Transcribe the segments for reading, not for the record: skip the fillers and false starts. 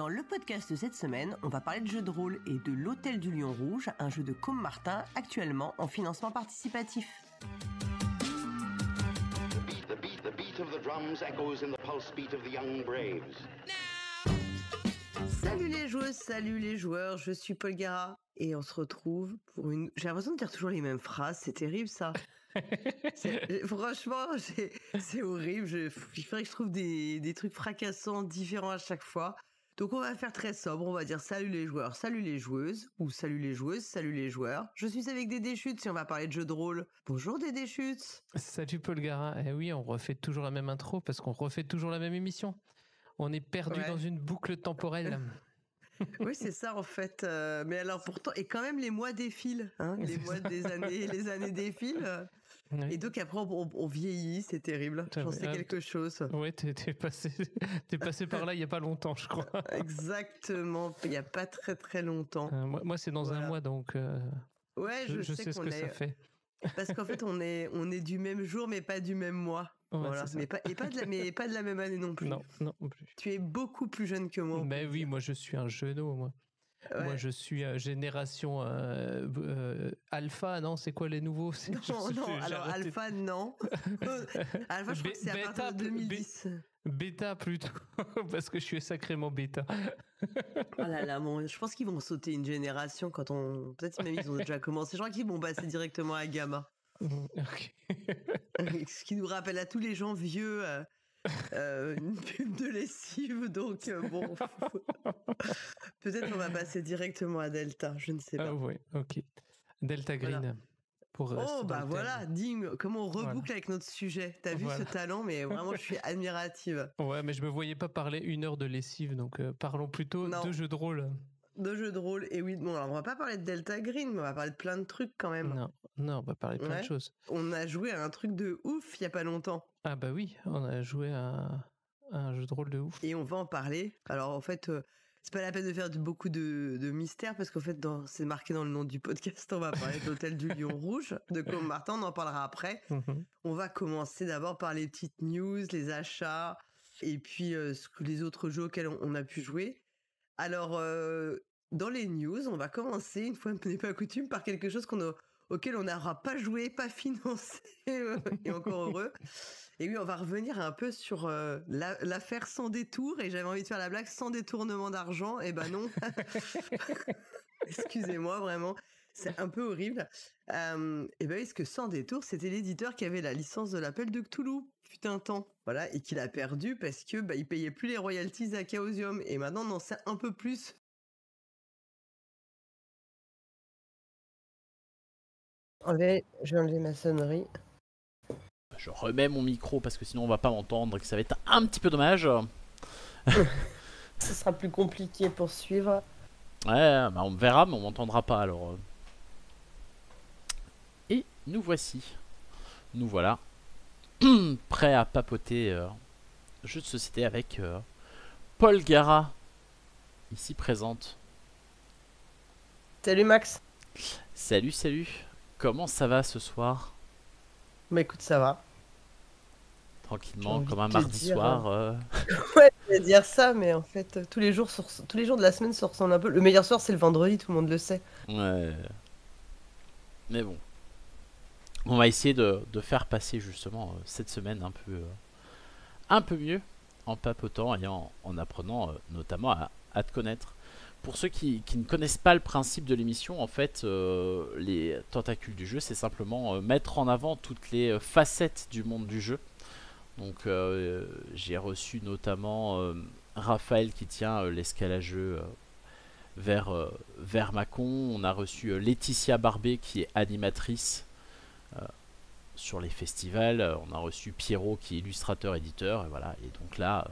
Dans le podcast de cette semaine, on va parler de jeux de rôle et de l'Hôtel du Lion Rouge, un jeu de Com Martin actuellement en financement participatif. The beat of the drums echoes in the pulse beat of the young braves. Salut les joueuses, salut les joueurs, je suis Paul Gara et on se retrouve pour une... J'ai l'impression de dire toujours les mêmes phrases, c'est terrible ça. Franchement, c'est horrible, il faudrait que je trouve des trucs fracassants, différents à chaque fois. Donc on va faire très sobre, on va dire salut les joueurs, salut les joueuses, ou salut les joueuses, salut les joueurs. Je suis avec Dédé Schutz et on va parler de jeux de rôle. Bonjour Dédé Schutz. Salut Paul Gara. Eh oui, on refait toujours la même intro parce qu'on refait toujours la même émission. On est perdu dans une boucle temporelle. Oui, c'est ça en fait. Mais alors pourtant, et quand même les mois défilent, hein, les mois des années, les années défilent. Oui. Et donc après on vieillit, c'est terrible. J'en sais quelque chose. Ouais, t'es passé par là il y a pas longtemps, je crois. Exactement, il y a pas très longtemps. Moi c'est dans un mois, donc ouais, je sais ce que ça fait. Parce qu'en fait on est du même jour mais pas du même mois. Ouais, voilà, mais pas de la même année non plus. Non plus. Tu es beaucoup plus jeune que moi. Mais oui, moi je suis un jeuneau, moi. Ouais. Moi je suis génération alpha, non? C'est quoi les nouveaux? Non, alors alpha non. Alpha je crois que c'est à partir de 2010. Bêta plutôt, parce que je suis sacrément bêta. Oh là là, bon, je pense qu'ils vont sauter une génération quand on... Peut-être même ils ont déjà commencé. Je crois qu'ils vont passer directement à Gamma. Okay. Ce qui nous rappelle à tous les gens vieux une pub de lessive, donc bon, peut-être qu'on va passer directement à Delta, je ne sais pas. Ah ouais, ok. Delta Green. Voilà. Pour bah voilà, dis-moi comment on reboucle avec notre sujet. T'as vu ce talent, mais vraiment je suis admirative. Ouais, mais je me voyais pas parler 1 heure de lessive, donc parlons plutôt de jeux de rôle. De jeux de rôle, et oui, bon alors on va pas parler de Delta Green, mais on va parler de plein de trucs quand même. Non, on va parler de plein de choses. On a joué à un truc de ouf il y a pas longtemps. Ah bah oui, on a joué à un jeu de rôle de ouf. Et on va en parler. Alors en fait, c'est pas la peine de faire beaucoup de mystère, parce qu'en fait, c'est marqué dans le nom du podcast, on va parler de l'Hôtel du Lion Rouge, de Com Martin, on en parlera après. On va commencer d'abord par les petites news, les achats, et puis les autres jeux auxquels on a pu jouer. Alors, dans les news, on va commencer, une fois n'est pas coutume, par quelque chose auquel on n'aura pas joué, pas financé, et encore heureux. Et oui, on va revenir un peu sur l'affaire sans détour, et j'avais envie de faire la blague sans détournement d'argent, et ben non. Excusez-moi, vraiment, c'est un peu horrible. Et ben est-ce que sans détour, c'était l'éditeur qui avait la licence de l'Appel de Cthulhu, fut un temps, voilà, et qu'il a perdu parce que il payait plus les royalties à Chaosium, et maintenant on en sait un peu plus. Je vais enlever ma sonnerie. Je remets mon micro parce que sinon on va pas m'entendre et que ça va être un petit peu dommage. Ce sera plus compliqué pour suivre. Ouais, bah on verra, mais on m'entendra pas alors. Et nous voici. Nous voilà. Prêts à papoter jeu de société avec Paul Gara, ici présente. Salut Max. Salut. Comment ça va ce soir? Bah écoute, ça va. Tranquillement, comme un mardi soir. Ouais, je vais dire ça, mais en fait, tous les jours de la semaine se ressemblent un peu. Le meilleur soir, c'est le vendredi, tout le monde le sait. Ouais. Mais bon. On va essayer de faire passer justement cette semaine un peu mieux en papotant et en apprenant notamment à te connaître. Pour ceux qui ne connaissent pas le principe de l'émission, en fait, les tentacules du jeu, c'est simplement mettre en avant toutes les facettes du monde du jeu. Donc j'ai reçu notamment Raphaël qui tient l'escalageux vers Mâcon. On a reçu Laetitia Barbet qui est animatrice sur les festivals. On a reçu Pierrot qui est illustrateur-éditeur. Et voilà. Et donc là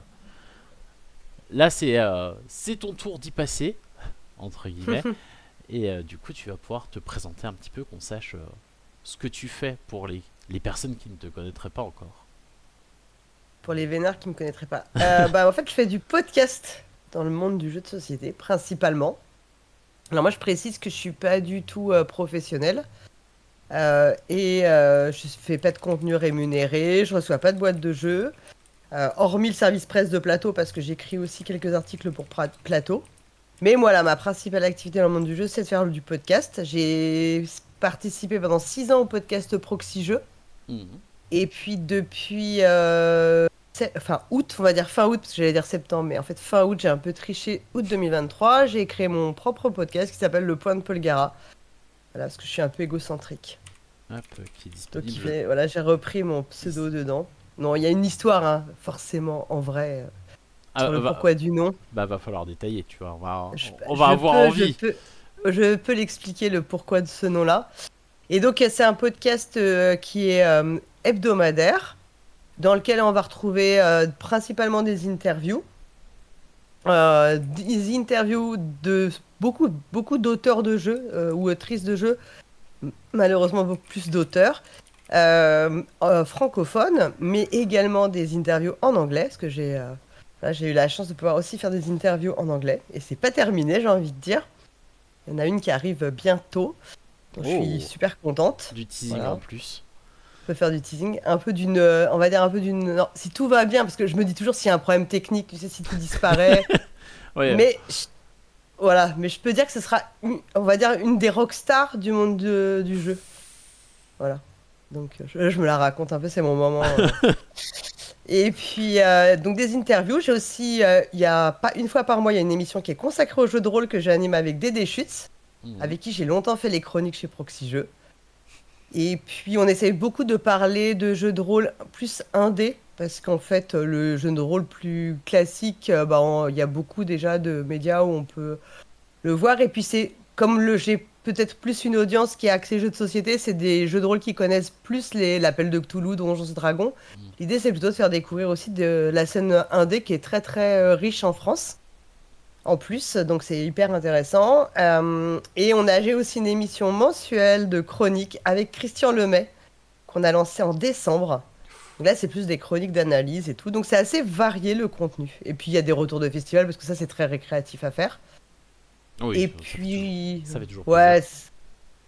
c'est ton tour d'y passer, entre guillemets. Et du coup tu vas pouvoir te présenter un petit peu, qu'on sache ce que tu fais pour les personnes qui ne te connaîtraient pas encore. Pour les vénards qui ne me connaîtraient pas. En fait, je fais du podcast dans le monde du jeu de société, principalement. Alors moi, je précise que je suis pas du tout professionnel. Je fais pas de contenu rémunéré, je reçois pas de boîte de jeu. hormis le service presse de Plateau, parce que j'écris aussi quelques articles pour Plateau. Mais voilà, ma principale activité dans le monde du jeu, c'est de faire du podcast. J'ai participé pendant 6 ans au podcast Proxy Jeux. Et puis depuis août, on va dire fin août, parce que j'allais dire septembre, mais en fait fin août, j'ai un peu triché, août 2023, j'ai créé mon propre podcast qui s'appelle Le Point de Polgara. Voilà, parce que je suis un peu égocentrique. Hop, qui est disponible. Donc voilà, j'ai repris mon pseudo dedans. Non, il y a une histoire, hein, forcément, en vrai, sur le pourquoi du nom. Bah, va falloir détailler, tu vois. On va avoir envie. Je peux l'expliquer, le pourquoi de ce nom-là. Et donc, c'est un podcast qui est hebdomadaire, dans lequel on va retrouver principalement des interviews. Des interviews de beaucoup d'auteurs de jeux ou autrices de jeux, malheureusement beaucoup plus d'auteurs francophones, mais également des interviews en anglais, parce que j'ai eu la chance de pouvoir aussi faire des interviews en anglais, et c'est pas terminé, j'ai envie de dire. Il y en a une qui arrive bientôt, donc je suis super contente. Du teasing en plus. On peut faire du teasing, un peu d'une, on va dire un peu d'une. Non, si tout va bien, parce que je me dis toujours s'il y a un problème technique, tu sais, si tout disparaît. Ouais. Mais voilà, mais je peux dire que ce sera, on va dire, une des rockstars du monde du jeu. Voilà. Donc je me la raconte un peu, c'est mon moment. Et puis donc des interviews, j'ai aussi, il y a pas une fois par mois, il y a une émission qui est consacrée au jeu de rôle que j'anime avec Dédé Schutz, avec qui j'ai longtemps fait les chroniques chez Proxy Jeux. Et puis on essaye beaucoup de parler de jeux de rôle plus indé, parce qu'en fait le jeu de rôle plus classique, il y a beaucoup déjà de médias où on peut le voir. Et puis c'est comme j'ai peut-être plus une audience qui est axée jeux de société, c'est des jeux de rôle qui connaissent plus l'Appel de Cthulhu, Donjons et Dragons. L'idée c'est plutôt de faire découvrir aussi de la scène indé qui est très très riche en France. En plus, donc c'est hyper intéressant. Et j'ai aussi une émission mensuelle de chroniques avec Christian Lemay, qu'on a lancé en décembre. Donc là, c'est plus des chroniques d'analyse et tout. Donc c'est assez varié le contenu. Et puis il y a des retours de festival, parce que ça, c'est très récréatif à faire. Oui, et puis... Ça fait toujours ouais,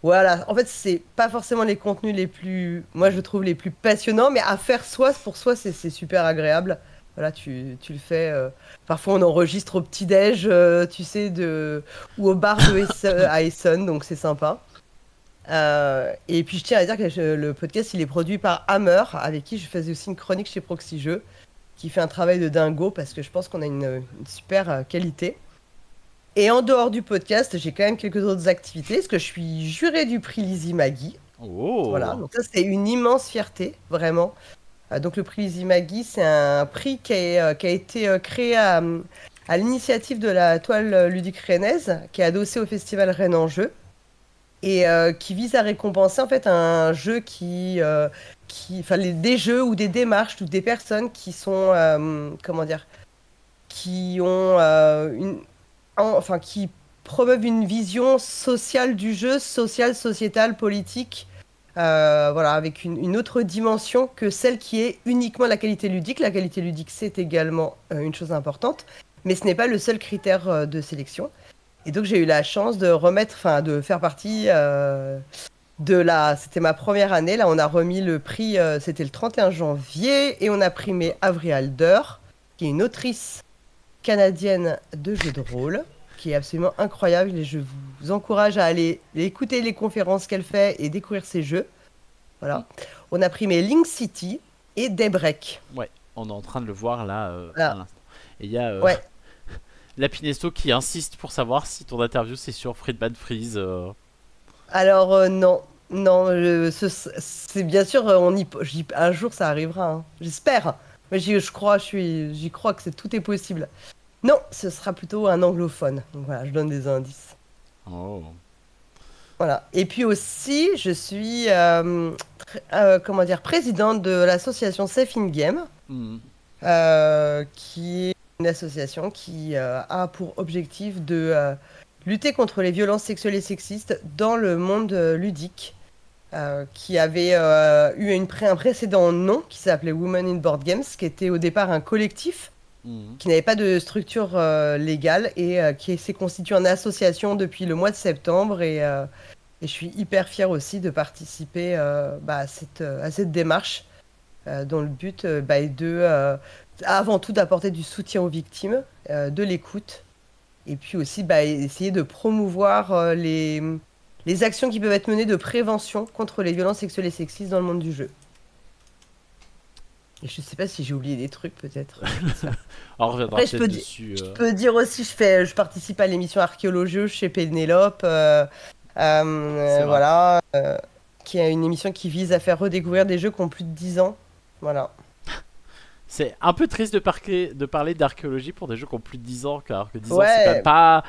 voilà. En fait, c'est pas forcément les contenus les plus... Moi, je trouve les plus passionnants, mais à faire pour soi, c'est super agréable. Voilà, tu le fais. Parfois, on enregistre au petit-déj, tu sais, ou au bar à Essonne, donc c'est sympa. Et puis, je tiens à dire que le podcast, il est produit par Hammer, avec qui je faisais aussi une chronique chez Proxy Jeux, qui fait un travail de dingo, parce que je pense qu'on a une super qualité. Et en dehors du podcast, j'ai quand même quelques autres activités, parce que je suis jurée du prix Lizzie Maggie. Oh. Voilà, donc ça, c'est une immense fierté, vraiment. Donc le prix Lizzie Maggie, c'est un prix qui a été créé à l'initiative de la toile ludique rennaise, qui est adossée au festival Rennes en Jeu, et qui vise à récompenser en fait un jeu des jeux ou des démarches ou des personnes qui sont qui ont qui promeuvent une vision sociale du jeu, sociale, sociétale, politique. Avec une autre dimension que celle qui est uniquement la qualité ludique. La qualité ludique, c'est également une chose importante, mais ce n'est pas le seul critère de sélection. Et donc, j'ai eu la chance de de faire partie c'était ma première année. Là, on a remis le prix, c'était le 31 janvier, et on a primé Avril Alder, qui est une autrice canadienne de jeux de rôle, qui est absolument incroyable, et je vous encourage à aller écouter les conférences qu'elle fait et découvrir ses jeux. Voilà. On a primé Link City et Daybreak. Ouais, on est en train de le voir là à l'instant. Et il y a Lapinesto qui insiste pour savoir si ton interview c'est sur Friedman Freeze. Alors non, c'est bien sûr, un jour ça arrivera, hein. J'espère. Mais j'y crois que tout est possible. Non, ce sera plutôt un anglophone. Donc voilà, je donne des indices. Oh. Voilà. Et puis aussi, je suis présidente de l'association Safe in Game, qui est une association qui a pour objectif de lutter contre les violences sexuelles et sexistes dans le monde ludique, qui avait eu un précédent nom qui s'appelait Women in Board Games, qui était au départ un collectif qui n'avait pas de structure légale et qui s'est constitué en association depuis le mois de septembre. Et je suis hyper fière aussi de participer à cette démarche dont le but est avant tout d'apporter du soutien aux victimes, de l'écoute, et puis aussi essayer de promouvoir les actions qui peuvent être menées de prévention contre les violences sexuelles et sexistes dans le monde du jeu. Et je sais pas si j'ai oublié des trucs, peut-être. On reviendra Après, peut-être dessus. je peux dire aussi, je participe à l'émission Archéologie chez Pénélope, voilà, qui est une émission qui vise à faire redécouvrir des jeux qui ont plus de 10 ans. Voilà. C'est un peu triste de parler d'archéologie pour des jeux qui ont plus de 10 ans, car que 10 ans, Ouais. c'est quand même pas...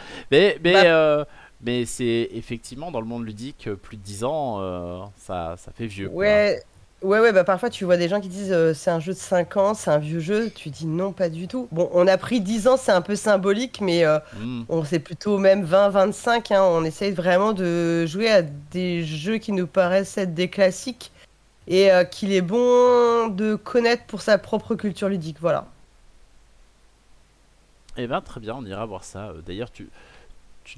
Mais c'est effectivement, dans le monde ludique, plus de 10 ans, ça fait vieux. Quoi. Ouais, parfois tu vois des gens qui disent c'est un jeu de 5 ans, c'est un vieux jeu. Tu dis non, pas du tout. Bon, on a pris 10 ans, c'est un peu symbolique, mais on c'est plutôt même 20, 25. Hein. On essaye vraiment de jouer à des jeux qui nous paraissent être des classiques et qu'il est bon de connaître pour sa propre culture ludique. Voilà. Eh ben très bien, on ira voir ça. D'ailleurs, tu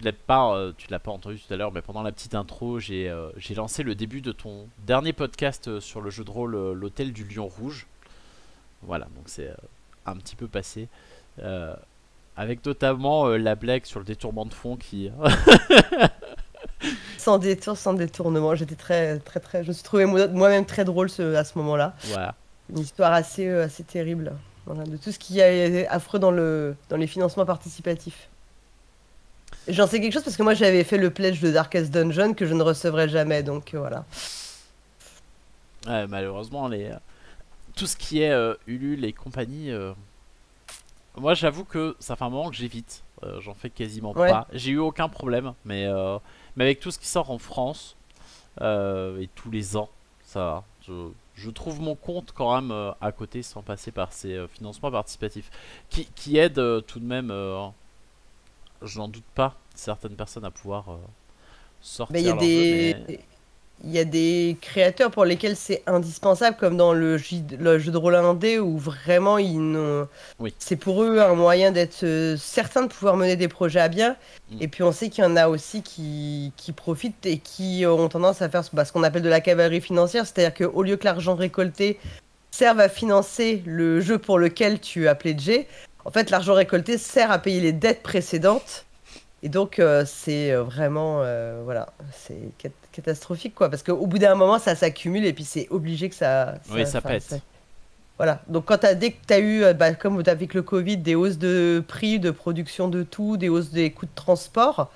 ne l'as pas entendu tout à l'heure, mais pendant la petite intro, j'ai lancé le début de ton dernier podcast sur le jeu de rôle l'Hôtel du Lion Rouge. Voilà, donc c'est un petit peu passé. Avec notamment la blague sur le détournement de fond qui... Sans détour, sans détournement. J'étais très, je me suis trouvé moi-même très drôle à ce moment-là. Voilà. Une histoire assez terrible. Voilà, de tout ce qui est affreux dans les financements participatifs. J'en sais quelque chose parce que moi j'avais fait le pledge de Darkest Dungeon que je ne recevrai jamais, donc voilà. Ouais, malheureusement, tout ce qui est Ulule et compagnie, moi j'avoue que ça fait un moment que j'évite. J'en fais quasiment pas. J'ai eu aucun problème, mais avec tout ce qui sort en France et tous les ans, ça, je trouve mon compte quand même à côté sans passer par ces financements participatifs qui aident tout de même. Je n'en doute pas, certaines personnes à pouvoir sortir leur jeu, il y a des créateurs pour lesquels c'est indispensable, comme dans le jeu de rôle indé, où vraiment c'est pour eux un moyen d'être certain de pouvoir mener des projets à bien. Et puis on sait qu'il y en a aussi qui profitent et qui ont tendance à faire ce qu'on appelle de la cavalerie financière, c'est-à-dire qu'au lieu que l'argent récolté serve à financer le jeu pour lequel tu as pledgé, en fait, l'argent récolté sert à payer les dettes précédentes. Et donc, c'est vraiment... voilà, c'est catastrophique, quoi. Parce qu'au bout d'un moment, ça s'accumule et puis c'est obligé que ça pète. Voilà. Donc, dès que tu as eu, comme avec le Covid, des hausses de prix, de production de tout, des hausses des coûts de transport,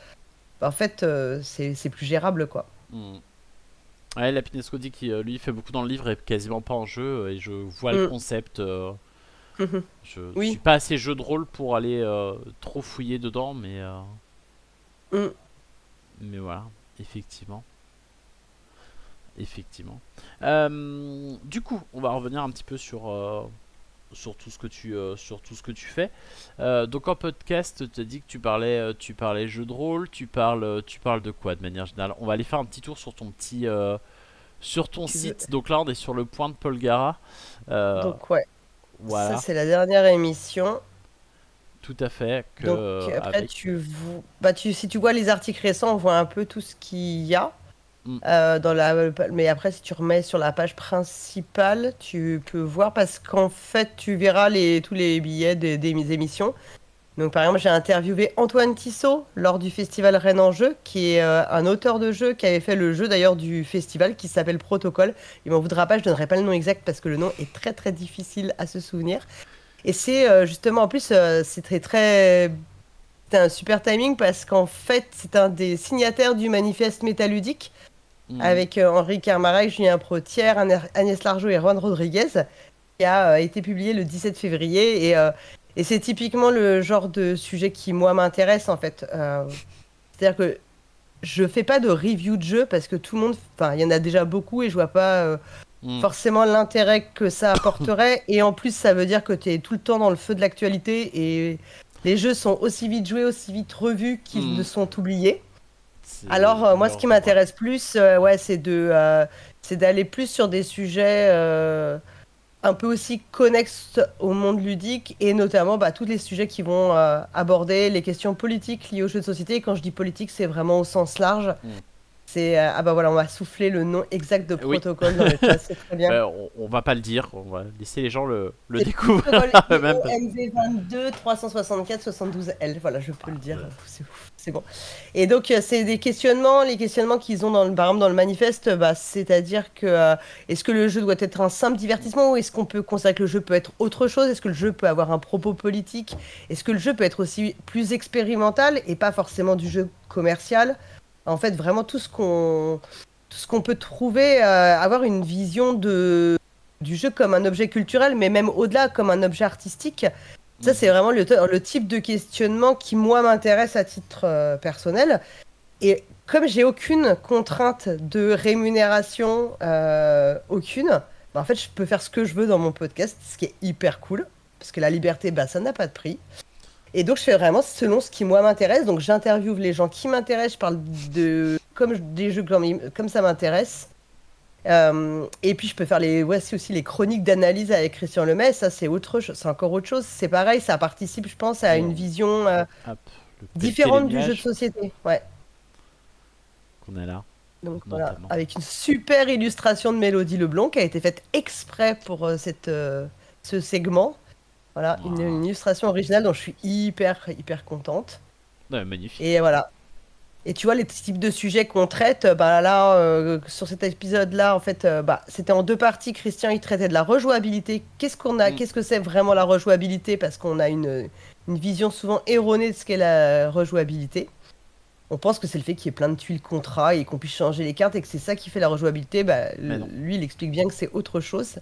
en fait, c'est plus gérable, quoi. Ouais, Lapinesco dit qu'il lui fait beaucoup dans le livre et quasiment pas en jeu. Et je vois le concept... Je suis pas assez jeu de rôle pour aller trop fouiller dedans, mais voilà, effectivement. Du coup, on va revenir un petit peu sur tout ce que tu fais. Donc en podcast, tu as dit que tu parlais jeu de rôle, tu parles de quoi de manière générale? On va aller faire un petit tour sur ton site. Donc là, on est sur le point de Paul Gara. Donc ouais. Voilà. Ça, c'est la dernière émission. Tout à fait. Donc après, si tu vois les articles récents, on voit un peu tout ce qu'il y a. Mais après, si tu remets sur la page principale, tu peux voir parce qu'en fait, tu verras tous les billets des émissions. Donc par exemple, j'ai interviewé Antoine Tissot lors du festival Rennes en Jeu, qui est un auteur de jeu qui avait fait le jeu d'ailleurs du festival qui s'appelle Protocole. Il m'en voudra pas, je donnerai pas le nom exact parce que le nom est très très difficile à se souvenir. Et c'est justement en plus c'était un super timing parce qu'en fait c'est un des signataires du manifeste métaludique avec Henri Kermarek, Julien Protière, Agnès Largeau et Juan Rodriguez, qui a été publié le 17 février et c'est typiquement le genre de sujet qui, moi, m'intéresse, en fait. C'est-à-dire que je fais pas de review de jeu parce que tout le monde... Enfin, il y en a déjà beaucoup et je vois pas forcément l'intérêt que ça apporterait. Et en plus, ça veut dire que tu es tout le temps dans le feu de l'actualité et les jeux sont aussi vite joués, aussi vite revus qu'ils ne sont oubliés. Alors, moi, ce qui m'intéresse plus, c'est d'aller plus sur des sujets... un peu aussi connexes au monde ludique et notamment tous les sujets qui vont aborder les questions politiques liées aux jeux de société. Et quand je dis politique, c'est vraiment au sens large. Ah bah voilà, on va souffler le nom exact de protocole dans le chat, c'est très bien. On va pas le dire, on va laisser les gens le C'est découvrir. MV22 364 72L, voilà, je peux le dire, c'est ouf, c'est bon. Et donc, c'est des questionnements, les questionnements qu'ils ont par exemple dans le manifeste, c'est-à-dire que est-ce que le jeu doit être un simple divertissement ou est-ce qu'on peut considérer que le jeu peut être autre chose? Est-ce que le jeu peut avoir un propos politique? Est-ce que le jeu peut être aussi plus expérimental et pas forcément du jeu commercial? En fait, vraiment tout ce qu'on peut trouver, avoir une vision du jeu comme un objet culturel, mais même au-delà comme un objet artistique. Ça, c'est vraiment le type de questionnement qui, moi, m'intéresse à titre personnel. Et comme j'ai aucune contrainte de rémunération, aucune, en fait, je peux faire ce que je veux dans mon podcast, ce qui est hyper cool, parce que la liberté, ça n'a pas de prix. Et donc, je fais vraiment selon ce qui, moi, m'intéresse. Donc, j'interviewe les gens qui m'intéressent. Je parle des jeux comme ça m'intéresse. Et puis, je peux faire aussi les chroniques d'analyse avec Christian Lemay. Ça, c'est encore autre chose. C'est pareil, ça participe, je pense, à une vision différente du jeu de société. Ouais. Qu'on a là. Donc, voilà, avec une super illustration de Mélodie Leblanc qui a été faite exprès pour ce segment. Voilà, une illustration originale dont je suis hyper contente. Ouais, magnifique. Et voilà. Et tu vois, les types de sujets qu'on traite, sur cet épisode-là, en fait, c'était en 2 parties. Christian, il traitait de la rejouabilité. Qu'est-ce que c'est vraiment la rejouabilité? Parce qu'on a une vision souvent erronée de ce qu'est la rejouabilité. On pense que c'est le fait qu'il y ait plein de tuiles contrats et qu'on puisse changer les cartes et que c'est ça qui fait la rejouabilité. Lui, il explique bien que c'est autre chose.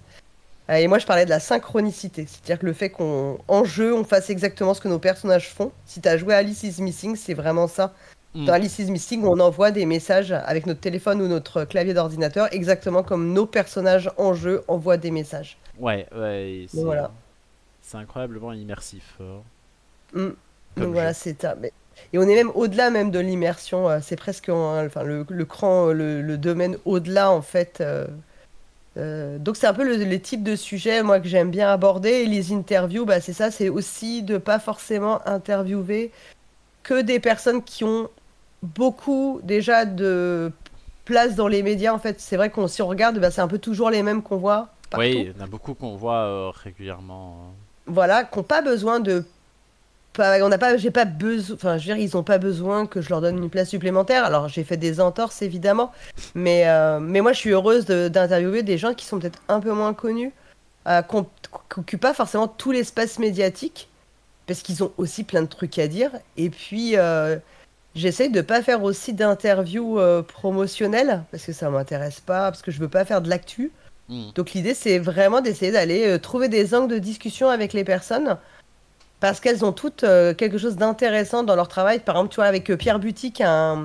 Et moi, je parlais de la synchronicité, c'est-à-dire que le fait qu'en jeu, on fasse exactement ce que nos personnages font. Si tu as joué à Alice is Missing, c'est vraiment ça. Dans Alice is Missing, on envoie des messages avec notre téléphone ou notre clavier d'ordinateur, exactement comme nos personnages en jeu envoient des messages. Ouais, c'est voilà. Incroyablement immersif. Donc voilà, c'est ça. Et on est même au-delà même de l'immersion, c'est presque le domaine au-delà, en fait. Donc c'est un peu les types de sujets moi que j'aime bien aborder. Et les interviews, c'est ça, c'est aussi de pas forcément interviewer que des personnes qui ont beaucoup déjà de place dans les médias. En fait, c'est vrai qu'on si on regarde, c'est un peu toujours les mêmes qu'on voit partout. Oui, il y en a beaucoup qu'on voit régulièrement. Voilà, qui n'ont pas besoin de j'ai pas besoin, enfin, je veux dire, ils n'ont pas besoin que je leur donne une place supplémentaire. Alors, j'ai fait des entorses, évidemment, mais moi, je suis heureuse d'interviewer des gens qui sont peut-être un peu moins connus, qui n'occupent pas forcément tout l'espace médiatique, parce qu'ils ont aussi plein de trucs à dire. Et puis, j'essaye de pas faire aussi d'interviews promotionnelles, parce que ça m'intéresse pas, parce que je veux pas faire de l'actu. Donc, l'idée, c'est vraiment d'essayer d'aller trouver des angles de discussion avec les personnes, parce qu'elles ont toutes quelque chose d'intéressant dans leur travail. Par exemple, tu vois, avec Pierre Buty, qui a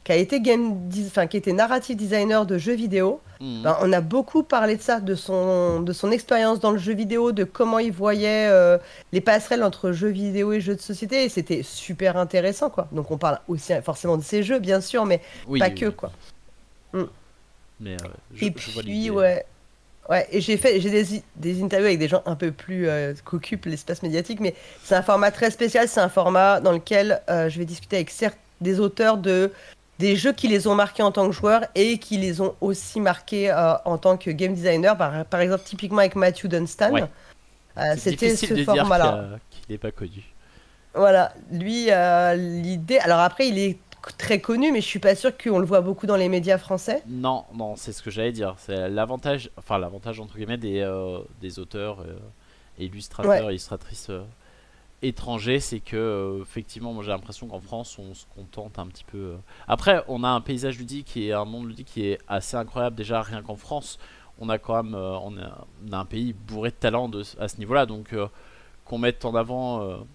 été qui était narrative designer de jeux vidéo, on a beaucoup parlé de ça, de son expérience dans le jeu vidéo, de comment il voyait les passerelles entre jeux vidéo et jeux de société, et c'était super intéressant, quoi. Donc on parle aussi forcément de ces jeux, bien sûr, mais pas que, quoi. Mais et puis, ouais, et j'ai des interviews avec des gens un peu plus qu'occupent l'espace médiatique, mais c'est un format très spécial. C'est un format dans lequel je vais discuter avec des auteurs des jeux qui les ont marqués en tant que joueurs et qui les ont aussi marqués en tant que game designer. Par exemple, typiquement avec Matthew Dunstan. Ouais. C'était ce format-là. Qu'il n'est pas connu. Voilà, lui, l'idée. Alors après, il est très connu, mais je suis pas sûr qu'on le voit beaucoup dans les médias français. Non, c'est ce que j'allais dire. C'est l'avantage entre guillemets des auteurs, illustrateurs, illustratrices étrangers, c'est que effectivement, moi j'ai l'impression qu'en France, on se contente un petit peu. Après, on a un paysage ludique et un monde ludique qui est assez incroyable déjà, rien qu'en France. On a quand même, on a un pays bourré de talent à ce niveau-là, donc qu'on mette en avant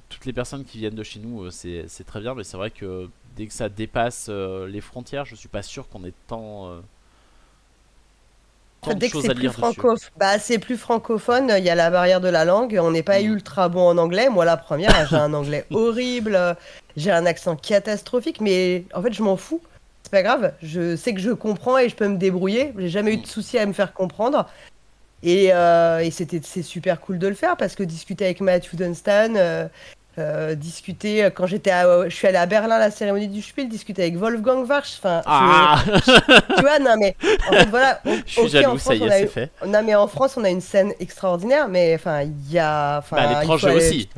toutes les personnes qui viennent de chez nous, c'est très bien, mais c'est vrai que dès que ça dépasse les frontières, je suis pas sûr qu'on ait tant de choses à lire dessus. C'est plus francophone, il y a la barrière de la langue, on n'est pas ultra bon en anglais. Moi, la première, j'ai un anglais horrible, j'ai un accent catastrophique, mais en fait, je m'en fous. C'est pas grave, je sais que je comprends et je peux me débrouiller. J'ai jamais eu de souci à me faire comprendre. Et c'est super cool de le faire parce que discuter avec Matthew Dunstan, discuter quand je suis allée à Berlin à la cérémonie du Spiel, discuter avec Wolfgang Warsch. Enfin, tu vois, non mais en fait voilà. Je suis jaloux, ça y est, c'est fait. Non mais en France, on a une scène extraordinaire, mais enfin il y a. À l'étranger aussi.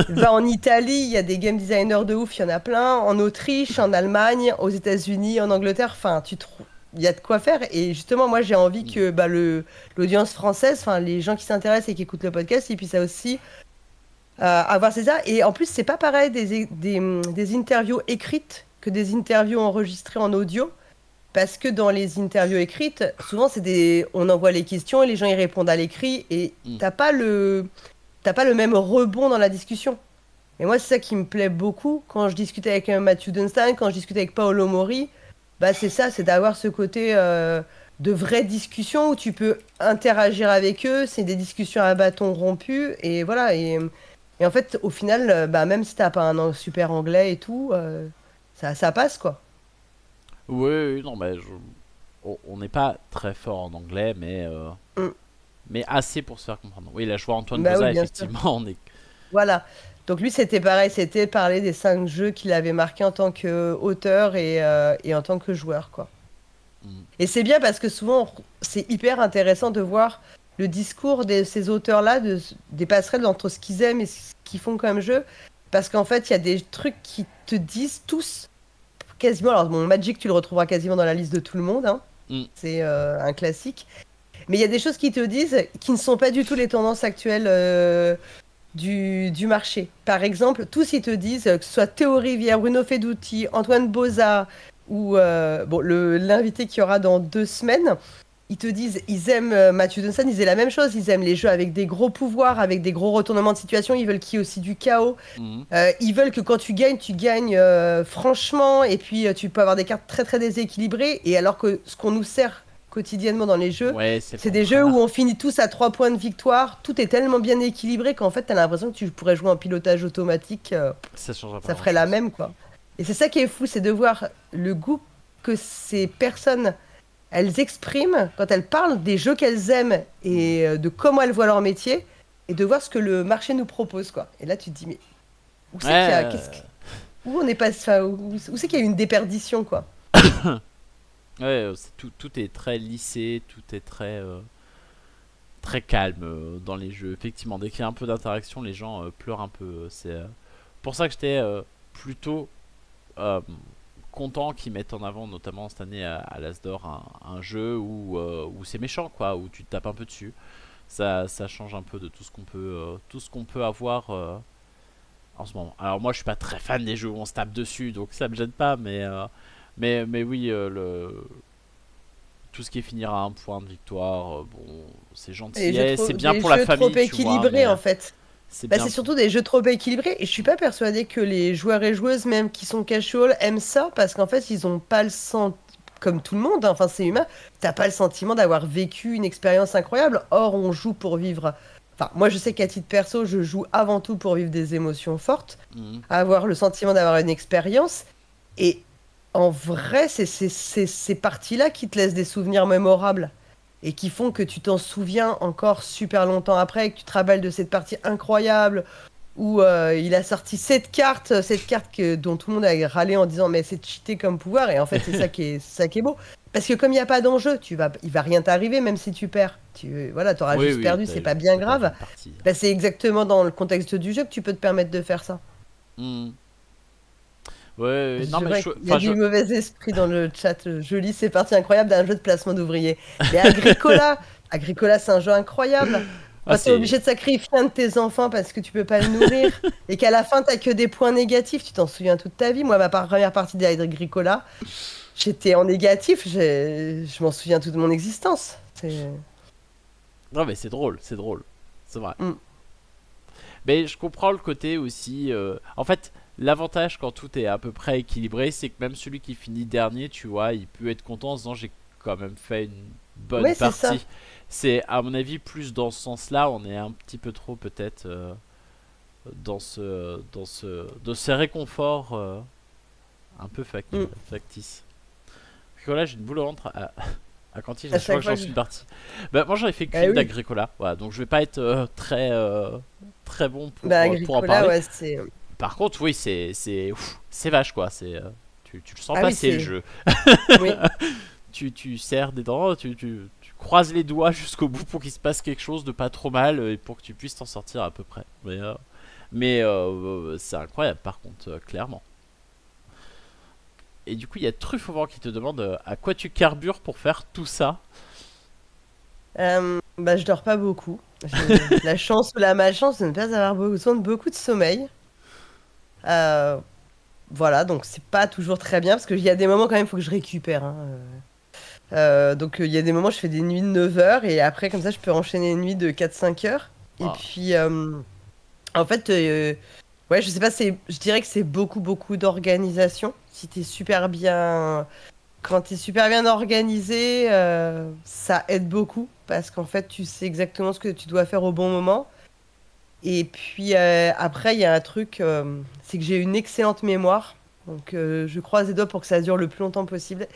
Va en Italie, il y a des game designers de ouf, il y en a plein. En Autriche, en Allemagne, aux États-Unis, en Angleterre. Enfin, il y a de quoi faire. Et justement, moi, j'ai envie que l'audience française, enfin les gens qui s'intéressent et qui écoutent le podcast, ils puissent aussi avoir ça. Et en plus, c'est pas pareil des interviews écrites que des interviews enregistrées en audio. Parce que dans les interviews écrites, souvent, on envoie les questions et les gens y répondent à l'écrit. Et t'as pas le même rebond dans la discussion. Et moi, c'est ça qui me plaît beaucoup quand je discute avec Matthew Dunstan, quand je discute avec Paolo Mori. Bah, c'est ça, c'est d'avoir ce côté de vraie discussion où tu peux interagir avec eux. C'est des discussions à bâton rompu. Et voilà. Et en fait, au final, même si t'as pas un super anglais et tout, ça passe, quoi. Oui, non, mais on n'est pas très fort en anglais, mais assez pour se faire comprendre. Oui, là, je vois Antoine Boza, oui, effectivement. Voilà. Donc lui, c'était pareil, c'était parler des 5 jeux qu'il avait marqués en tant qu'auteur et en tant que joueur, quoi. Et c'est bien parce que souvent, c'est hyper intéressant de voir le discours de ces auteurs-là, des passerelles entre ce qu'ils aiment et ce qu'ils font comme jeu. Parce qu'en fait, il y a des trucs qui te disent tous, quasiment... Alors, mon Magic, tu le retrouveras quasiment dans la liste de tout le monde. Hein. C'est un classique. Mais il y a des choses qui te disent qui ne sont pas du tout les tendances actuelles du marché. Par exemple, tous ils te disent, que ce soit Théo Rivière, Bruno Feduti, Antoine Boza ou l'invité qu'il y aura dans 2 semaines, ils te disent, ils aiment Matthew Dunstan, ils disent la même chose, ils aiment les jeux avec des gros pouvoirs, avec des gros retournements de situation, ils veulent qu'il y ait aussi du chaos, ils veulent que quand tu gagnes franchement, et puis tu peux avoir des cartes très très déséquilibrées, et alors que ce qu'on nous sert quotidiennement dans les jeux, c'est des jeux où on finit tous à 3 points de victoire, tout est tellement bien équilibré qu'en fait t'as l'impression que tu pourrais jouer en pilotage automatique, ça ferait la même, quoi. Et c'est ça qui est fou, c'est de voir le goût que ces personnes elles expriment quand elles parlent des jeux qu'elles aiment et de comment elles voient leur métier, et de voir ce que le marché nous propose, quoi. Et là tu te dis mais où c'est qu'il y a où on est passé, où c'est qu'il y a eu une déperdition, quoi. Ouais, tout est très lissé, tout est très calme dans les jeux. Effectivement, dès qu'il y a un peu d'interaction, les gens pleurent un peu. C'est pour ça que j'étais plutôt content qu'ils mettent en avant, notamment cette année à l'Asdor, un jeu où c'est méchant, quoi, où tu te tapes un peu dessus. Ça change un peu de tout ce qu'on peut avoir en ce moment. Alors moi, je suis pas très fan des jeux où on se tape dessus, donc ça me gêne pas, mais oui, tout ce qui est finir à 1 point de victoire, bon, c'est gentil, c'est bien pour la famille. Trop équilibrés, en fait. C'est surtout des jeux trop équilibrés, et je suis pas persuadée que les joueurs et joueuses, même qui sont casual, aiment ça, parce qu'en fait, ils ont pas le sentiment, comme tout le monde, hein, enfin c'est humain, t'as pas le sentiment d'avoir vécu une expérience incroyable. Or, on joue pour vivre. Enfin, moi, je sais qu'à titre perso, je joue avant tout pour vivre des émotions fortes, avoir le sentiment d'avoir une expérience, et en vrai, c'est ces parties-là qui te laissent des souvenirs mémorables et qui font que tu t'en souviens encore super longtemps après, et que tu te rappelles de cette partie incroyable où il a sorti cette carte dont tout le monde a râlé en disant mais c'est cheaté comme pouvoir, et en fait c'est ça qui est beau. Parce que comme il n'y a pas d'enjeu, il va rien t'arriver même si tu perds. T'auras juste perdu, c'est pas bien grave. C'est exactement dans le contexte du jeu que tu peux te permettre de faire ça. Ouais, non, mais il y a du mauvais esprit dans le chat. Je lis, c'est parti incroyable d'un jeu de placement d'ouvriers. Mais Agricola, c'est un jeu incroyable. Quand t'es obligé de sacrifier un de tes enfants parce que tu peux pas le nourrir, et qu'à la fin t'as que des points négatifs, tu t'en souviens toute ta vie. Moi, ma première partie d'Agricola, j'étais en négatif, je m'en souviens toute mon existence. Non, mais c'est drôle, c'est vrai. Mais je comprends le côté aussi. En fait, l'avantage quand tout est à peu près équilibré, c'est que même celui qui finit dernier, tu vois, il peut être content en se disant j'ai quand même fait une bonne partie. C'est à mon avis plus dans ce sens-là, on est un petit peu trop peut-être dans ces réconforts un peu factices. Agricola, j'ai une boule au ventre à Quanti, à chaque fois que j'en suis parti. Moi j'en ai fait qu'une d'Agricola, voilà, donc je vais pas être très bon pour en parler. Agricola, Par contre, oui, c'est vache quoi. Tu le sens Ah oui, passer le c'est- jeu. Oui. Tu serres des dents, tu croises les doigts jusqu'au bout pour qu'il se passe quelque chose de pas trop mal et pour que tu puisses t'en sortir à peu près. Mais c'est incroyable par contre, clairement. Et du coup, il y a Truffe au vent qui te demande à quoi tu carbures pour faire tout ça. Bah, je dors pas beaucoup. J'ai la chance ou la malchance de ne pas avoir besoin de beaucoup de sommeil. Voilà, donc c'est pas toujours très bien parce qu'il y a des moments quand même, il faut que je récupère. Hein. Donc il y a des moments, je fais des nuits de 9 heures et après, comme ça, je peux enchaîner une nuit de 4-5 heures. Et Wow. puis, en fait, ouais, je sais pas, je dirais que c'est beaucoup d'organisation. Si t'es super bien. Quand t'es super bien organisé, ça aide beaucoup parce qu'en fait, tu sais exactement ce que tu dois faire au bon moment. Et puis après, il y a un truc, c'est que j'ai une excellente mémoire. Donc je croise les doigts pour que ça dure le plus longtemps possible.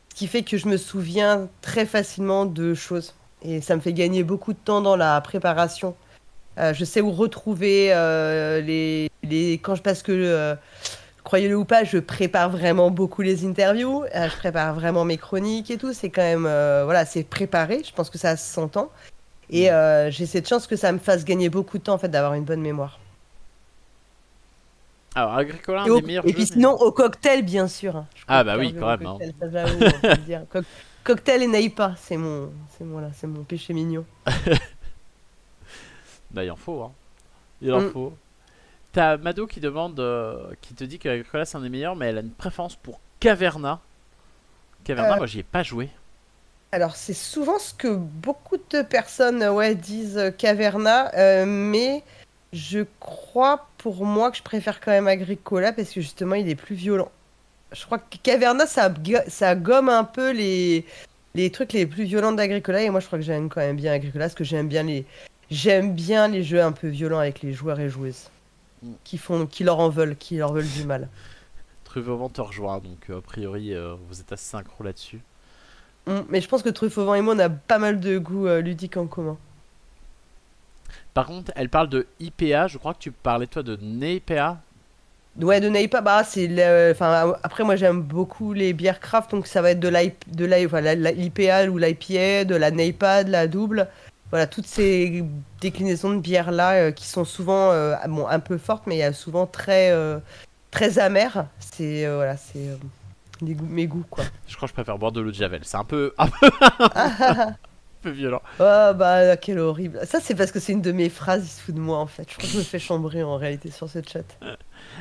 Ce qui fait que je me souviens très facilement de choses. Et ça me fait gagner beaucoup de temps dans la préparation. Je sais où retrouver parce que, croyez-le ou pas, je prépare vraiment beaucoup les interviews. Je prépare vraiment mes chroniques et tout. C'est quand même, voilà, c'est préparé. Je pense que ça s'entend. Et j'ai cette chance que ça me fasse gagner beaucoup de temps en fait d'avoir une bonne mémoire. Alors, Agricola, Et, un des meilleurs et jeux. puis sinon au cocktail bien sûr. Hein. Je Ah bah carbure oui, au quand même, hein. cocktail, ça, j'avoue, on peut le dire. Cocktail et Naipa, c'est mon péché mignon. Bah, il en faut, hein. Il en Mm. faut. T'as Mado qui demande, qui te dit qu'Agricola c'est un des meilleurs, mais elle a une préférence pour Caverna. Caverna, moi j'y ai pas joué. Alors c'est souvent ce que beaucoup de personnes disent Caverna, mais je crois pour moi que je préfère quand même Agricola parce que justement il est plus violent. Je crois que Caverna ça gomme un peu les trucs les plus violents d'Agricola et moi je crois que j'aime quand même bien Agricola parce que j'aime bien les jeux un peu violents avec les joueurs et joueuses qui leur veulent du mal. Truffaut te rejoint, donc a priori vous êtes assez synchro là-dessus. Mais je pense que Truffaut et moi on a pas mal de goûts ludiques en commun. Par contre, elle parle de IPA, je crois que tu parlais toi de NEIPA. Ouais, de Naipa, bah, enfin, après, moi, j'aime beaucoup les bières craft, donc ça va être de l'IPA ou l'IPA, de la Naipa, de la double. Voilà, toutes ces déclinaisons de bières-là qui sont souvent bon, un peu fortes, mais souvent très amères. C'est mes goûts, quoi. Je crois que je préfère boire de l'eau de Javel, c'est un peu violent. Oh, bah, quel horrible. Ça, c'est parce que c'est une de mes phrases, il se fout de moi, en fait. Je crois que je me fais chambrer, en réalité, sur ce chat.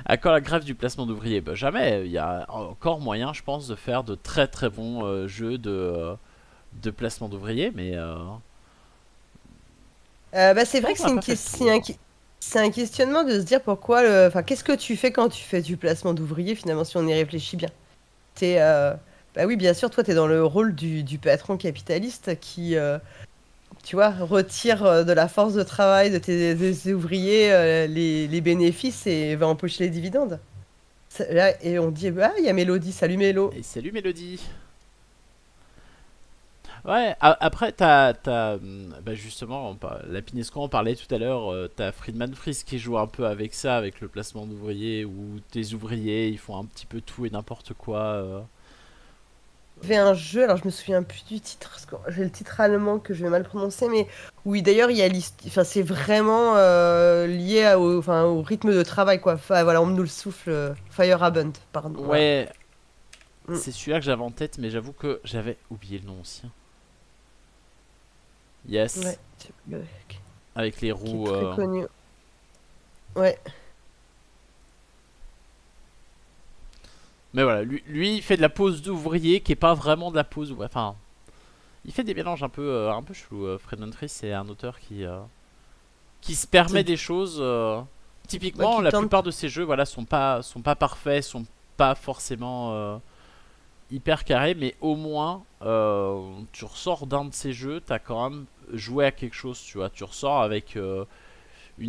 À quand la grève du placement d'ouvriers? Bah, jamais, il y a encore moyen, je pense, de faire de très très bons jeux de placement d'ouvriers, mais Bah, c'est vrai que on a pas fait le tour. c'est un questionnement de se dire pourquoi, enfin, qu'est-ce que tu fais quand tu fais du placement d'ouvrier, finalement, si on y réfléchit bien. Bah oui, bien sûr, toi, tu es dans le rôle du patron capitaliste qui, tu vois, retire de la force de travail de des ouvriers les bénéfices et va empocher les dividendes. Là, et on dit, ah, il y a Mélodie, salut Mélo. Et salut Mélodie. Ouais, après t'as bah justement, la Pinesco en parlait tout à l'heure, t'as Friedman Fries qui joue un peu avec ça, avec le placement d'ouvriers, où tes ouvriers ils font un petit peu tout et n'importe quoi. Il y avait un jeu, alors je me souviens plus du titre, parce que j'ai le titre allemand que je vais mal prononcer, mais oui, d'ailleurs, il y a enfin, c'est vraiment lié au rythme de travail, quoi. Enfin, voilà, on nous le souffle, Feierabend, pardon. Voilà. Ouais, Mm. c'est celui-là que j'avais en tête, mais j'avoue que j'avais oublié le nom aussi. Yes, Ouais, avec les qui est roues. très connu. Ouais. Mais voilà, lui il fait de la pose d'ouvrier qui est pas vraiment de la pose. Enfin, il fait des mélanges un peu chelou. Friedman Fries, c'est un auteur qui se permet des choses. Typiquement, qui la tente. plupart de ces jeux, voilà, sont pas parfaits, sont pas forcément hyper carrés, mais au moins, tu ressors d'un de ces jeux, t'as quand même joué à quelque chose, tu vois. Tu ressors avec une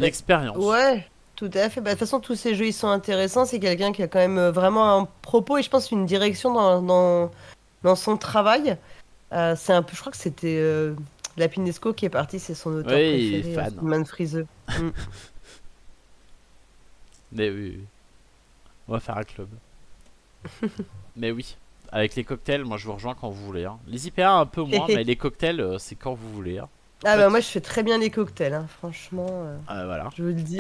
Ouais. expérience. Ouais, tout à fait. Bah, de toute façon, tous ces jeux, ils sont intéressants. C'est quelqu'un qui a quand même vraiment un propos et je pense une direction dans son travail. C'est un peu, je crois que c'était Lapinesco qui est parti, c'est son auteur Oui, il est préféré, fan. Friedman Friese. Mm. Mais oui. On va faire un club. Mais oui. Avec les cocktails, moi je vous rejoins quand vous voulez. Hein. Les IPA un peu moins, mais les cocktails, c'est quand vous voulez. Hein. Ah bah moi je fais très bien les cocktails, hein, franchement. Voilà. Je vous le dis,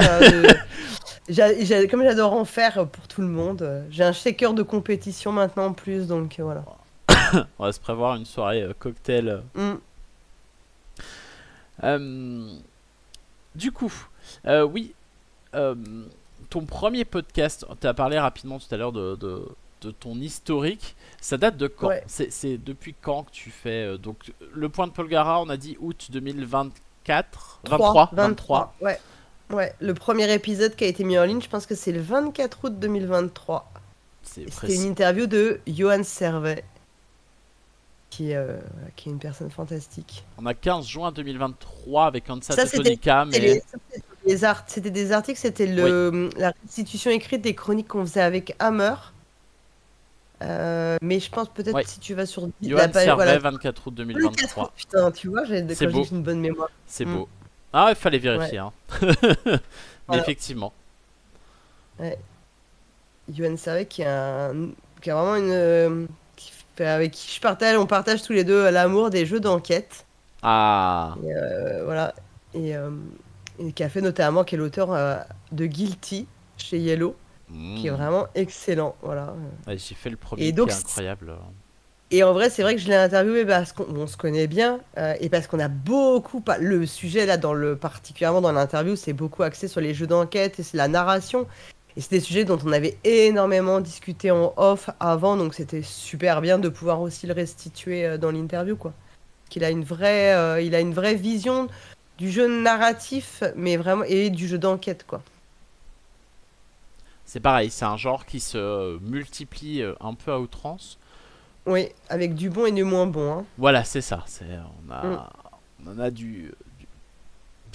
comme j'adore en faire pour tout le monde. J'ai un shaker de compétition maintenant en plus, donc voilà. On va se prévoir une soirée cocktail. Du coup, oui, ton premier podcast, tu as parlé rapidement tout à l'heure de ton historique. Ça date de quand? C'est depuis quand que tu fais donc le point de Polgara, on a dit août 2024 23. Ouais, le premier épisode qui a été mis en ligne, je pense que c'est le 24 août 2023. C'était une interview de Johan Servet, qui est une personne fantastique. On a 15 juin 2023 avec Hansa Teutonica, mais... C'était des articles, c'était la restitution écrite des chroniques qu'on faisait avec Hammer. Mais je pense peut-être si tu vas sur Johan Servet, 24 août 2023. Putain, tu vois, j'ai une bonne mémoire. C'est beau. Ah, il fallait vérifier. Hein. Mais effectivement. Ouais. Johan Servet qui a vraiment une... avec qui on partage tous les deux l'amour des jeux d'enquête. Ah. Et, voilà. Et qui a fait notamment, qui est l'auteur de Guilty chez Yellow, qui est vraiment excellent. Voilà. Ouais, j'ai fait le premier, qui est incroyable. Et en vrai, c'est vrai que je l'ai interviewé parce qu'on se connaît bien et parce qu'on a beaucoup... Le sujet, là, particulièrement dans l'interview, c'est beaucoup axé sur les jeux d'enquête et c'est la narration. Et c'est des sujets dont on avait énormément discuté en off avant, donc c'était super bien de pouvoir aussi le restituer dans l'interview, quoi. Il a une vraie vision du jeu narratif, mais vraiment, et du jeu d'enquête, quoi. C'est pareil, c'est un genre qui se multiplie un peu à outrance. Oui, avec du bon et du moins bon. Hein. Voilà, c'est ça. On en a du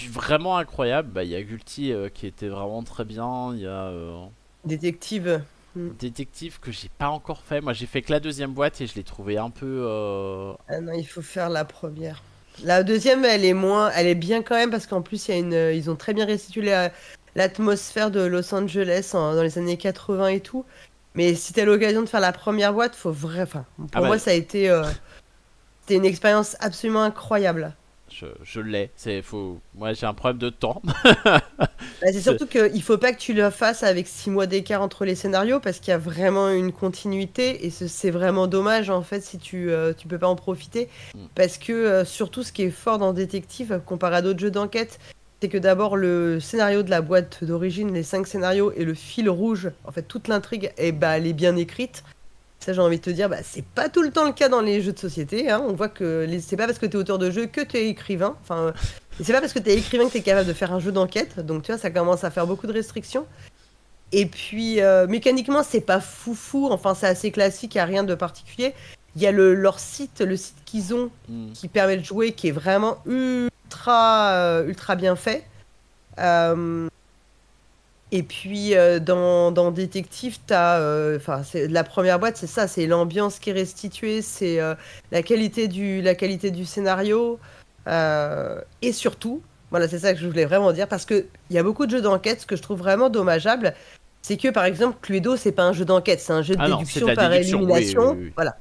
vraiment incroyable. Bah, y a Guilty qui était vraiment très bien. Il y a Détective. Détective que j'ai pas encore fait. Moi, j'ai fait que la deuxième boîte et je l'ai trouvé un peu. Ah non, il faut faire la première. La deuxième, elle est bien quand même parce qu'en plus, ils ont très bien restitué l'atmosphère de Los Angeles dans les années 80 et tout. Mais si t'as l'occasion de faire la première boîte, faut vraiment... Pour moi, ça a été... C'était une expérience absolument incroyable. Je l'ai. Moi, j'ai un problème de temps. C'est surtout qu'il faut pas que tu le fasses avec 6 mois d'écart entre les scénarios parce qu'il y a vraiment une continuité et c'est vraiment dommage en fait si tu peux pas en profiter. Parce que surtout ce qui est fort dans Détective, comparé à d'autres jeux d'enquête, c'est que d'abord le scénario de la boîte d'origine, les 5 scénarios et le fil rouge, en fait toute l'intrigue, elle est bien écrite. Ça j'ai envie de te dire, c'est pas tout le temps le cas dans les jeux de société. Hein. On voit que c'est pas parce que t'es auteur de jeu que t'es écrivain. Enfin, c'est pas parce que t'es écrivain que t'es capable de faire un jeu d'enquête. Donc tu vois, ça commence à faire beaucoup de restrictions. Et puis mécaniquement, c'est pas foufou. Enfin, c'est assez classique, y a rien de particulier. Il y a le site qu'ils ont qui permet de jouer, qui est vraiment ultra bien fait. Et puis dans Détective, la première boîte, c'est ça, c'est l'ambiance qui est restituée, c'est la qualité du scénario, et surtout, voilà, c'est ça que je voulais vraiment dire, parce que il y a beaucoup de jeux d'enquête, ce que je trouve vraiment dommageable, c'est que par exemple Cluedo, c'est pas un jeu d'enquête, c'est un jeu de déduction par élimination, oui. Voilà.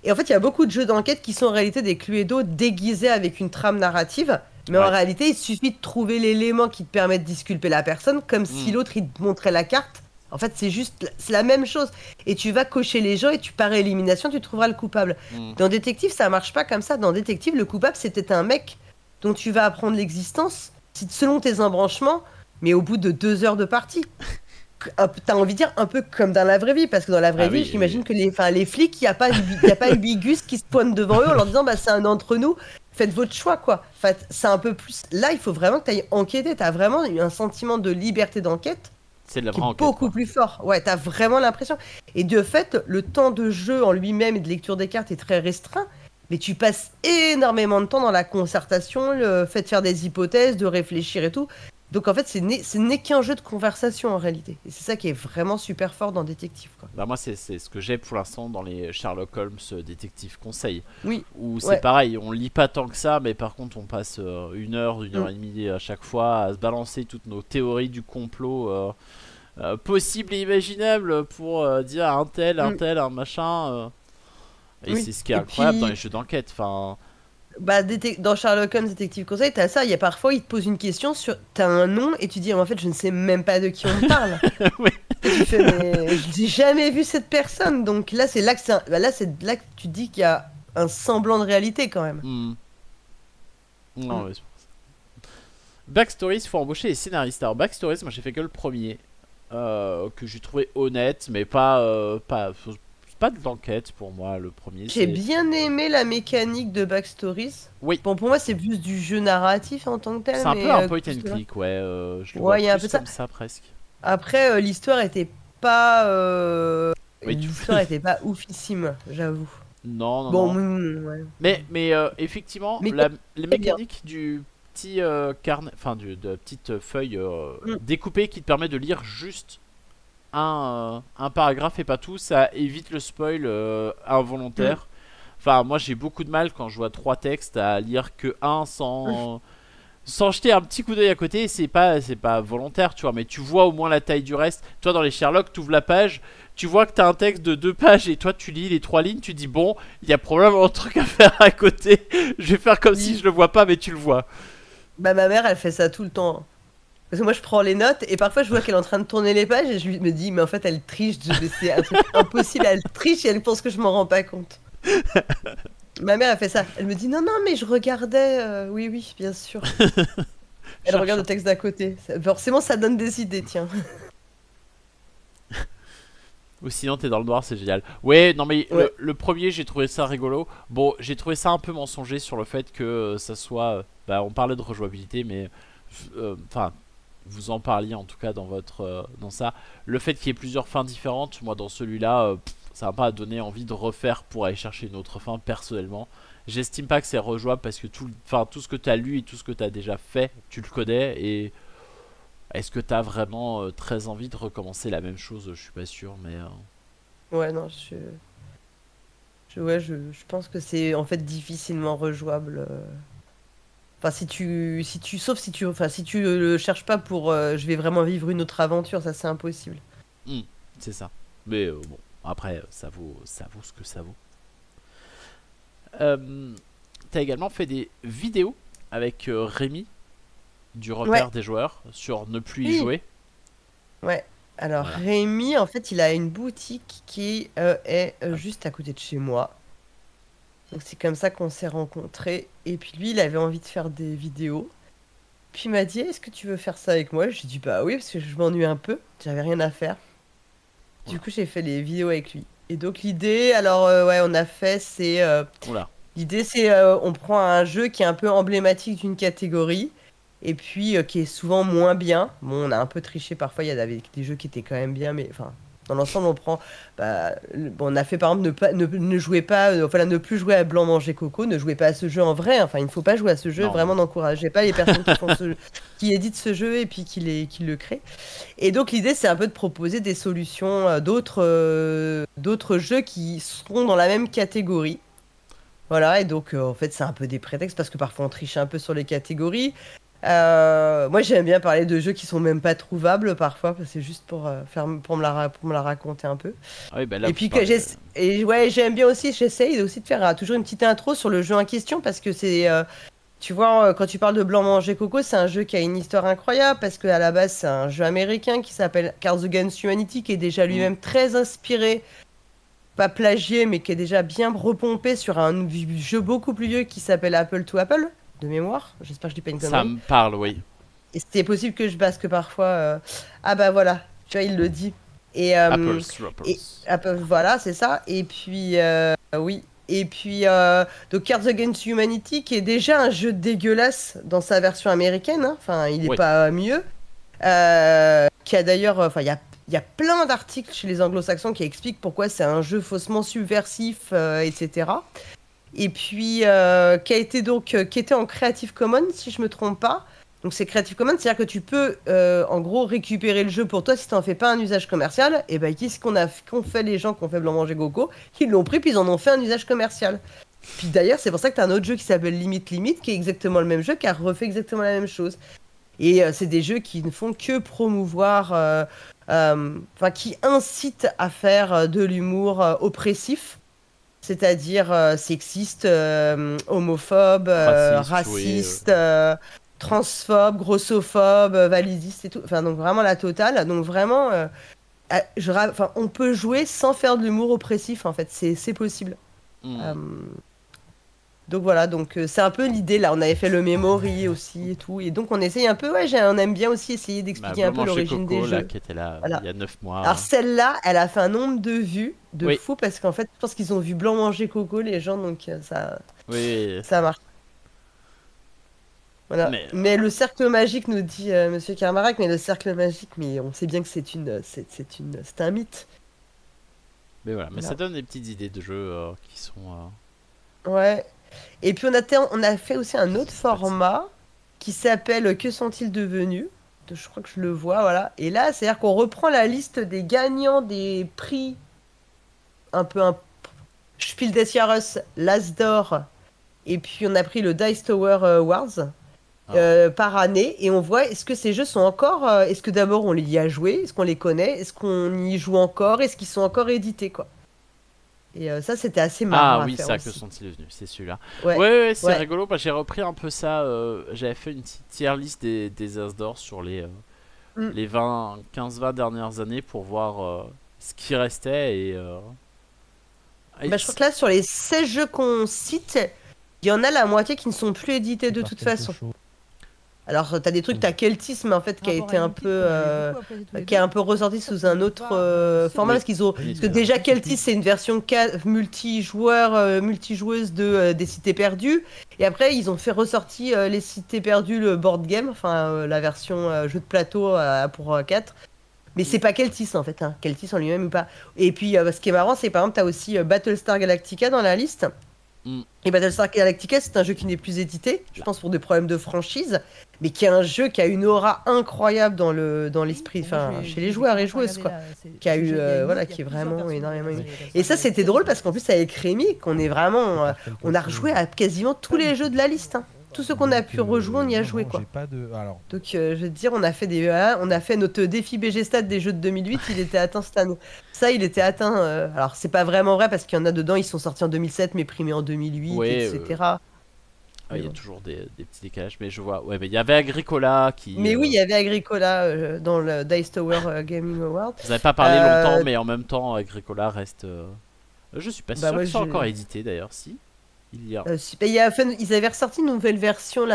Et en fait, il y a beaucoup de jeux d'enquête qui sont en réalité des Cluedo déguisés avec une trame narrative. Mais en réalité, il suffit de trouver l'élément qui te permet de disculper la personne, comme si l'autre, il te montrait la carte. En fait, c'est la même chose. Et tu vas cocher les gens et par élimination, tu trouveras le coupable. Dans Détective, ça marche pas comme ça. Dans Détective, le coupable, c'était un mec dont tu vas apprendre l'existence selon tes embranchements, mais au bout de 2 heures de partie. T'as envie de dire un peu comme dans la vraie vie, parce que dans la vraie vie, j'imagine que les flics, il n'y a pas Ubigus qui se pointe devant eux en leur disant c'est un d'entre nous, faites votre choix quoi. En fait, c'est un peu plus. Là, il faut vraiment que tu ailles enquêter, t'as vraiment un sentiment de liberté d'enquête. C'est de la vraie enquête. Beaucoup plus fort. Ouais, t'as vraiment l'impression. Et de fait, le temps de jeu en lui-même et de lecture des cartes est très restreint, mais tu passes énormément de temps dans la concertation, le fait de faire des hypothèses, de réfléchir et tout. Donc en fait, ce n'est qu'un jeu de conversation en réalité. Et c'est ça qui est vraiment super fort dans Détective, quoi. Bah moi, c'est ce que j'ai pour l'instant dans les Sherlock Holmes Détective Conseil. Oui. Où c'est pareil, on lit pas tant que ça, mais par contre, on passe 1 heure, 1 heure et demie à chaque fois à se balancer toutes nos théories du complot possibles et imaginables pour dire un tel, un machin. Et c'est ce qui est incroyable dans les jeux d'enquête. Enfin. Bah, dans Sherlock Holmes Détective Conseil, t'as ça, il y a parfois, il te pose une question sur. T'as un nom et tu dis, en fait, je ne sais même pas de qui on parle. Oui. Et tu fais, mais je n'ai jamais vu cette personne. Donc là, c'est là que tu dis qu'il y a un semblant de réalité quand même. Non, mais Backstories, il faut embaucher les scénaristes. Alors, Backstories, moi j'ai fait que le premier. Que j'ai trouvé honnête, mais pas de l'enquête pour moi, le premier. J'ai bien aimé la mécanique de Backstories. Oui. Bon, pour moi, c'est plus du jeu narratif en tant que tel. C'est un peu un point and click, ouais. Je le vois y a un plus peu comme ça presque. Après, l'histoire était pas. L'histoire était pas oufissime, j'avoue. Non. Ouais. Mais effectivement, les mécaniques du petit carnet, enfin de petite feuille découpée qui te permet de lire juste un paragraphe et pas tout, ça évite le spoil involontaire. Enfin, moi j'ai beaucoup de mal quand je vois 3 textes à lire que un sans jeter un petit coup d'œil à côté. C'est pas volontaire, tu vois, mais tu vois au moins la taille du reste. Toi dans les Sherlock, tu ouvres la page, tu vois que t'as un texte de 2 pages et toi tu lis les 3 lignes, tu dis bon, il y a probablement un truc à faire à côté. Je vais faire comme si je le vois pas, mais tu le vois. Bah ma mère elle fait ça tout le temps. Parce que moi je prends les notes et parfois je vois qu'elle est en train de tourner les pages et je me dis mais en fait elle triche, c'est un truc impossible, elle triche et elle pense que je m'en rends pas compte. Ma mère elle fait ça, elle me dit non mais je regardais, oui bien sûr. Elle regarde le texte d'à côté, forcément ça donne des idées tiens. Ou sinon t'es dans le noir, c'est génial. Ouais, non mais le premier j'ai trouvé ça rigolo. Bon, j'ai trouvé ça un peu mensonger sur le fait que ça soit... on parlait de rejouabilité mais... Enfin... vous en parliez en tout cas dans dans ça. Le fait qu'il y ait plusieurs fins différentes, moi dans celui-là, ça m'a pas donné envie de refaire pour aller chercher une autre fin personnellement. J'estime pas que c'est rejouable parce que tout ce que tu as lu et tout ce que tu as déjà fait, tu le connais. Et est-ce que tu as vraiment très envie de recommencer la même chose? Je suis pas sûr, mais... Ouais, non, je pense que c'est en fait difficilement rejouable. Enfin, sauf si tu le cherches pas pour je vais vraiment vivre une autre aventure, ça c'est impossible. C'est ça. Mais bon, après, ça vaut ce que ça vaut. T'as également fait des vidéos avec Rémi du repère des joueurs sur ne plus y jouer. Ouais. Alors Rémi, en fait, il a une boutique qui est juste à côté de chez moi. Donc c'est comme ça qu'on s'est rencontrés. Et puis lui, il avait envie de faire des vidéos. Puis il m'a dit, est-ce que tu veux faire ça avec moi? J'ai dit, bah oui, parce que je m'ennuie un peu. J'avais rien à faire. Du coup, j'ai fait les vidéos avec lui. Et donc l'idée, alors on a fait, c'est... l'idée, c'est on prend un jeu qui est un peu emblématique d'une catégorie. Et puis qui est souvent moins bien. Bon, on a un peu triché parfois, il y avait des jeux qui étaient quand même bien, mais enfin... Dans l'ensemble, on prend. On a fait par exemple ne plus jouer à Blanc Manger Coco, ne jouez pas à ce jeu en vrai. Enfin, il ne faut pas jouer à ce jeu. Vraiment, n'encouragez pas les personnes qui éditent ce jeu et puis qui le créent. Et donc, l'idée, c'est un peu de proposer des solutions d'autres jeux qui seront dans la même catégorie. Voilà, et donc, en fait, c'est un peu des prétextes parce que parfois, on triche un peu sur les catégories. Moi j'aime bien parler de jeux qui sont même pas trouvables parfois, parce que c'est juste pour me la raconter un peu. Là, et puis j'aime bien aussi, j'essaye aussi de faire toujours une petite intro sur le jeu en question, parce que c'est tu vois, quand tu parles de Blanc Manger Coco, c'est un jeu qui a une histoire incroyable, parce qu'à la base c'est un jeu américain qui s'appelle Cards Against Humanity, qui est déjà lui-même très inspiré, pas plagié, mais qui est déjà bien repompé sur un jeu beaucoup plus vieux qui s'appelle Apple to Apple, de mémoire. J'espère que je dis pas une connerie. Ça me parle, oui. Et c'est possible que je basque parfois. Ah bah voilà, tu vois, il le dit. Et, Apple, voilà, c'est ça. Et puis, oui. Et puis, donc Cards Against Humanity, qui est déjà un jeu dégueulasse dans sa version américaine. Hein. Enfin, il n'est pas mieux. Qui a d'ailleurs... Enfin, il y a plein d'articles chez les anglo-saxons qui expliquent pourquoi c'est un jeu faussement subversif, etc. Et puis, qui était en Creative Commons, si je me trompe pas. Donc c'est Creative Commons, c'est-à-dire que tu peux, en gros, récupérer le jeu pour toi si tu n'en fais pas un usage commercial. Et ben, qu'est-ce qu'ont fait les gens qui ont fait Blanc Manger Coco? Ils l'ont pris, puis ils en ont fait un usage commercial. Puis d'ailleurs, c'est pour ça que tu as un autre jeu qui s'appelle Limite, qui est exactement le même jeu, qui a refait exactement la même chose. Et c'est des jeux qui ne font que promouvoir enfin qui incite à faire de l'humour oppressif, c'est-à-dire sexiste, homophobe, raciste, transphobe, grossophobe, validiste et tout. Enfin, donc vraiment la totale. Donc vraiment, on peut jouer sans faire de l'humour oppressif, en fait. C'est possible. Donc voilà, donc c'est un peu l'idée là. On avait fait le memory aussi et tout, et donc on essaye un peu. Ouais, on aime bien aussi essayer d'expliquer un peu l'origine des jeux. Qui était là Voilà. il y a 9 mois. Alors celle-là, elle a fait un nombre de vues de fou parce qu'en fait, je pense qu'ils ont vu Blanc manger Coco les gens, donc ça marche. Voilà. Mais le cercle magique, nous dit Monsieur Carmarac, mais le cercle magique, mais on sait bien que c'est un mythe. Mais voilà, mais ça donne des petites idées de jeux qui sont. Ouais. Et puis on a fait aussi un autre format qui s'appelle Que sont-ils devenus? Je crois que je le vois, voilà. Et là, c'est-à-dire qu'on reprend la liste des gagnants des prix un Spiel des Jahres, l'As d'or, et puis on a pris le Dice Tower Awards par année, et on voit est-ce que ces jeux sont encore, est-ce que d'abord on y a joué, est-ce qu'on les connaît, est-ce qu'on y joue encore, est-ce qu'ils sont encore édités, quoi. Et ça, c'était assez marrant. Ah oui, ça, que sont-ils devenus? C'est celui-là. Ouais, ouais c'est rigolo. J'ai repris un peu ça. J'avais fait une petite tier list des As d'or sur les 15-20 dernières années pour voir ce qui restait. Et, je crois que là, sur les 16 jeux qu'on cite, il y en a la moitié qui ne sont plus édités de toute façon. Alors, t'as des trucs, t'as Keltis, mais en fait, qui a été un peu ressorti sous un autre format, parce que déjà Keltis, c'est une version multijoueuse des Cités Perdues, et après ils ont fait ressortir les Cités Perdues, le board game, enfin la version jeu de plateau pour 4. Mais c'est pas Keltis en fait, hein. Keltis en lui-même ou pas. Et puis ce qui est marrant, c'est par exemple, t'as aussi Battlestar Galactica dans la liste. Et Battlestar Galactica, c'est un jeu qui n'est plus édité, je pense pour des problèmes de franchise, mais qui est un jeu qui a une aura incroyable dans l'esprit, chez les joueurs et joueuses, quoi. Qui a eu, qui est vraiment énormément. Et ça, c'était drôle parce qu'en plus, avec Rémi, qu'on est vraiment, on a rejoué à quasiment tous les jeux de la liste. Hein. Tous ceux qu'on a pu rejouer, on y a joué, quoi. Donc, je vais te dire, on a fait notre défi BG Stat des jeux de 2008, il était atteint cette année. Ça, il était atteint. Alors, c'est pas vraiment vrai parce qu'il y en a dedans, ils sont sortis en 2007, mais primés en 2008, etc. Il y a toujours des petits décalages, mais je vois. Ouais, mais il y avait Agricola qui. Mais oui, il y avait Agricola dans le Dice Tower Gaming Award. Vous n'avez pas parlé longtemps, mais en même temps, Agricola reste. Je suis pas sûr qu'ils soient encore édités d'ailleurs, si. ils avaient ressorti une nouvelle version,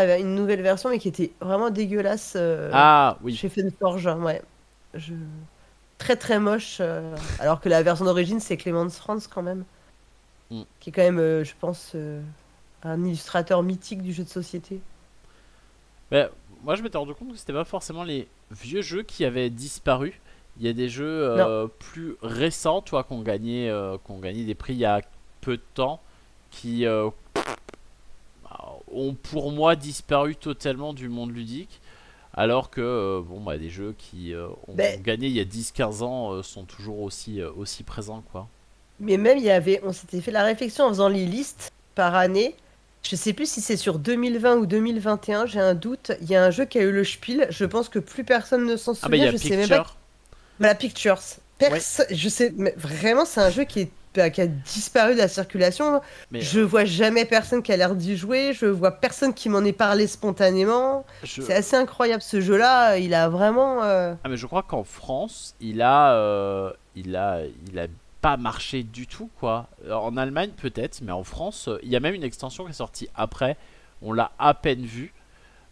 mais qui était vraiment dégueulasse. Oui. Chez Funforge, ouais. Très très moche. Alors que la version d'origine, c'est Clemens Franz quand même. Qui est quand même, je pense, un illustrateur mythique du jeu de société. Moi, je m'étais rendu compte que c'était pas forcément les vieux jeux qui avaient disparu. Il y a des jeux plus récents, qui ont gagné des prix il y a peu de temps, qui ont pour moi disparu totalement du monde ludique, alors que des jeux qui ont gagné il y a 10-15 ans sont toujours aussi présents, quoi. Mais même on s'était fait la réflexion en faisant les listes par année. Je sais plus si c'est sur 2020 ou 2021, j'ai un doute. Il y a un jeu qui a eu le Spiel, je pense que plus personne ne s'en souvient. Je sais même pas. La Pictures. Je sais, mais vraiment, c'est un jeu qui a disparu de la circulation. Je vois jamais personne qui a l'air d'y jouer. Je vois personne qui m'en ait parlé spontanément. C'est assez incroyable, ce jeu-là. Il a vraiment. Mais je crois qu'en France, il a pas marché du tout, quoi. En Allemagne peut-être, mais en France, il y a même une extension qui est sortie après. On l'a à peine vu.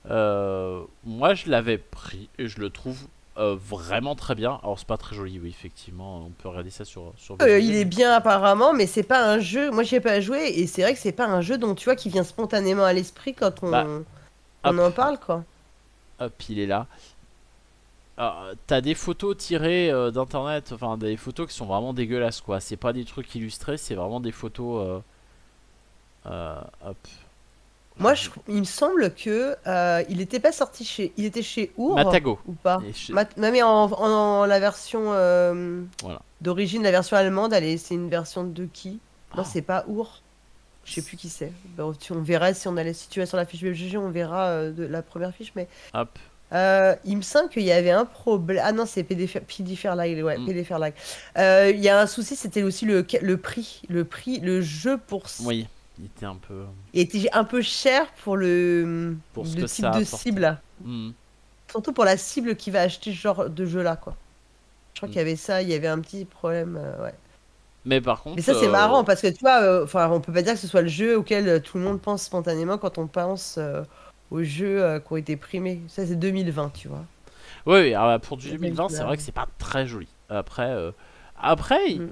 Moi, je l'avais pris et je le trouve vraiment très bien. Alors c'est pas très joli, oui, effectivement, on peut regarder ça sur il est bien apparemment, mais c'est pas un jeu, moi j'y ai pas joué, et c'est vrai que c'est pas un jeu dont tu vois qui vient spontanément à l'esprit quand on en parle, quoi. Hop, il est là. T'as des photos tirées d'internet, enfin des photos qui sont vraiment dégueulasses, quoi. C'est pas des trucs illustrés, c'est vraiment des photos hop. Moi, il me semble que il était pas sorti il était chez Our Matago ou pas. Mais en la version d'origine, la version allemande, c'est une version de qui? Non, c'est pas Our. Je sais plus qui c'est. On verra si tu vas sur la fiche BGG, on verra de la première fiche, mais. Hop. Il me semble qu'il y avait un problème. Ah non, c'est PD Fairlight, ouais, PD Fairlight. Il y a un souci, c'était aussi le prix. Le jeu Oui, il était un peu. Il était un peu cher pour le ce que type ça de apportait. cible. Surtout pour la cible qui va acheter ce genre de jeu-là, quoi. Je crois qu'il y avait ça, il y avait un petit problème, ouais. Mais par contre. Mais ça, c'est marrant parce que tu vois, enfin, on peut pas dire que ce soit le jeu auquel tout le monde pense spontanément quand on pense aux jeux qui ont été primés. Ça, c'est 2020, tu vois. Oui, alors, pour du 2020, c'est vrai que c'est pas très joli. Après,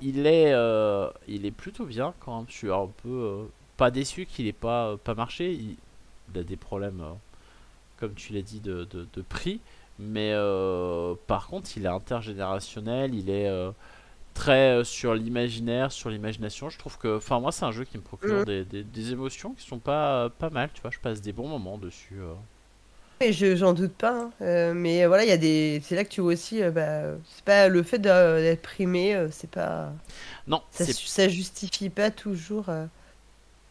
il est plutôt bien quand même. Je suis un peu pas déçu qu'il ait pas marché. Il a des problèmes, comme tu l'as dit, de prix. Mais par contre, il est intergénérationnel. Il est très sur l'imaginaire, sur l'imagination. Je trouve que, enfin, moi, c'est un jeu qui me procure des émotions qui sont pas mal. Tu vois, je passe des bons moments dessus. Et j'en doute pas, hein. Mais voilà, il y a des. C'est là que tu vois aussi, c'est pas le fait d'être primé, c'est pas. Non, ça justifie pas toujours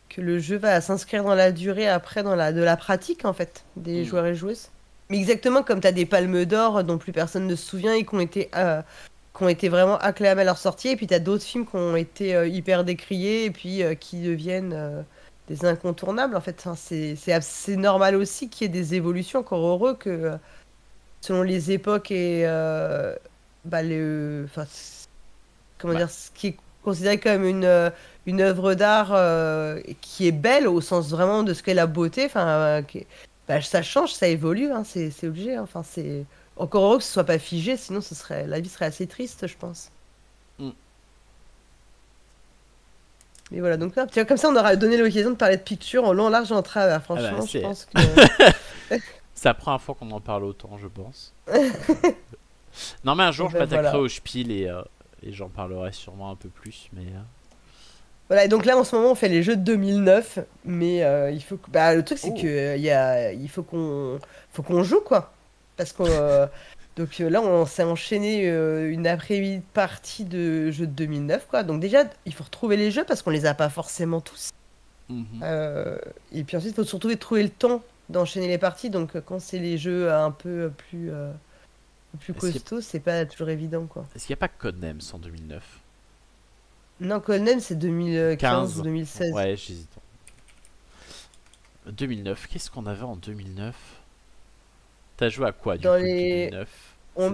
que le jeu va s'inscrire dans la durée après, de la pratique en fait, des joueurs et joueuses. Mais exactement comme tu as des palmes d'or dont plus personne ne se souvient et qui ont été vraiment acclamés à leur sortie, et puis tu as d'autres films qui ont été hyper décriés et puis qui deviennent des incontournables en fait. Enfin, c'est assez normal aussi qu'il y ait des évolutions, encore heureux que selon les époques et comment dire, ce qui est considéré comme une œuvre d'art qui est belle au sens vraiment de ce qu'est la beauté, enfin ça change, ça évolue, hein, c'est obligé, hein. Enfin c'est encore heureux que ce soit pas figé, sinon la vie serait assez triste, je pense. Et voilà, donc là, comme ça, on aura donné l'occasion de parler de picture en long, large et en travers. Franchement, je pense que. C'est la première fois qu'on en parle autant, je pense. Non, mais un jour, je m'attaquerai au Spiel et j'en parlerai sûrement un peu plus. Mais voilà, et donc là, en ce moment, on fait les jeux de 2009. Mais il faut que. Le truc, c'est que il faut qu'on joue, quoi. Parce que. Donc là, on s'est enchaîné une après-midi de partie de jeux de 2009, quoi. Donc déjà, il faut retrouver les jeux parce qu'on les a pas forcément tous. Et puis ensuite, il faut surtout trouver le temps d'enchaîner les parties. Donc quand c'est les jeux un peu plus costauds, c'est pas toujours évident, quoi. Est-ce qu'il n'y a pas Codenames en 2009? Non, Codenames, c'est 2015 ou 2016. Ouais, j'hésite. 2009, qu'est-ce qu'on avait en 2009? T'as joué à quoi du coup, 2009?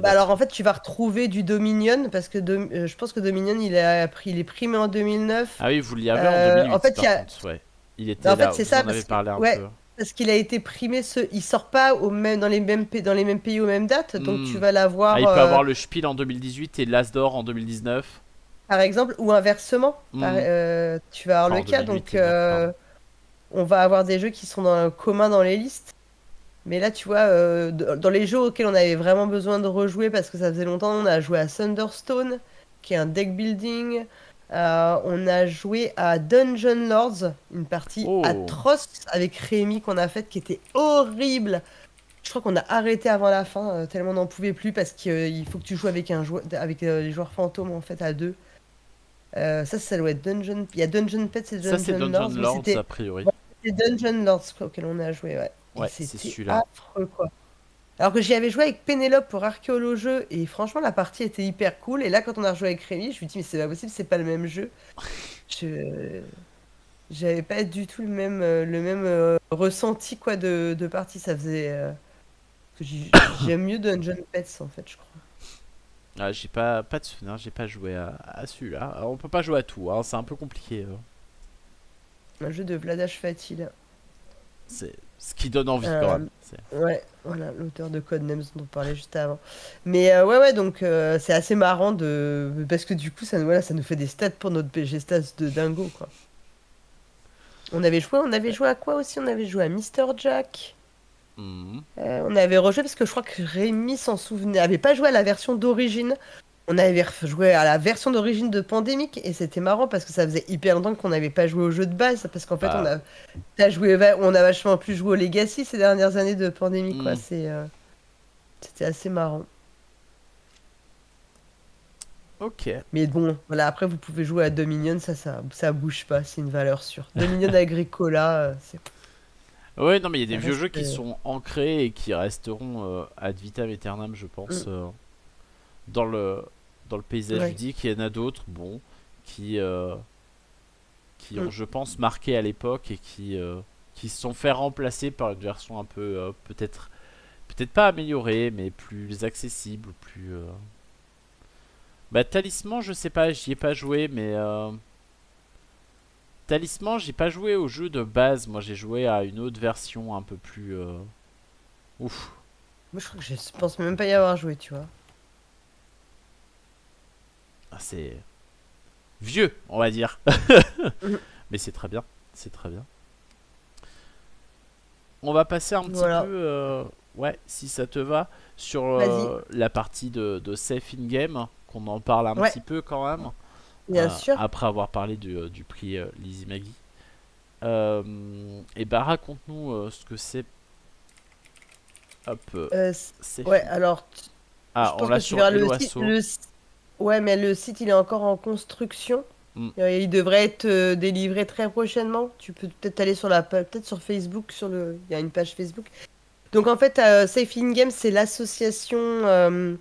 Alors en fait, tu vas retrouver du Dominion parce que je pense que Dominion il est primé en 2009. Ah oui, vous l'y avez en 2008. En fait, contre, ouais. Il était en là. Fait, c'est ça. On avait parlé un peu. Parce qu'il a été primé, il sort pas dans les mêmes pays aux mêmes dates, donc tu vas l'avoir. Il peut avoir le Spiel en 2018 et l'Asdor en 2019. Par exemple, ou inversement. Tu vas avoir le cas, donc on va avoir des jeux qui sont communs dans les listes. Mais là, tu vois, dans les jeux auxquels on avait vraiment besoin de rejouer parce que ça faisait longtemps, on a joué à Thunderstone, qui est un deck building. On a joué à Dungeon Lords, une partie atroce avec Rémi qu'on a faite qui était horrible. Je crois qu'on a arrêté avant la fin, tellement on n'en pouvait plus parce qu'il faut que tu joues avec les joueurs fantômes en fait à deux. Ça doit être Dungeon. Il y a Dungeon Pets et Dungeon Lords. Ça, c'est Dungeon Lords a priori. C'est Dungeon Lords auquel on a joué, ouais. Ouais, c'est celui-là. Affreux, quoi. Alors que j'y avais joué avec Pénélope pour Archéologeux et franchement la partie était hyper cool. Et là quand on a rejoué avec Rémi, je me dis mais c'est pas possible, c'est pas le même jeu. J'avais pas du tout le même ressenti quoi de partie. Ça faisait j'aime mieux Dungeon Pets en fait, je crois. J'ai pas de souvenir, j'ai pas joué à celui-là. On peut pas jouer à tout, hein, c'est un peu compliqué. Un jeu de Vladash Fatil. C'est ce qui donne envie quand même. Ouais, voilà, l'auteur de Codenames dont on parlait juste avant. Mais ouais, donc c'est assez marrant parce que du coup, ça nous fait des stats pour notre PG Stats de dingo, quoi. On avait joué à quoi aussi? On avait joué à Mr. Jack. On avait rejoué parce que je crois que Rémi s'en souvenait. Avait pas joué à la version d'origine. On avait joué à la version d'origine de Pandemic et c'était marrant parce que ça faisait hyper longtemps qu'on n'avait pas joué au jeu de base parce qu'en fait on a vachement plus joué au Legacy ces dernières années de Pandemic, quoi. C'était assez marrant. Ok. Mais bon, voilà, après vous pouvez jouer à Dominion, ça bouge pas, c'est une valeur sûre. Dominion Agricola, c'est... Ouais, non, mais il y a des Ça vieux reste, jeux qui sont ancrés et qui resteront ad vitam aeternam, je pense, dans le paysage ludique. Il y en a d'autres, bon, qui ont, je pense, marqué à l'époque et qui se sont fait remplacer par une version un peu, peut-être pas améliorée, mais plus accessible, plus... Bah, Talisman, je sais pas, j'y ai pas joué, mais... Talisman, j'ai pas joué au jeu de base. Moi, j'ai joué à une autre version un peu plus... Ouf. Moi, je crois que je pense même pas y avoir joué, tu vois. Ah, c'est... vieux, on va dire. Mais c'est très bien. C'est très bien. On va passer un petit peu... ouais, si ça te va, sur la partie de Safe in Game, qu'on en parle un petit peu quand même. Bien sûr. Après avoir parlé du prix Lizzie Maggie. Et bah raconte-nous ce que c'est. Hop. Ouais, alors. Ah, on l'a sur Helloasso. Ouais, mais le site il est encore en construction. Il devrait être délivré très prochainement. Tu peux peut-être aller sur peut-être sur Facebook, il y a une page Facebook. Donc en fait, Safe in Game, c'est l'association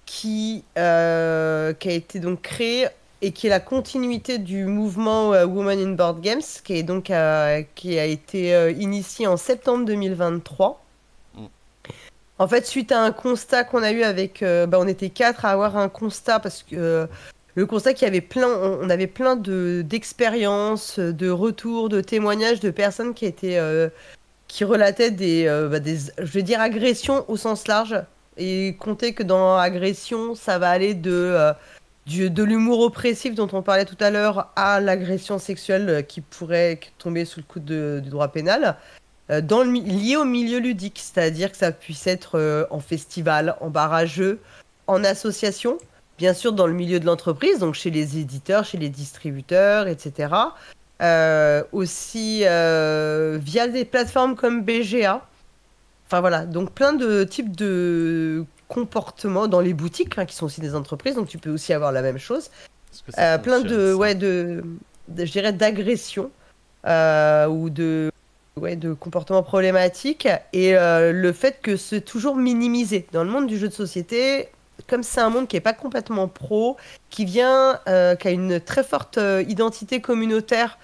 qui a été donc créée et qui est la continuité du mouvement Women in Board Games, qui a été initié en septembre 2023. En fait, suite à un constat qu'on a eu avec... on était 4 à avoir un constat, parce que le constat qu'il y avait on avait plein d'expériences, de retours, de témoignages de personnes qui relataient je vais dire agressions au sens large, et compter que dans agression, ça va aller de l'humour oppressif dont on parlait tout à l'heure à l'agression sexuelle qui pourrait tomber sous le coup du droit pénal, lié au milieu ludique, c'est-à-dire que ça puisse être en festival, en bar à jeux, en association, bien sûr dans le milieu de l'entreprise, donc chez les éditeurs, chez les distributeurs, etc. Aussi via des plateformes comme BGA. Enfin voilà, donc plein de types de comportements dans les boutiques, qui sont aussi des entreprises, donc tu peux aussi avoir la même chose. Plein je dirais d'agressions ou de comportements problématiques, et le fait que c'est toujours minimisé dans le monde du jeu de société, comme c'est un monde qui n'est pas complètement pro, qui a une très forte identité communautaire,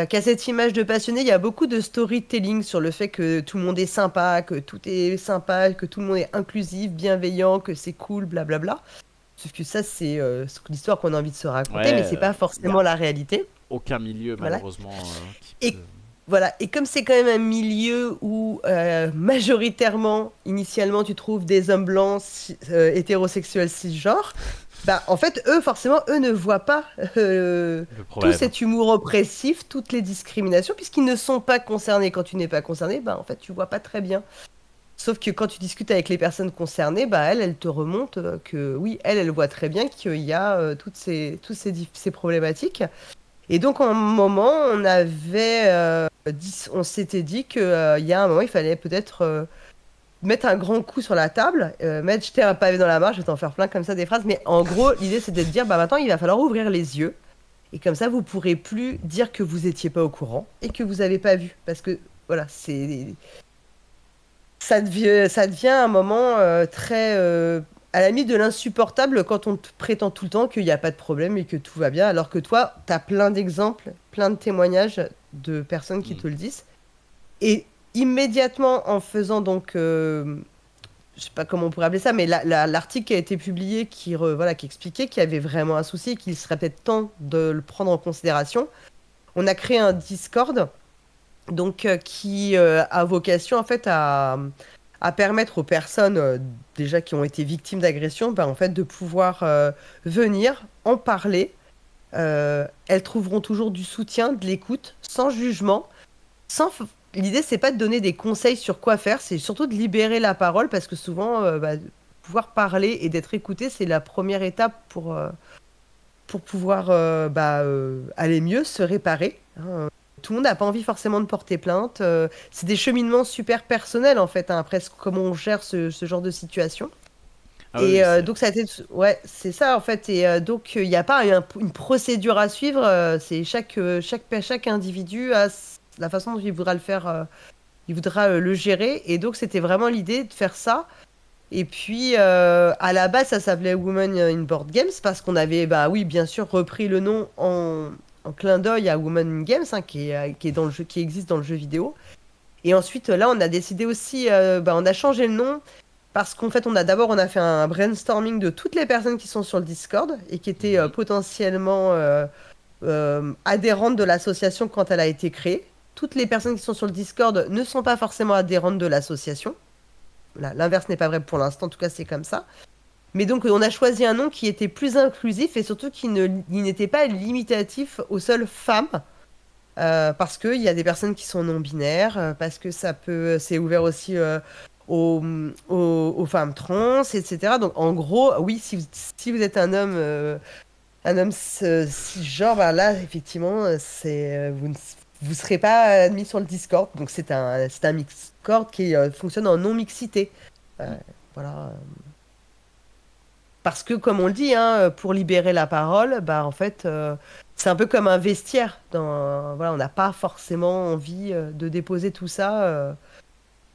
qui a cette image de passionné. Il y a beaucoup de storytelling sur le fait que tout le monde est sympa, que tout est sympa, que tout le monde est inclusif, bienveillant, que c'est cool, blablabla. Sauf que ça, c'est l'histoire qu'on a envie de se raconter, mais c'est pas forcément la réalité. Aucun milieu, malheureusement. Voilà, et comme c'est quand même un milieu où majoritairement, initialement, tu trouves des hommes blancs hétérosexuels cisgenres, en fait, eux ne voient pas tout cet humour oppressif, toutes les discriminations, puisqu'ils ne sont pas concernés. Quand tu n'es pas concerné, en fait, tu vois pas très bien. Sauf que quand tu discutes avec les personnes concernées, elles te remontent que oui, elles voient très bien qu'il y a toutes ces problématiques. Et donc, à un moment, on s'était dit qu'il y a un moment, il fallait peut-être mettre un grand coup sur la table, jeter un pavé dans la mare. Je vais t'en faire plein comme ça des phrases, mais en gros, l'idée c'était de dire maintenant il va falloir ouvrir les yeux, et comme ça vous pourrez plus dire que vous étiez pas au courant et que vous avez pas vu, parce que voilà, ça devient un moment très à la limite de l'insupportable, quand on te prétend tout le temps qu'il n'y a pas de problème et que tout va bien, alors que toi tu as plein d'exemples, plein de témoignages de personnes qui te le disent. Et immédiatement, en faisant donc, je sais pas comment on pourrait appeler ça, mais l'article qui a été publié qui expliquait qu'il y avait vraiment un souci, qu'il serait peut-être temps de le prendre en considération, on a créé un Discord donc, qui a vocation en fait à permettre aux personnes déjà qui ont été victimes d'agression en fait, de pouvoir venir en parler. Elles trouveront toujours du soutien, de l'écoute, sans jugement, L'idée, c'est pas de donner des conseils sur quoi faire, c'est surtout de libérer la parole, parce que souvent, pouvoir parler et d'être écouté, c'est la première étape pour pouvoir aller mieux, se réparer. Tout le monde n'a pas envie forcément de porter plainte. C'est des cheminements super personnels, en fait, après comment on gère ce genre de situation. Donc, ça a été... Ouais, c'est ça, en fait. Et donc, il n'y a pas une procédure à suivre. C'est chaque individu a la façon dont il voudra le faire le gérer. Et donc, c'était vraiment l'idée de faire ça. Et puis, à la base, ça s'appelait Women in Board Games parce qu'on avait, bah oui, bien sûr, repris le nom en clin d'œil à Women in Games, hein, qui est dans le jeu, qui existe dans le jeu vidéo. Et ensuite, là, on a décidé aussi, on a changé le nom parce qu'en fait, on a fait un brainstorming de toutes les personnes qui sont sur le Discord et qui étaient potentiellement adhérentes de l'association quand elle a été créée. Toutes les personnes qui sont sur le Discord ne sont pas forcément adhérentes de l'association. L'inverse n'est pas vrai pour l'instant, en tout cas c'est comme ça. Mais donc on a choisi un nom qui était plus inclusif et surtout qui n'était pas limitatif aux seules femmes. Parce qu'il y a des personnes qui sont non-binaires, parce que c'est ouvert aussi aux femmes trans, etc. Donc en gros, oui, si vous êtes un homme cisgenre, bah là effectivement, vous ne serez pas admis sur le Discord. Donc c'est un Discord qui fonctionne en non-mixité. Voilà. Parce que comme on le dit, hein, pour libérer la parole, bah en fait, c'est un peu comme un vestiaire. Voilà, on n'a pas forcément envie de déposer tout ça.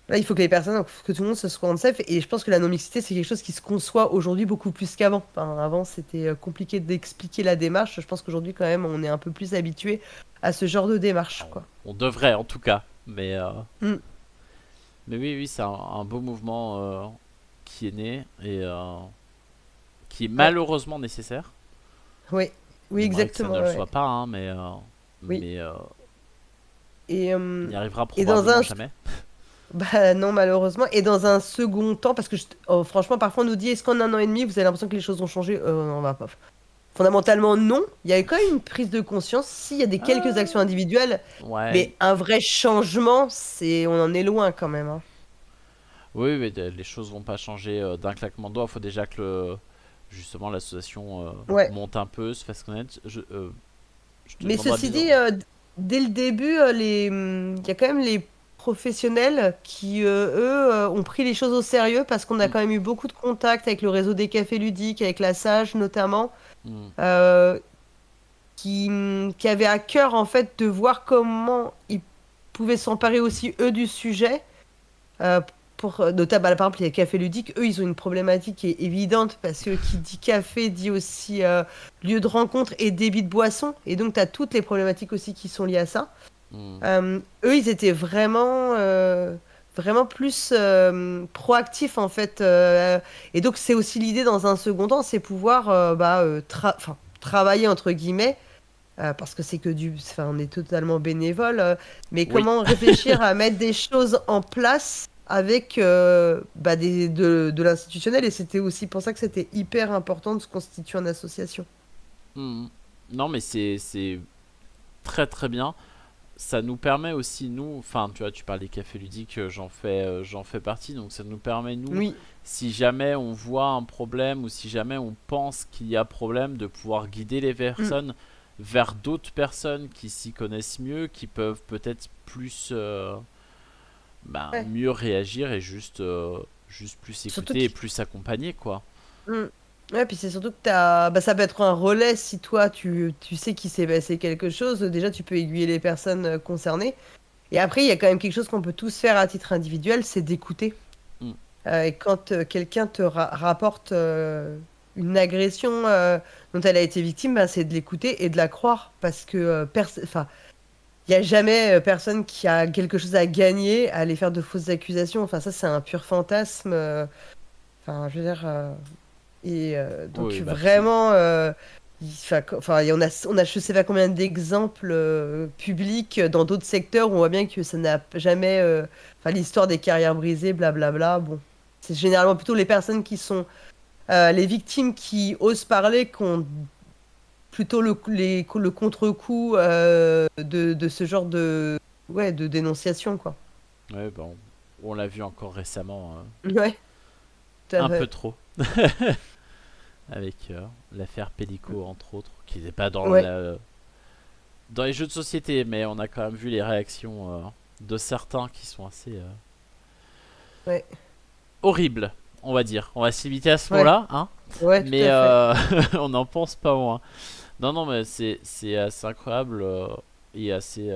Là, il faut que tout le monde se soit en safe. Et je pense que la non-mixité, c'est quelque chose qui se conçoit aujourd'hui beaucoup plus qu'avant. Enfin, avant, c'était compliqué d'expliquer la démarche. Je pense qu'aujourd'hui, quand même, on est un peu plus habitué à ce genre de démarche, quoi. On devrait, en tout cas. Mais oui, c'est un beau mouvement qui est né et qui est malheureusement nécessaire. Oui, exactement. Que ça ne le soit pas, hein, mais il n'y arrivera probablement jamais. Bah non, malheureusement. Et dans un second temps, parce que franchement, parfois on nous dit est-ce qu'en 1 an et demi, vous avez l'impression que les choses ont changé? On va pas. Fondamentalement, non. Il y a quand même une prise de conscience. S'il y a quelques actions individuelles, mais un vrai changement, on en est loin quand même. Hein. Oui, mais les choses vont pas changer d'un claquement de doigts. Il faut déjà que justement l'association monte un peu, se fasse connaître. Mais ceci dit, dès le début, il y a quand même les professionnels qui, eux, ont pris les choses au sérieux parce qu'on a quand même eu beaucoup de contacts avec le réseau des cafés ludiques, avec la Sage notamment, qui avaient à cœur en fait de voir comment ils pouvaient s'emparer aussi eux du sujet. Notamment, par exemple, les cafés ludiques, eux, ils ont une problématique qui est évidente parce que qui dit café dit aussi lieu de rencontre et débit de boisson. Et donc, tu as toutes les problématiques aussi qui sont liées à ça. Eux, ils étaient vraiment plus proactifs, en fait. Et donc, c'est aussi l'idée dans un second temps, c'est pouvoir travailler, entre guillemets, parce que c'est que on est totalement bénévole, mais comment réfléchir à mettre des choses en place avec de l'institutionnel. Et c'était aussi pour ça que c'était hyper important de se constituer en association. Non, mais c'est très très bien. Ça nous permet aussi, nous, enfin tu vois, tu parles des cafés ludiques, j'en fais partie, donc ça nous permet, nous, si jamais on voit un problème ou si jamais on pense qu'il y a problème, de pouvoir guider les personnes vers d'autres personnes qui s'y connaissent mieux, qui peuvent peut-être plus mieux réagir et juste plus écouter et plus accompagner, quoi. Ouais, puis c'est surtout que ça peut être un relais si toi tu sais qu'il s'est passé quelque chose. Déjà, tu peux aiguiller les personnes concernées. Et après, il y a quand même quelque chose qu'on peut tous faire à titre individuel, c'est d'écouter. Et quand quelqu'un te rapporte une agression dont elle a été victime, c'est de l'écouter et de la croire. Parce que il n'y a jamais personne qui a quelque chose à gagner à aller faire de fausses accusations. Enfin, ça, c'est un pur fantasme. Je veux dire... Et donc vraiment, on a je sais pas combien d'exemples publics dans d'autres secteurs où on voit bien que ça n'a jamais, l'histoire des carrières brisées, blablabla. Bon, c'est généralement plutôt les personnes qui sont les victimes qui osent parler, qui ont plutôt le contre-coup de ce genre de dénonciation, quoi. Ouais, on l'a vu encore récemment. Ouais. Un peu trop. Avec l'affaire Pellico, entre autres, qui n'est pas dans les jeux de société, mais on a quand même vu les réactions de certains qui sont assez horribles, on va dire. On va se limiter à ce mot-là, hein. Mais on n'en pense pas moins. Non, mais c'est assez incroyable et assez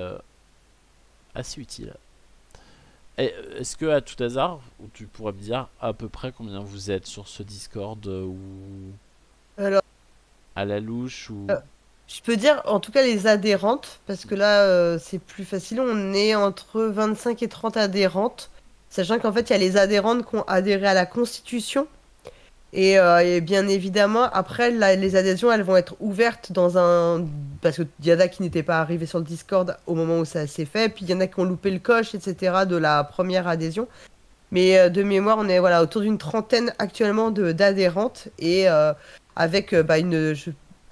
utile. Est-ce que à tout hasard, tu pourrais me dire à peu près combien vous êtes sur ce Discord ou Alors, à la louche ou... je peux dire, en tout cas, les adhérentes, parce que là, c'est plus facile. On est entre 25 et 30 adhérentes, sachant qu'en fait, il y a les adhérentes qui ont adhéré à la Constitution. Et bien évidemment, après, les adhésions, elles vont être ouvertes dans un... Parce qu'il y en a qui n'étaient pas arrivés sur le Discord au moment où ça s'est fait, puis il y en a qui ont loupé le coche, etc., de la première adhésion. Mais de mémoire, on est voilà, autour d'une trentaine actuellement d'adhérentes, et avec une...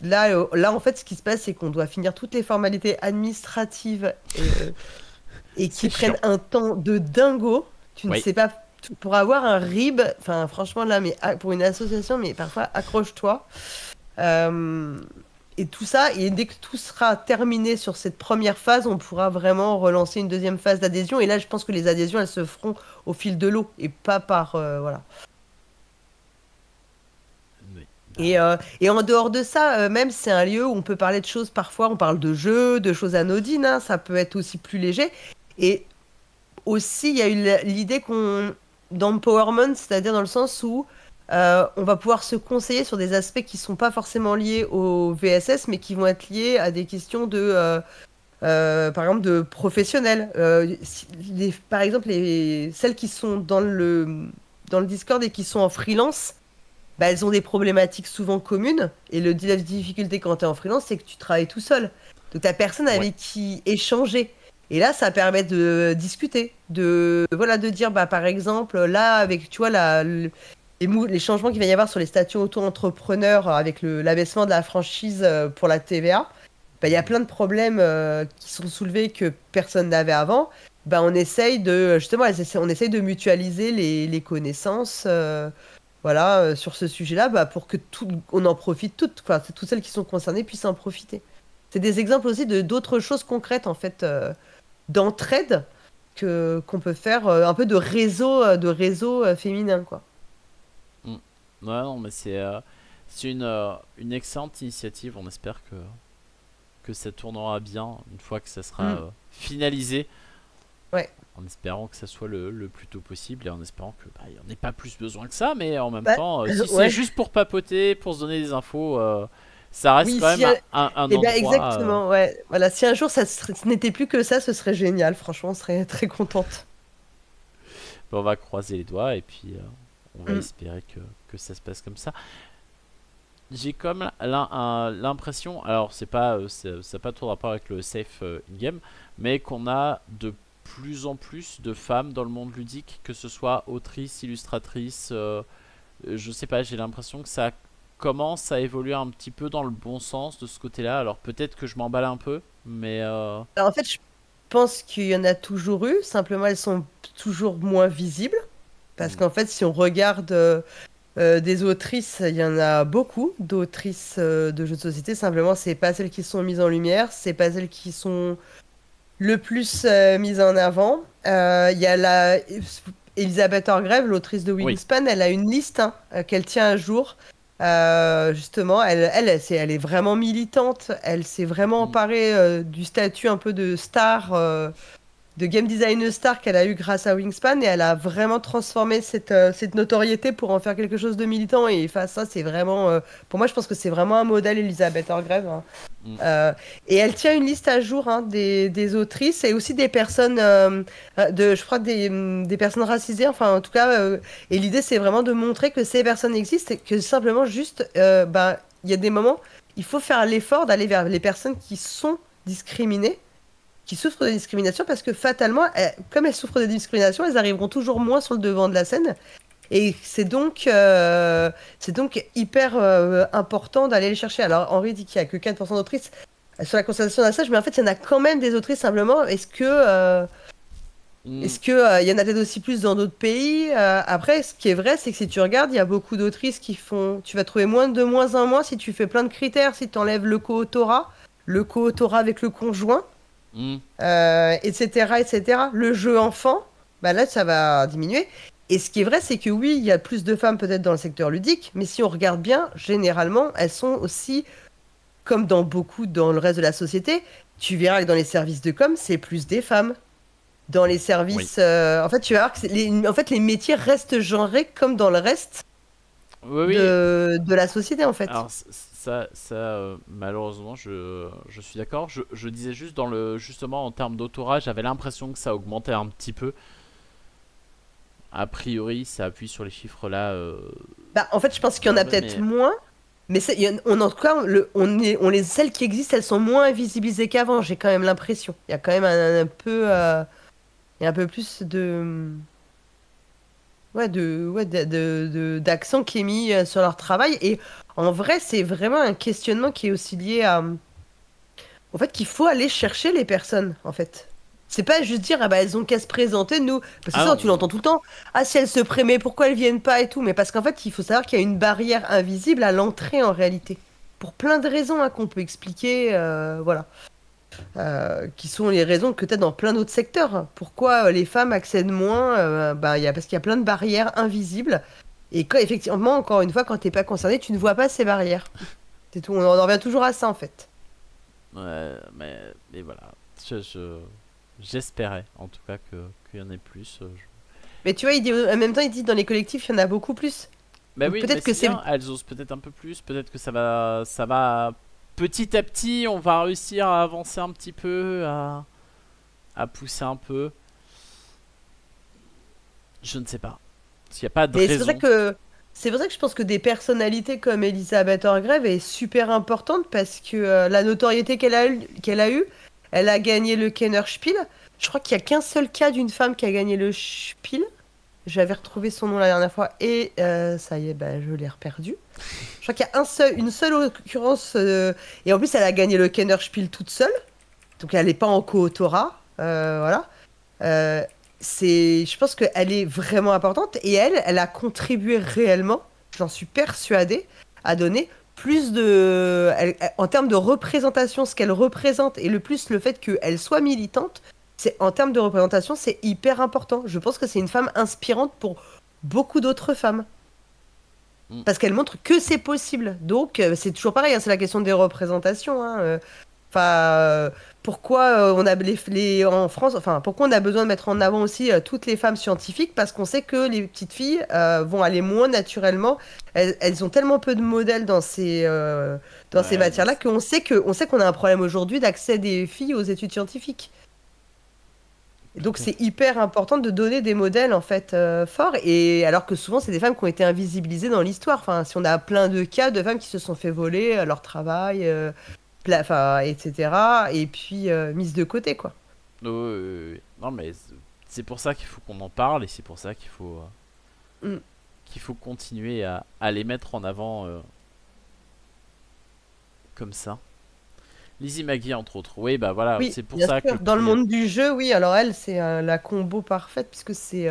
Là, en fait, ce qui se passe, c'est qu'on doit finir toutes les formalités administratives et qui prennent un temps de dingo. Tu ne sais pas... Pour avoir un RIB, enfin franchement là, mais pour une association, mais parfois accroche-toi. Et tout ça, et dès que tout sera terminé sur cette première phase, on pourra vraiment relancer une deuxième phase d'adhésion. Et là, je pense que les adhésions, elles se feront au fil de l'eau et pas par voilà. Oui. Et en dehors de ça, même c'est un lieu où on peut parler de choses. Parfois, on parle de jeux, de choses anodines. Hein, ça peut être aussi plus léger. Et aussi, il y a eu l'idée d'empowerment, c'est-à-dire dans le sens où on va pouvoir se conseiller sur des aspects qui ne sont pas forcément liés au VSS, mais qui vont être liés à des questions par exemple, de professionnels. Par exemple, celles qui sont dans le Discord et qui sont en freelance, bah, elles ont des problématiques souvent communes. Et la difficulté quand tu es en freelance, c'est que tu travailles tout seul. Donc, tu n'as personne avec qui échanger. Et là, ça permet de discuter, de dire, bah, par exemple, là, avec, tu vois, les changements qu'il va y avoir sur les statuts auto-entrepreneurs avec l'abaissement de la franchise pour la TVA, bah, il y a plein de problèmes qui sont soulevés que personne n'avait avant. Bah, on essaye de mutualiser les connaissances sur ce sujet-là, bah, pour que on en profite toutes celles qui sont concernées puissent en profiter. C'est des exemples aussi d'autres choses concrètes, en fait, d'entraide qu'on peut faire, un peu de réseau féminin, quoi. Ouais, non, mais c'est une excellente initiative. On espère que ça tournera bien une fois que ça sera finalisé. Ouais. En espérant que ça soit le plus tôt possible et en espérant que il n'y en ait pas plus besoin que ça, mais en même temps, si c'est juste pour papoter, pour se donner des infos, ça reste quand même un endroit... exactement, ouais. Voilà, si un jour ce n'était plus que ça, ce serait génial. Franchement, on serait très contente. On va croiser les doigts et puis on va espérer que ça se passe comme ça. J'ai comme l'impression, alors ça n'a pas trop de rapport avec le safe in-game, mais qu'on a de plus en plus de femmes dans le monde ludique, que ce soit autrices, illustratrices, je sais pas, j'ai l'impression que ça commence à évoluer un petit peu dans le bon sens de ce côté-là. Alors peut-être que je m'emballe un peu, mais... Alors en fait, je pense qu'il y en a toujours eu, simplement elles sont toujours moins visibles, parce qu'en fait, si on regarde des autrices, il y en a beaucoup d'autrices de jeux de société, simplement c'est pas celles qui sont mises en lumière, c'est pas celles qui sont le plus mises en avant. Il y a Elisabeth Orgreave, l'autrice de Wingspan, elle a une liste qu'elle tient à jour. Justement, elle est vraiment militante. Elle s'est vraiment emparée du statut un peu de star, de game designer star qu'elle a eu grâce à Wingspan, et elle a vraiment transformé cette notoriété pour en faire quelque chose de militant. Et ça, c'est vraiment, pour moi, je pense que c'est vraiment un modèle, Elisabeth Orgreave. Et elle tient une liste à jour des autrices et aussi des personnes, je crois des personnes racisées, enfin en tout cas. Et l'idée, c'est vraiment de montrer que ces personnes existent et que simplement juste, il y a des moments, il faut faire l'effort d'aller vers les personnes qui sont discriminées, qui souffrent de discrimination, parce que fatalement, comme elles souffrent de discrimination, elles arriveront toujours moins sur le devant de la scène. Et c'est donc hyper important d'aller les chercher. Alors Henri dit qu'il n'y a que 4% d'autrices sur la constatation d'un stage, mais en fait il y en a quand même des autrices simplement. Est-ce que il y en a peut-être aussi plus dans d'autres pays? Après, ce qui est vrai, c'est que si tu regardes, il y a beaucoup d'autrices qui font... Tu vas trouver de moins en moins si tu fais plein de critères, si tu enlèves le co-autorat avec le conjoint, etc., etc. Le jeu enfant, bah là ça va diminuer. Et ce qui est vrai, c'est que oui, il y a plus de femmes peut-être dans le secteur ludique, mais si on regarde bien, généralement, elles sont aussi, comme dans le reste de la société, tu verras que dans les services de com, c'est plus des femmes. dans les services. En fait, tu vas voir que en fait, les métiers restent genrés comme dans le reste de la société, en fait. Alors, malheureusement, je suis d'accord. Je disais juste, justement, en termes d'autorage, j'avais l'impression que ça augmentait un petit peu. A priori, ça appuie sur les chiffres là. En fait, je pense qu'il y en a peut-être moins. Mais en tout cas, celles qui existent, elles sont moins invisibilisées qu'avant, j'ai quand même l'impression. Il y a quand même un peu plus d'accent qui est mis sur leur travail. Et en vrai, c'est vraiment un questionnement qui est aussi lié à... En fait, qu'il faut aller chercher les personnes, en fait. C'est pas juste dire, elles ont qu'à se présenter, nous. Parce que ça, tu l'entends tout le temps. Ah, si elles se prémet, pourquoi elles viennent pas et tout. Mais parce qu'en fait, il faut savoir qu'il y a une barrière invisible à l'entrée, en réalité. Pour plein de raisons qu'on peut expliquer, voilà. Qui sont les raisons que tu as dans plein d'autres secteurs. Pourquoi les femmes accèdent moins parce qu'il y a plein de barrières invisibles. Et effectivement, encore une fois, quand t'es pas concerné, tu ne vois pas ces barrières. C'est tout. On en revient toujours à ça, en fait. Ouais, mais voilà. J'espérais, en tout cas, qu'il y en ait plus. Mais tu vois, en même temps, il dit dans les collectifs, il y en a beaucoup plus. Bah oui, peut-être que c'est... Elles osent peut-être un peu plus. Peut-être que ça va... Petit à petit, on va réussir à avancer un petit peu, à pousser un peu. Je ne sais pas. S'il n'y a pas de raison. C'est pour ça que je pense que des personnalités comme Elisabeth Orgreave est super importante parce que la notoriété qu'elle a eue, elle a gagné le Kenner Spiel. Je crois qu'il n'y a qu'un seul cas d'une femme qui a gagné le Spiel. J'avais retrouvé son nom la dernière fois et ça y est, je l'ai reperdu. Je crois qu'il y a une seule occurrence. Et en plus, elle a gagné le Kenner Spiel toute seule. Donc, elle n'est pas en co-autorat. Voilà. Je pense qu'elle est vraiment importante. Et elle a contribué réellement, j'en suis persuadée, à donner plus de... en termes de représentation, ce qu'elle représente et le fait qu'elle soit militante, en termes de représentation, c'est hyper important. Je pense que c'est une femme inspirante pour beaucoup d'autres femmes. Parce qu'elle montre que c'est possible. Donc, c'est toujours pareil, c'est la question des représentations. Pourquoi on a en France, pourquoi on a besoin de mettre en avant aussi toutes les femmes scientifiques? Parce qu'on sait que les petites filles vont aller moins naturellement. Elles ont tellement peu de modèles dans ces matières-là qu'on sait qu'on a un problème aujourd'hui d'accès des filles aux études scientifiques. Donc c'est hyper important de donner des modèles en fait forts, et alors que souvent c'est des femmes qui ont été invisibilisées dans l'histoire. Si on a plein de cas de femmes qui se sont fait voler leur travail, etc. Et puis mises de côté, quoi. Non mais c'est pour ça qu'il faut qu'on en parle, et c'est pour ça qu'il faut continuer à les mettre en avant comme ça. Lizzie Maggie entre autres, oui c'est pour ça que... Dans le monde du jeu, oui, alors elle c'est la combo parfaite puisque c'est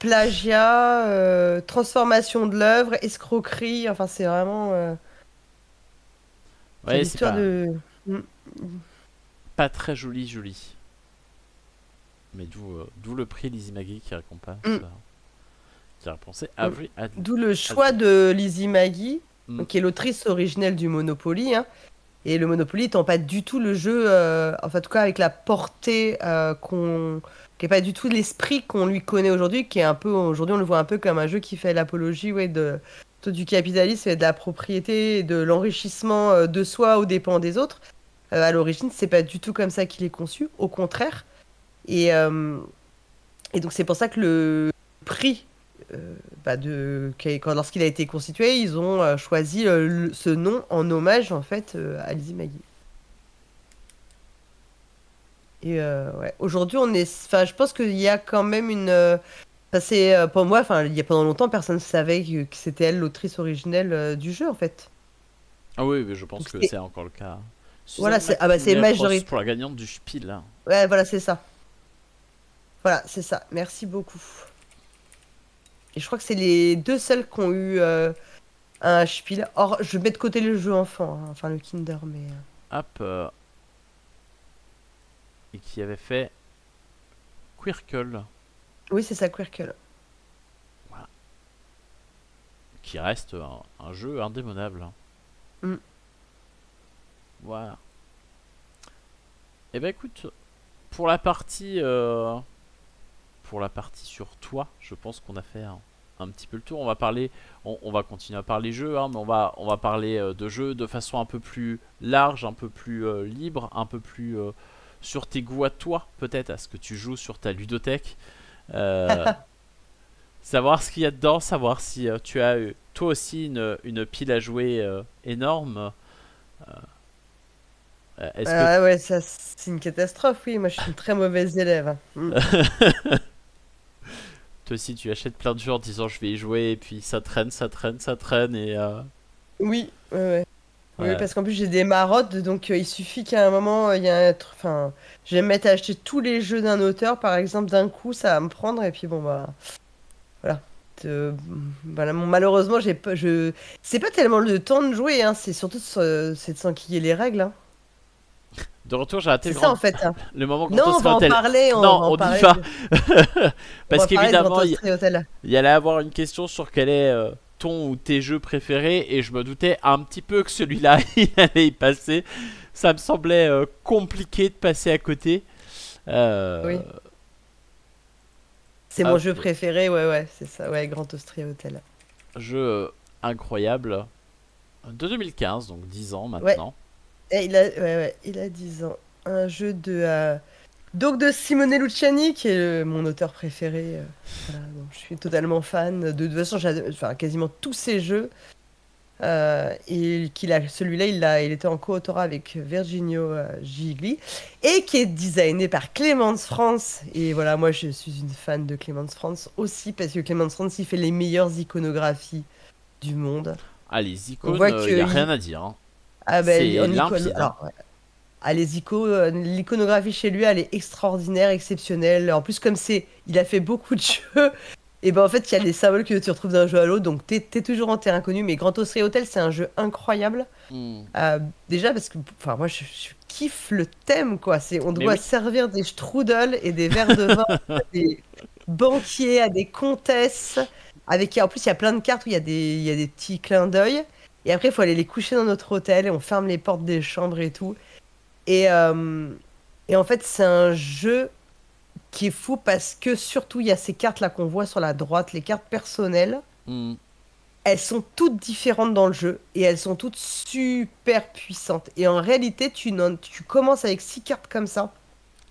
plagiat, transformation de l'œuvre, escroquerie, c'est vraiment... c'est l'histoire pas très joli. Mais d'où le prix Lizzie Maggie qui récompense... qui a repensé d'où le choix de Lizzie Maggie, qui est l'autrice originelle du Monopoly, et le Monopoly étant pas du tout le jeu, en tout cas avec la portée qui est pas du tout l'esprit qu'on lui connaît aujourd'hui, qui est un peu, aujourd'hui on le voit un peu comme un jeu qui fait l'apologie du capitalisme et de la propriété et de l'enrichissement de soi aux dépens des autres. À l'origine, c'est pas du tout comme ça qu'il est conçu, au contraire. Et donc c'est pour ça que le prix lorsqu'il a été constitué, ils ont choisi ce nom en hommage en fait à Lizzie Maggie. Et aujourd'hui, je pense qu'il y a quand même une... pour moi, il y a pendant longtemps, personne ne savait que c'était elle l'autrice originelle du jeu en fait. Ah oui, mais je pense que c'est encore le cas. Voilà, c'est majoritaire. Pour la gagnante du Spiel là. Ouais, voilà, c'est ça. Voilà, c'est ça. Merci beaucoup. Et je crois que c'est les deux seuls qui ont eu un Spiel. Or, je mets de côté le jeu enfant, le Kinder, mais... Hop. Et qui avait fait Quirkle. Oui, c'est ça, Quirkle. Voilà. Qui reste un jeu indémodable. Voilà. Et écoute, pour la partie sur toi, je pense qu'on a fait un petit peu le tour. On va parler, on va continuer à parler jeux, hein, mais on va parler de jeux de façon un peu plus large, un peu plus libre, un peu plus sur tes goûts à toi, peut-être, à ce que tu joues sur ta ludothèque. Savoir ce qu'il y a dedans, savoir si tu as toi aussi une pile à jouer énorme. Ouais, ça c'est une catastrophe, oui. Moi je suis une très mauvaise élève. Toi aussi tu achètes plein de jeux en disant je vais y jouer et puis ça traîne et Oui, ouais. Oui, parce qu'en plus j'ai des marottes, donc il suffit qu'à un moment il y a enfin, je vais me mettre à acheter tous les jeux d'un auteur, par exemple, d'un coup, ça va me prendre et puis bon bah voilà. Voilà, malheureusement c'est pas tellement le temps de jouer, hein, c'est surtout c'est de s'enquiller les règles. Hein. De retour, j'ai raté C'est ça en fait. Hein. le moment Non, on va en parler. Non, on dit pas. Parce qu'évidemment, il y allait avoir une question sur quel est ton ou tes jeux préférés. Et je me doutais un petit peu que celui-là, il allait y passer. Ça me semblait compliqué de passer à côté. Oui. C'est mon jeu préféré, ouais, c'est ça. Ouais, Grand Austria Hotel. Jeu incroyable. De 2015, donc 10 ans maintenant. Ouais. Et il a 10 ans. Un jeu donc de Simone Luciani, qui est mon auteur préféré. Voilà, donc je suis totalement fan. De toute façon, j'adore quasiment tous ses jeux. Et celui-là, il était en co-autorat avec Virginio Gigli. Et qui est designé par Clémence France. Et voilà, moi, je suis une fan de Clémence France aussi, parce que Clémence France, il fait les meilleures iconographies du monde. Ah, les icônes, il n'y a rien à dire. Hein. Ah ben, c'est limpide. Alors, l'iconographie chez lui, elle est extraordinaire, exceptionnelle. En plus, comme il a fait beaucoup de jeux, et ben en fait, il y a les symboles que tu retrouves d'un jeu à l'autre, donc t'es toujours en terrain connu. Mais Grand Austria Hotel, c'est un jeu incroyable. Déjà parce que, enfin, moi, je kiffe le thème, quoi. On doit servir des strudels et des verres de vin à des banquiers, à des comtesses. En plus, il y a plein de cartes où il y a des petits clins d'œil. Et après, il faut aller les coucher dans notre hôtel et on ferme les portes des chambres et tout. Et en fait, c'est un jeu qui est fou parce que surtout, il y a ces cartes-là qu'on voit sur la droite, les cartes personnelles. Elles sont toutes différentes dans le jeu et elles sont toutes super puissantes. Et en réalité, tu commences avec 6 cartes comme ça.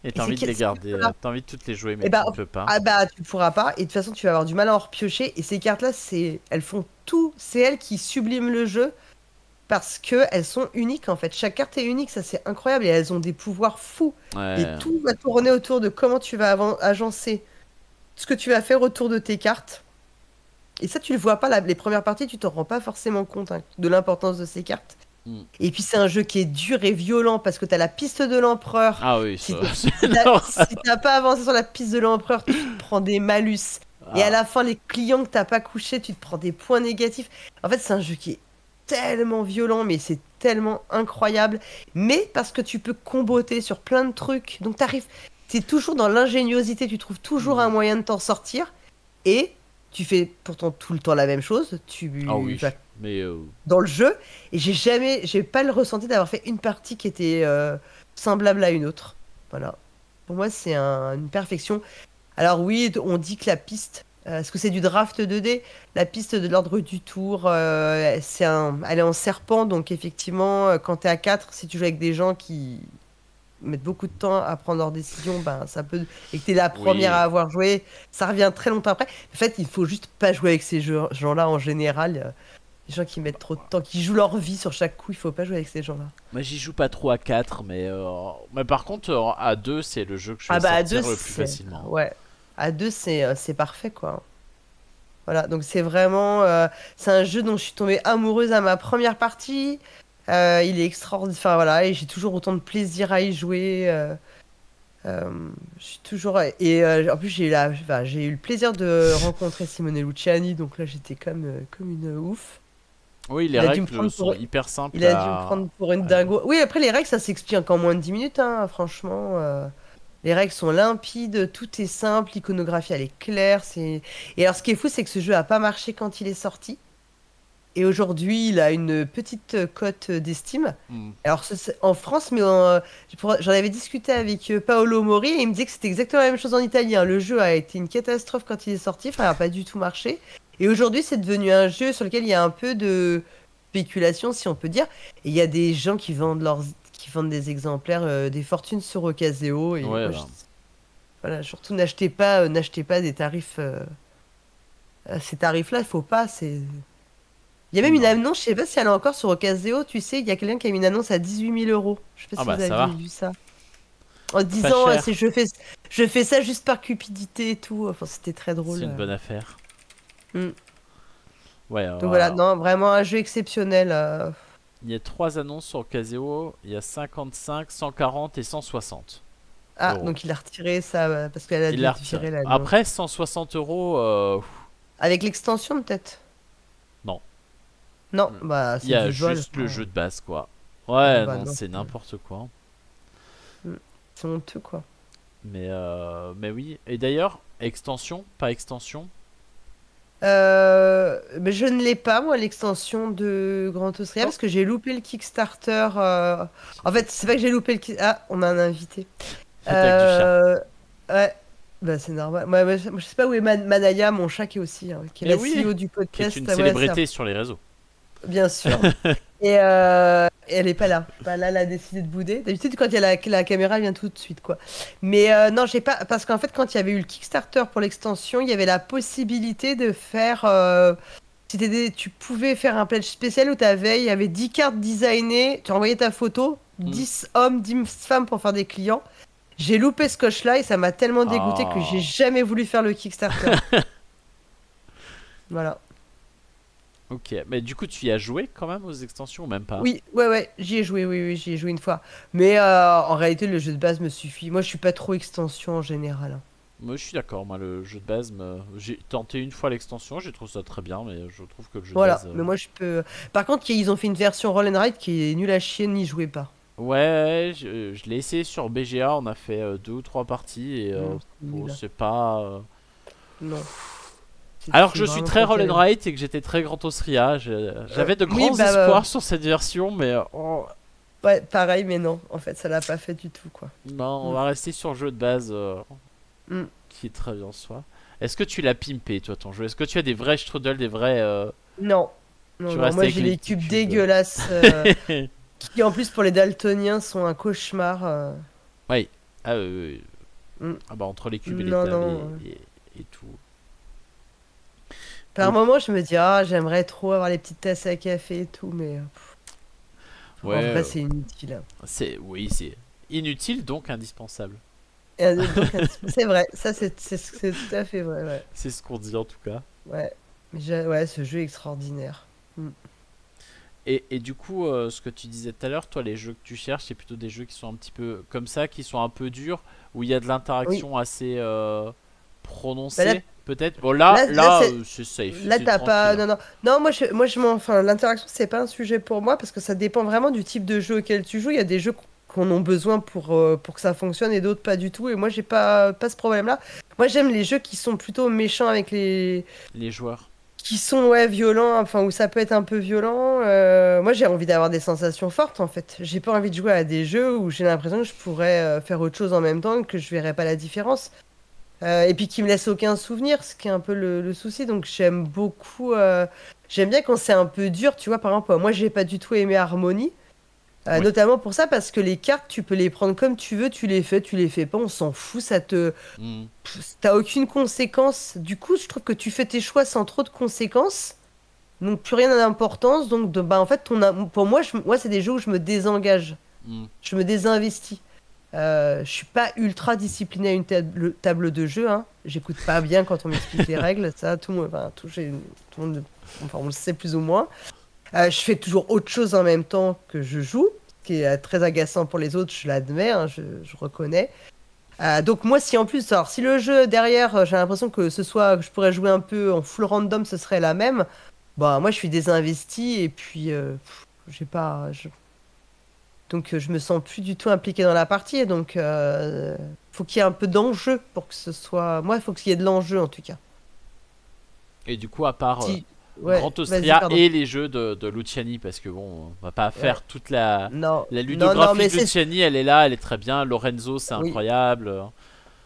Et t'as envie de les garder, t'as envie de toutes les jouer, mais tu ne peux pas. Ah bah, tu pourras pas. Et de toute façon, tu vas avoir du mal à en repiocher. Et ces cartes-là, elles font tout. C'est elles qui subliment le jeu parce qu'elles sont uniques en fait. Chaque carte est unique, ça c'est incroyable. Et elles ont des pouvoirs fous. Ouais. Et tout va tourner autour de comment tu vas agencer ce que tu vas faire autour de tes cartes. Et ça, tu le vois pas. Les premières parties, tu t'en rends pas forcément compte de l'importance de ces cartes. Et puis c'est un jeu qui est dur et violent parce que t'as la piste de l'empereur. Ah oui, si t'as pas avancé sur la piste de l'empereur, tu te prends des malus. Et à la fin, les clients que t'as pas couchés, tu te prends des points négatifs. En fait, c'est un jeu qui est tellement violent, mais c'est tellement incroyable. Mais parce que tu peux comboter sur plein de trucs. Donc t'es toujours dans l'ingéniosité, tu trouves toujours un moyen de t'en sortir. Et tu fais pourtant tout le temps la même chose. Dans le jeu. Et j'ai pas le ressenti d'avoir fait une partie qui était semblable à une autre. Voilà. Pour moi, c'est une perfection. Alors oui, on dit que la piste, est-ce que c'est du draft 2D? La piste de l'ordre du tour, elle est en serpent, donc effectivement, quand t'es à 4, si tu joues avec des gens qui mettent beaucoup de temps à prendre leurs décisions, et que t'es la première à avoir joué, ça revient très longtemps après. En fait, il faut juste pas jouer avec ces gens-là en général. Les gens qui mettent trop de temps, qui jouent leur vie sur chaque coup, il faut pas jouer avec ces gens-là. Moi, j'y joue pas trop à 4, mais par contre, à 2, c'est le jeu que je vais sortir le plus facilement. Ouais, à 2, c'est parfait, quoi. Voilà, donc c'est vraiment... c'est un jeu dont je suis tombée amoureuse à ma première partie. Il est extraordinaire, enfin voilà, et j'ai toujours autant de plaisir à y jouer. Je suis toujours... Et en plus, j'ai eu le plaisir de rencontrer Simone Luciani, donc là, j'étais comme une ouf. Oui, les règles sont hyper simples. Il a dû me prendre pour une dingo. Oui, après, les règles, ça s'explique en moins de 10 minutes, hein, franchement. Les règles sont limpides, tout est simple, l'iconographie, elle est claire. Et alors, ce qui est fou, c'est que ce jeu a pas marché quand il est sorti. Et aujourd'hui, il a une petite cote d'estime. Hmm. Alors, en France, mais j'en avais discuté avec Paolo Mori et il me disait que c'était exactement la même chose en Italie. Hein. Le jeu a été une catastrophe quand il est sorti, enfin, il n'a pas du tout marché. Et aujourd'hui, c'est devenu un jeu sur lequel il y a un peu de spéculation, si on peut dire. Et il y a des gens qui vendent des exemplaires, des fortunes sur Ocaseo. Et Ouais, moi, voilà, surtout n'achetez pas des tarifs. Ces tarifs-là, il faut pas. Il y a même une annonce, je sais pas si elle est encore sur Ocaseo, tu sais, il y a quelqu'un qui a mis une annonce à 18 000 €. Je sais pas si vous avez vu ça. En disant, je fais ça juste par cupidité et tout. Enfin, c'était très drôle. C'est une bonne affaire. Ouais, donc voilà, non, vraiment un jeu exceptionnel. Il y a 3 annonces sur Ocaseo, il y a 55, 140 et 160. Ah, donc il a retiré ça parce qu'elle a dû retirer la. Après, 160 €. Avec l'extension, peut-être? Non, bah c'est il y a du vol, juste le jeu de base, quoi. Ouais, bah, non, non, c'est n'importe quoi. C'est honteux, quoi. Mais oui. Et d'ailleurs, extension, pas extension? Mais je ne l'ai pas, moi, l'extension de Grand Austria, parce que j'ai loupé le Kickstarter. En fait, c'est pas que j'ai loupé le Kickstarter. Ah, on a un invité. Ouais, bah c'est normal. Moi, je sais pas où est Manaya, mon chat qui est aussi, hein, qui est la CEO du podcast. Qui est une célébrité sur les réseaux. Bien sûr. Et elle est pas là. Bah, là, elle a décidé de bouder. D'habitude, quand il y a la caméra, elle vient tout de suite, quoi. Mais non, j'ai pas. Parce qu'en fait, quand il y avait eu le Kickstarter pour l'extension, il y avait la possibilité de faire. Tu pouvais faire un pledge spécial où il y avait 10 cartes designées. Tu envoyais ta photo, 10 hommes, 10 femmes pour faire des clients. J'ai loupé ce coche-là et ça m'a tellement dégoûté que j'ai jamais voulu faire le Kickstarter. Voilà. Ok, mais du coup, tu y as joué quand même aux extensions ou même pas? Oui, ouais, j'y ai joué, oui, j'y ai joué une fois. Mais en réalité, le jeu de base me suffit. Moi, je suis pas trop extension en général. Hein. Moi, je suis d'accord. Moi, le jeu de base, j'ai tenté une fois l'extension, j'ai trouvé ça très bien, mais je trouve que le jeu de base. Mais moi, je peux. Par contre, ils ont fait une version Roll and Ride qui est nulle à chier, n'y jouez pas. Ouais, je l'ai essayé sur BGA, on a fait 2 ou 3 parties et c'est pas. Non. Alors que je suis très Roll and Ride et que j'étais très Grand Austria, j'avais de grands espoirs sur cette version, mais. Ouais, pareil, mais non, en fait, ça l'a pas fait du tout, quoi. Non, on va rester sur le jeu de base qui est très bien en soi. Est-ce que tu l'as pimpé, toi, ton jeu? Est-ce que tu as des vrais strudels, des vrais. Non. Moi j'ai les cubes dégueulasses qui, en plus, pour les daltoniens, sont un cauchemar. Oui. Ah bah, entre les cubes et les tables et tout. Par un moment, je me dis, j'aimerais trop avoir les petites tasses à café et tout, mais en vrai, c'est inutile. Oui, c'est inutile, donc indispensable. C'est vrai, ça c'est tout à fait vrai. Ouais. C'est ce qu'on dit en tout cas. Ouais, ce jeu est extraordinaire. Et du coup, ce que tu disais tout à l'heure, toi, les jeux que tu cherches, c'est plutôt des jeux qui sont un petit peu comme ça, qui sont un peu durs, où il y a de l'interaction assez prononcée. Peut-être. Bon, là c'est safe. Là, t'as pas. Non, moi, enfin, l'interaction, c'est pas un sujet pour moi parce que ça dépend vraiment du type de jeu auquel tu joues. Il y a des jeux qu'on a besoin pour que ça fonctionne et d'autres pas du tout. Et moi, j'ai pas ce problème-là. Moi, j'aime les jeux qui sont plutôt méchants avec les joueurs. Qui sont, violents, enfin, où ça peut être un peu violent. Moi, j'ai envie d'avoir des sensations fortes, en fait. J'ai pas envie de jouer à des jeux où j'ai l'impression que je pourrais faire autre chose en même temps et que je verrais pas la différence. Et puis qui me laisse aucun souvenir, ce qui est un peu le souci. Donc j'aime beaucoup. J'aime bien quand c'est un peu dur, tu vois. Par exemple, moi j'ai pas du tout aimé Harmony, notamment pour ça parce que les cartes, tu peux les prendre comme tu veux, tu les fais pas, on s'en fout, t'as aucune conséquence. Du coup, je trouve que tu fais tes choix sans trop de conséquences, donc plus rien n'a d'importance. Donc en fait, pour moi, c'est des jeux où je me désengage, je me désinvestis. Je suis pas ultra discipliné à une table de jeu. Hein. J'écoute pas bien quand on m'explique les règles. Ça, tout le monde, enfin, on le sait plus ou moins. Je fais toujours autre chose en même temps que je joue, ce qui est très agaçant pour les autres. Je l'admets, hein, je reconnais. Donc moi, si en plus, alors si le jeu derrière, j'ai l'impression que je pourrais jouer un peu en full random, ce serait la même. Bah moi, je suis désinvesti et puis j'ai pas. Donc je me sens plus du tout impliqué dans la partie, et donc faut qu'il y ait un peu d'enjeu pour que ce soit. Moi, il faut qu'il y ait de l'enjeu en tout cas. Et du coup, à part Grand Austria et les jeux de Luciani, parce que bon, on va pas faire toute la ludographie de Luciani, elle est là, elle est très bien. Lorenzo, c'est incroyable.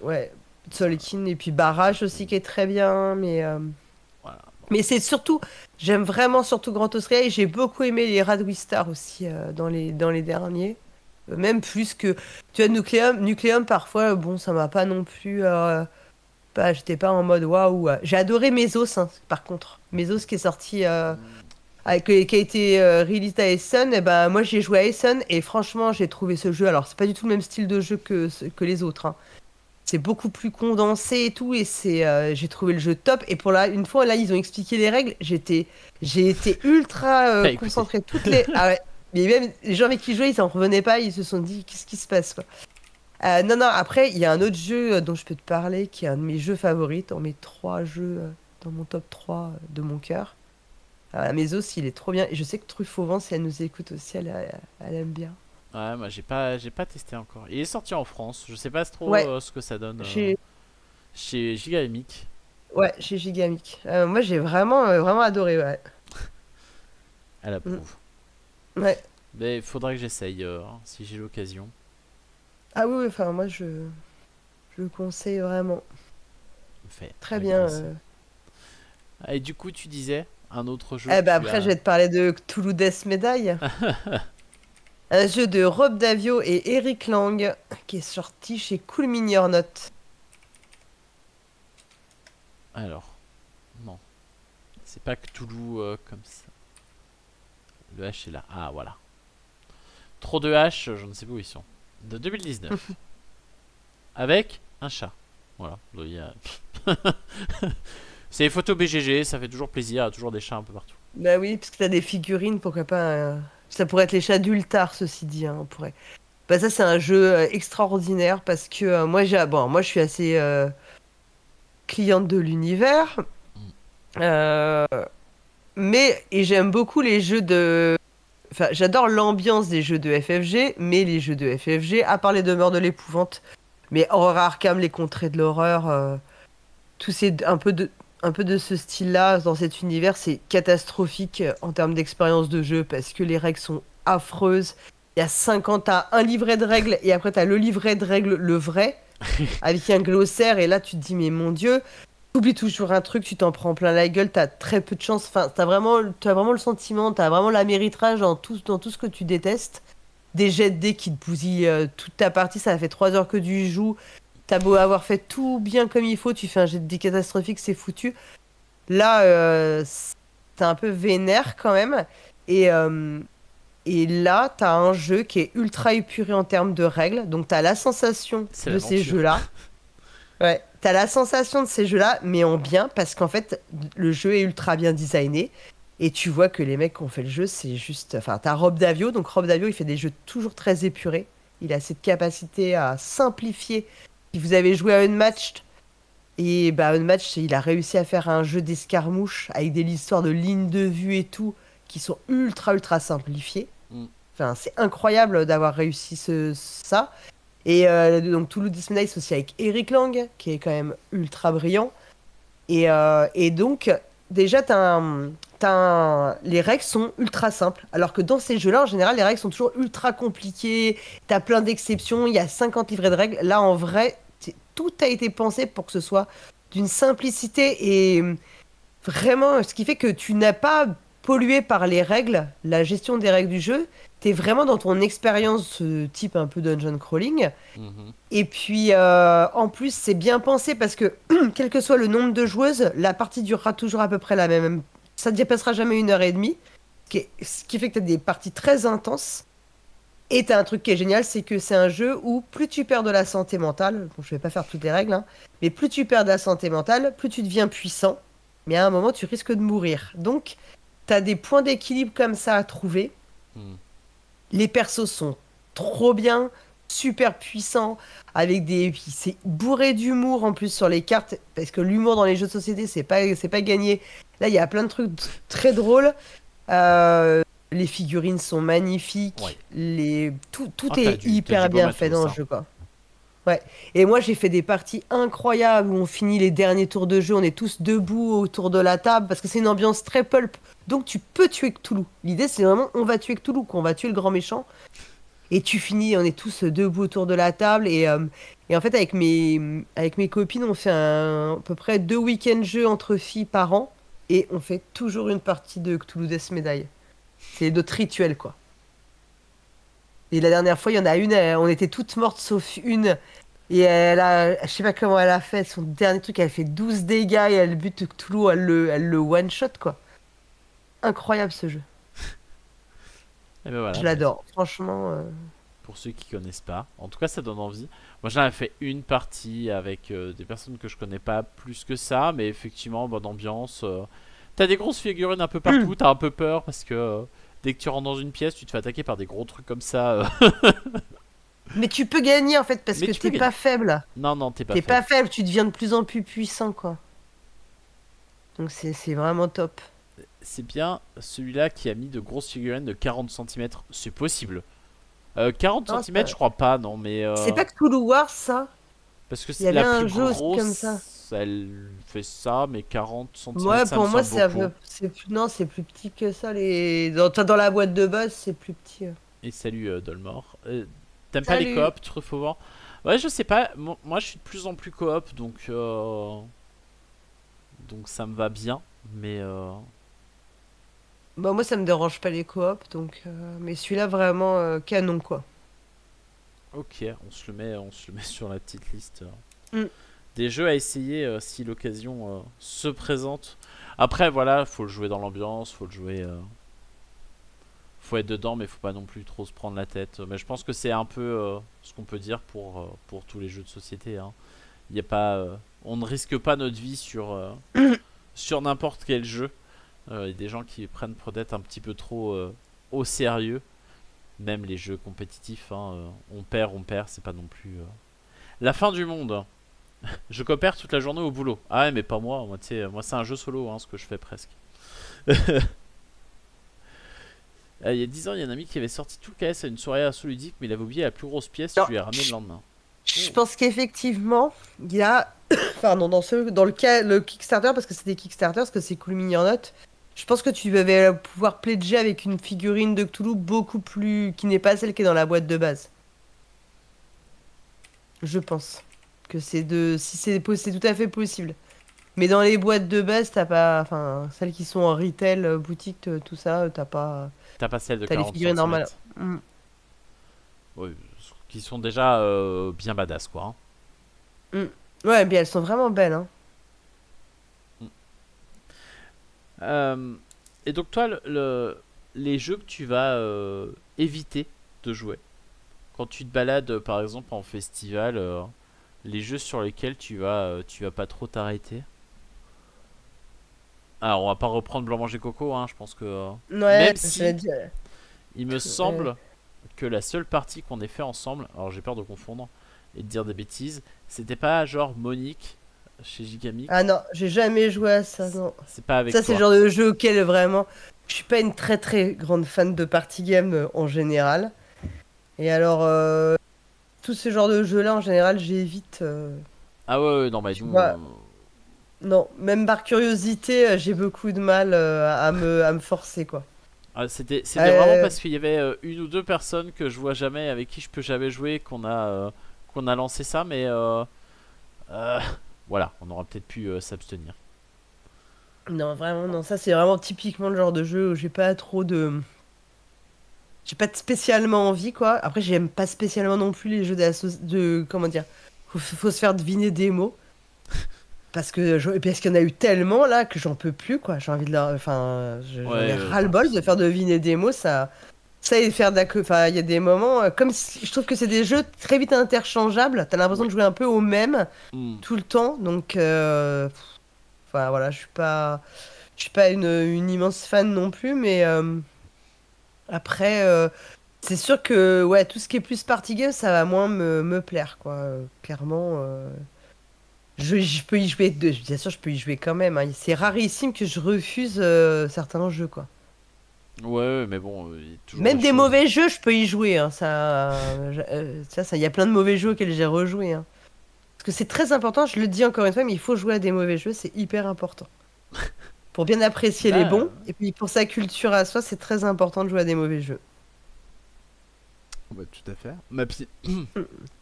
Ouais, Tzolk'in et puis Barrage aussi qui est très bien, mais voilà. Mais c'est surtout, j'aime vraiment surtout Grand Austria et j'ai beaucoup aimé les Radwistar aussi dans les derniers. Même plus que, tu vois, Nucleum parfois, bon, ça m'a pas non plus, j'étais pas en mode waouh. J'ai adoré Mesos, hein, par contre. Mesos qui est sorti, qui a été release à Essen, et ben moi j'ai joué à Essen et franchement j'ai trouvé ce jeu, alors c'est pas du tout le même style de jeu que les autres, hein. C'est beaucoup plus condensé et tout, et j'ai trouvé le jeu top. Et pour une fois là, ils ont expliqué les règles. J'ai été ultra concentré. Mais même les gens avec qui je jouais, ils en revenaient pas. Ils se sont dit qu'est-ce qui se passe, quoi. Non. Après, il y a un autre jeu dont je peux te parler, qui est un de mes jeux favoris, dans mes 3 jeux, dans mon top 3 de mon cœur. Mesos, il est trop bien. Et je sais que Truffaut, si elle nous écoute aussi, elle aime bien. Ouais, moi j'ai pas testé encore. Il est sorti en France, je sais pas trop ce que ça donne chez Gigamic. Ouais, chez Gigamic. Moi j'ai vraiment adoré, ouais. Elle approuve. Ouais. Mais il faudra que j'essaye si j'ai l'occasion. Ah oui, enfin moi je le conseille vraiment. Très bien. Et du coup tu disais un autre jeu. Après je vais te parler de Cthulhu Death Medaille. Un jeu de Rob Davio et Eric Lang qui est sorti chez Cool Mini or Not. Alors, non. C'est pas Cthulhu comme ça. Le H est là. Ah, voilà. Trop de H, je ne sais pas où ils sont. De 2019. Avec un chat. Voilà. C'est les photos BGG, ça fait toujours plaisir. Il y a toujours des chats un peu partout. Bah oui, parce que t'as des figurines, pourquoi pas. Ça pourrait être les chats d'Ultar, ceci dit, hein, on pourrait. Bah ça c'est un jeu extraordinaire parce que moi je suis assez cliente de l'univers, et j'aime beaucoup les jeux de. Enfin, j'adore l'ambiance des jeux de FFG, mais les jeux de FFG, à part les demeures de l'épouvante, mais Horror Arkham, les contrées de l'horreur, tout c'est un peu de ce style-là, dans cet univers, c'est catastrophique en termes d'expérience de jeu parce que les règles sont affreuses. Il y a 50, t'as un livret de règles et après t'as le livret de règles, le vrai, avec un glossaire, et là tu te dis, mais mon Dieu, t'oublies toujours un truc, tu t'en prends plein la gueule, t'as très peu de chance, enfin, t'as vraiment le sentiment, t'as vraiment l'améritrage dans tout ce que tu détestes. Des jets de dés qui te bousillent toute ta partie, ça fait 3 heures que tu joues. T'as beau avoir fait tout bien comme il faut, tu fais un jet de dés catastrophique, c'est foutu. Là, c'est un peu vénère quand même. Et là, t'as un jeu qui est ultra épuré en termes de règles. Donc t'as la sensation de ces jeux-là. Ouais, t'as la sensation de ces jeux-là, mais en bien, parce qu'en fait, le jeu est ultra bien designé. Et tu vois que les mecs qui ont fait le jeu, c'est juste... Enfin, t'as Rob Davio. Donc Rob Davio, il fait des jeux toujours très épurés. Il a cette capacité à simplifier. Si vous avez joué à Unmatched, et Unmatched, il a réussi à faire un jeu d'escarmouche avec des histoires de lignes de vue et tout, qui sont ultra simplifiées. Enfin, c'est incroyable d'avoir réussi ça. Et donc Cthulhu Death Medaille, c'est aussi avec Eric Lang, qui est quand même ultra brillant. Et donc, déjà, les règles sont ultra simples. Alors que dans ces jeux-là, en général, les règles sont toujours ultra compliquées. T'as plein d'exceptions, il y a 50 livrets de règles. Là, en vrai, tout a été pensé pour que ce soit d'une simplicité et vraiment, ce qui fait que tu n'as pas pollué par les règles, la gestion des règles du jeu. T'es vraiment dans ton expérience type un peu dungeon crawling. Et puis, en plus, c'est bien pensé parce que, quel que soit le nombre de joueuses, la partie durera toujours à peu près la même. Ça ne dépassera jamais 1h30. Ce qui fait que tu as des parties très intenses. Et tu as un truc qui est génial, c'est que c'est un jeu où plus tu perds de la santé mentale, bon, je vais pas faire toutes les règles, hein, mais plus tu perds de la santé mentale, plus tu deviens puissant. Mais à un moment, tu risques de mourir. Donc, tu as des points d'équilibre comme ça à trouver. Les persos sont trop bien, super puissants, c'est bourré d'humour en plus sur les cartes, parce que l'humour dans les jeux de société, c'est pas gagné. Là, il y a plein de trucs très drôles. Les figurines sont magnifiques. Ouais. Tout est hyper bien fait dans le jeu, quoi. Ouais. Et moi, j'ai fait des parties incroyables où on finit les derniers tours de jeu, on est tous debout autour de la table parce que c'est une ambiance très pulp. Donc tu peux tuer Cthulhu. L'idée, c'est vraiment on va tuer Cthulhu, qu'on va tuer le grand méchant. Et tu finis, on est tous debout autour de la table. Et en fait, avec mes copines, on fait à peu près 2 week-ends jeux entre filles par an. Et on fait toujours une partie de Cthulhu Death Medaille. C'est notre rituel, quoi. Et la dernière fois, il y en a une, on était toutes mortes sauf une. Et je sais pas comment elle a fait, son dernier truc, elle fait 12 dégâts et elle bute Cthulhu, elle le one-shot, quoi. Incroyable ce jeu. Et ben voilà, Je l'adore, franchement. pour ceux qui connaissent pas. En tout cas, ça donne envie. Moi, j'en ai fait une partie avec des personnes que je connais pas plus que ça, mais effectivement, bonne ambiance. T'as des grosses figurines un peu partout, t'as un peu peur parce que dès que tu rentres dans une pièce, tu te fais attaquer par des gros trucs comme ça. Mais tu peux gagner en fait parce Mais que tu peux t'es pas faible. Non, non, t'es pas T'es faible. pas faible, tu deviens de plus en plus puissant, quoi. Donc c'est vraiment top. C'est bien celui-là qui a mis de grosses figurines de 40 cm. C'est possible. 40 Non, cm, je crois pas, non, mais. C'est pas Cthulhu Wars, ça? Parce que Il y c'est avait la un plus jeu aussi grosse. comme ça. Elle fait ça, mais 40 cm, Ouais, ça pour me moi, semble beaucoup. non, c'est plus petit que ça. Dans la boîte de base, c'est plus petit. Et salut Dolmor. T'aimes pas les Salut. coop, Truffaut? Ouais, je sais pas. Moi, je suis de plus en plus coop, donc ça me va bien. Mais Bah, moi, ça me dérange pas les coops, donc. Mais celui-là, vraiment canon, quoi. ok, on se le met sur la petite liste. Mm. Des jeux à essayer si l'occasion se présente. Après, voilà, faut le jouer dans l'ambiance, faut le jouer. Faut être dedans, mais faut pas non plus trop se prendre la tête. Mais je pense que c'est un peu ce qu'on peut dire pour tous les jeux de société. Hein. Y a pas, on ne risque pas notre vie sur n'importe quel jeu. Y a des gens qui prennent peut-être un petit peu trop au sérieux. Même les jeux compétitifs, hein, on perd, c'est pas non plus la fin du monde. Je coopère toute la journée au boulot. Ah ouais, mais pas moi. Moi c'est un jeu solo, hein, ce que je fais presque. Il y a 10 ans, il y a un ami qui avait sorti tout le KS à une soirée assaut-ludique, mais il avait oublié la plus grosse pièce, Non. je lui ai ramené le lendemain. Je pense qu'effectivement, il y a. Pardon, dans le cas, le Kickstarter, parce que c'est des Kickstarter, parce que c'est Cool Mini en note. Je pense que tu vas pouvoir pledger avec une figurine de Cthulhu beaucoup plus. Qui n'est pas celle qui est dans la boîte de base. Je pense. Que c'est de. Si c'est tout à fait possible. Mais dans les boîtes de base, t'as pas. Enfin, celles qui sont en retail, boutique, tout ça, t'as pas. T'as pas celle de T'as les 40 figurines normales. centimètres. Ouais, qui sont déjà bien badass, quoi. Hein. Ouais, mais elles sont vraiment belles, hein. Et donc toi, les jeux que tu vas éviter de jouer quand tu te balades, par exemple en festival, les jeux sur lesquels tu vas pas trop t'arrêter. Alors on va pas reprendre Blanc Manger Coco, hein, je pense que Ouais, même je si l'ai dit. il me semble que la seule partie qu'on ait fait ensemble, alors j'ai peur de confondre et de dire des bêtises, c'était pas genre Monique chez Gigamic. Ah non, j'ai jamais joué à ça, non. C'est pas avec Ça, toi. c'est le genre de jeu auquel vraiment. Je suis pas une très très grande fan de party game en général. Et alors, tout ce genre de jeu là en général, j'évite. Ah ouais, non, mais Tu nous, vois. Non, même par curiosité, j'ai beaucoup de mal à me forcer, quoi. c'était vraiment parce qu'il y avait une ou deux personnes que je vois jamais, avec qui je peux jamais jouer, qu'on a lancé ça, mais voilà, on aura peut-être pu s'abstenir. Non, vraiment, non. Ça, c'est vraiment typiquement le genre de jeu où j'ai pas trop de. J'ai pas spécialement envie, quoi. Après, j'aime pas spécialement non plus les jeux de. Comment dire? Faut se faire deviner des mots. Parce qu'il y en a eu tellement là que j'en peux plus, quoi. J'ai envie de leur. Enfin, j'en ai ras-le-bol de faire deviner des mots. Ça et faire enfin, il y a des moments. Comme si, je trouve que c'est des jeux très vite interchangeables. T'as l'impression de jouer un peu au même tout le temps. Donc. Enfin, voilà, je suis pas une immense fan non plus. Mais après. C'est sûr que ouais, tout ce qui est plus party game, ça va moins me plaire, quoi. Clairement. Je peux y jouer, bien sûr, je peux y jouer quand même. Hein. C'est rarissime que je refuse certains jeux, quoi. Ouais, mais bon, il y a toujours Même des des choses. mauvais jeux, je peux y jouer. Hein. Il y a plein de mauvais jeux auxquels j'ai rejoué. Hein. Parce que c'est très important, je le dis encore une fois, mais il faut jouer à des mauvais jeux, c'est hyper important. Pour bien apprécier les bons, et puis pour sa culture à soi, c'est très important de jouer à des mauvais jeux. Ouais, tout à fait. Mais puis,